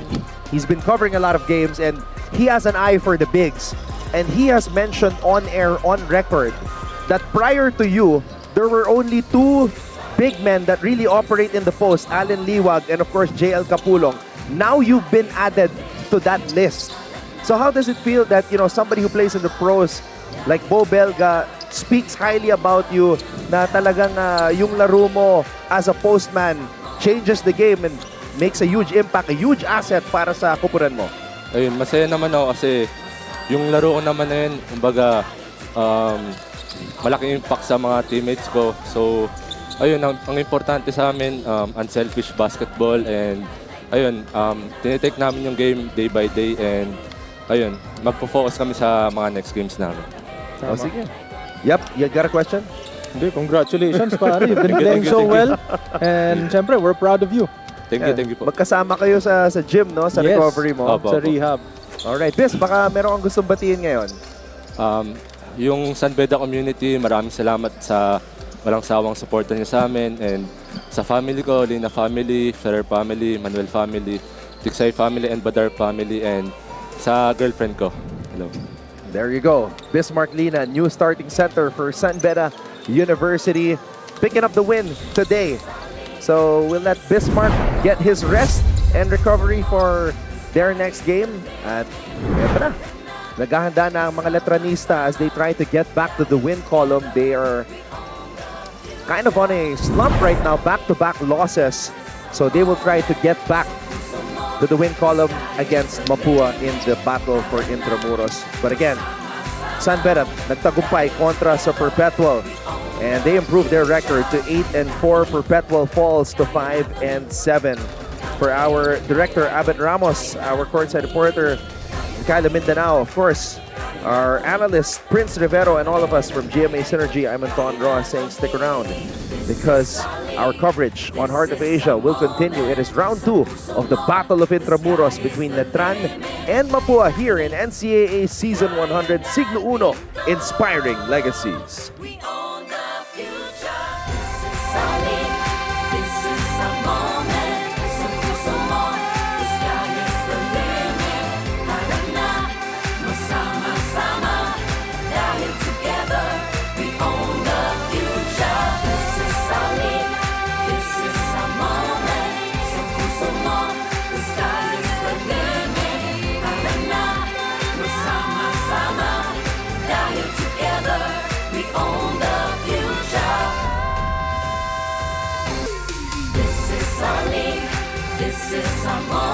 He's been covering a lot of games and he has an eye for the bigs. and he has mentioned on air, on record, that prior to you, there were only two big men that really operate in the post, Allen Liwag and of course JL Capulong. Now you've been added to that list. So how does it feel that, you know, somebody who plays in the pros like Bo Belga speaks highly about you, na talagang yung laro mo as a postman changes the game and makes a huge impact, a huge asset para sa kupunan mo? Ayun, masaya naman ako kasi yung laro ko naman na yun, kumbaga, malaking impact sa mga teammates ko. So, ayun, ang importante sa amin, unselfish basketball, and ayun, tinitake namin yung game day by day, and ayun, magpo-focus kami sa mga next games namin. Oh, sige. Yep, you got a question? Hindi, congratulations, pare. You've been playing so well. And syempre, we're proud of you. Thank you po. Magkasama kayo sa gym, no? Sa Yes. recovery mo. Sa rehab. Alright, Bis, baka meron kang gustong batiin ngayon. Yung San Beda community, maraming salamat sa walang sawang suporta niyo sa amin, and sa family ko, Lina family, Ferrer family, Manuel family, Tiksay family, and Badar family, and sa girlfriend ko. Hello. There you go. Bismarck Lina, new starting center for San Beda University, picking up the win today. So we'll let Bismarck get his rest and recovery for their next game. At eto na, naghahanda na ang mga Letranista as they try to get back to the win column. They are kind of on a slump right now, back-to-back losses. So they will try to get back to the win column against Mapua in the battle for Intramuros. But again, San Beda nagtagumpay kontra sa Perpetual, and they improved their record to 8-4. Perpetual falls to 5-7. For our director Abed Ramos, our courtside reporter Kyla Mindanao, of course, our analyst Prince Rivero, and all of us from GMA Synergy, I'm Anton Ross saying stick around because our coverage on Heart of Asia will continue. It is round 2 of the Battle of Intramuros between Letran and Mapua here in NCAA Season 100 Siglo Uno, Inspiring Legacies. This is our moment.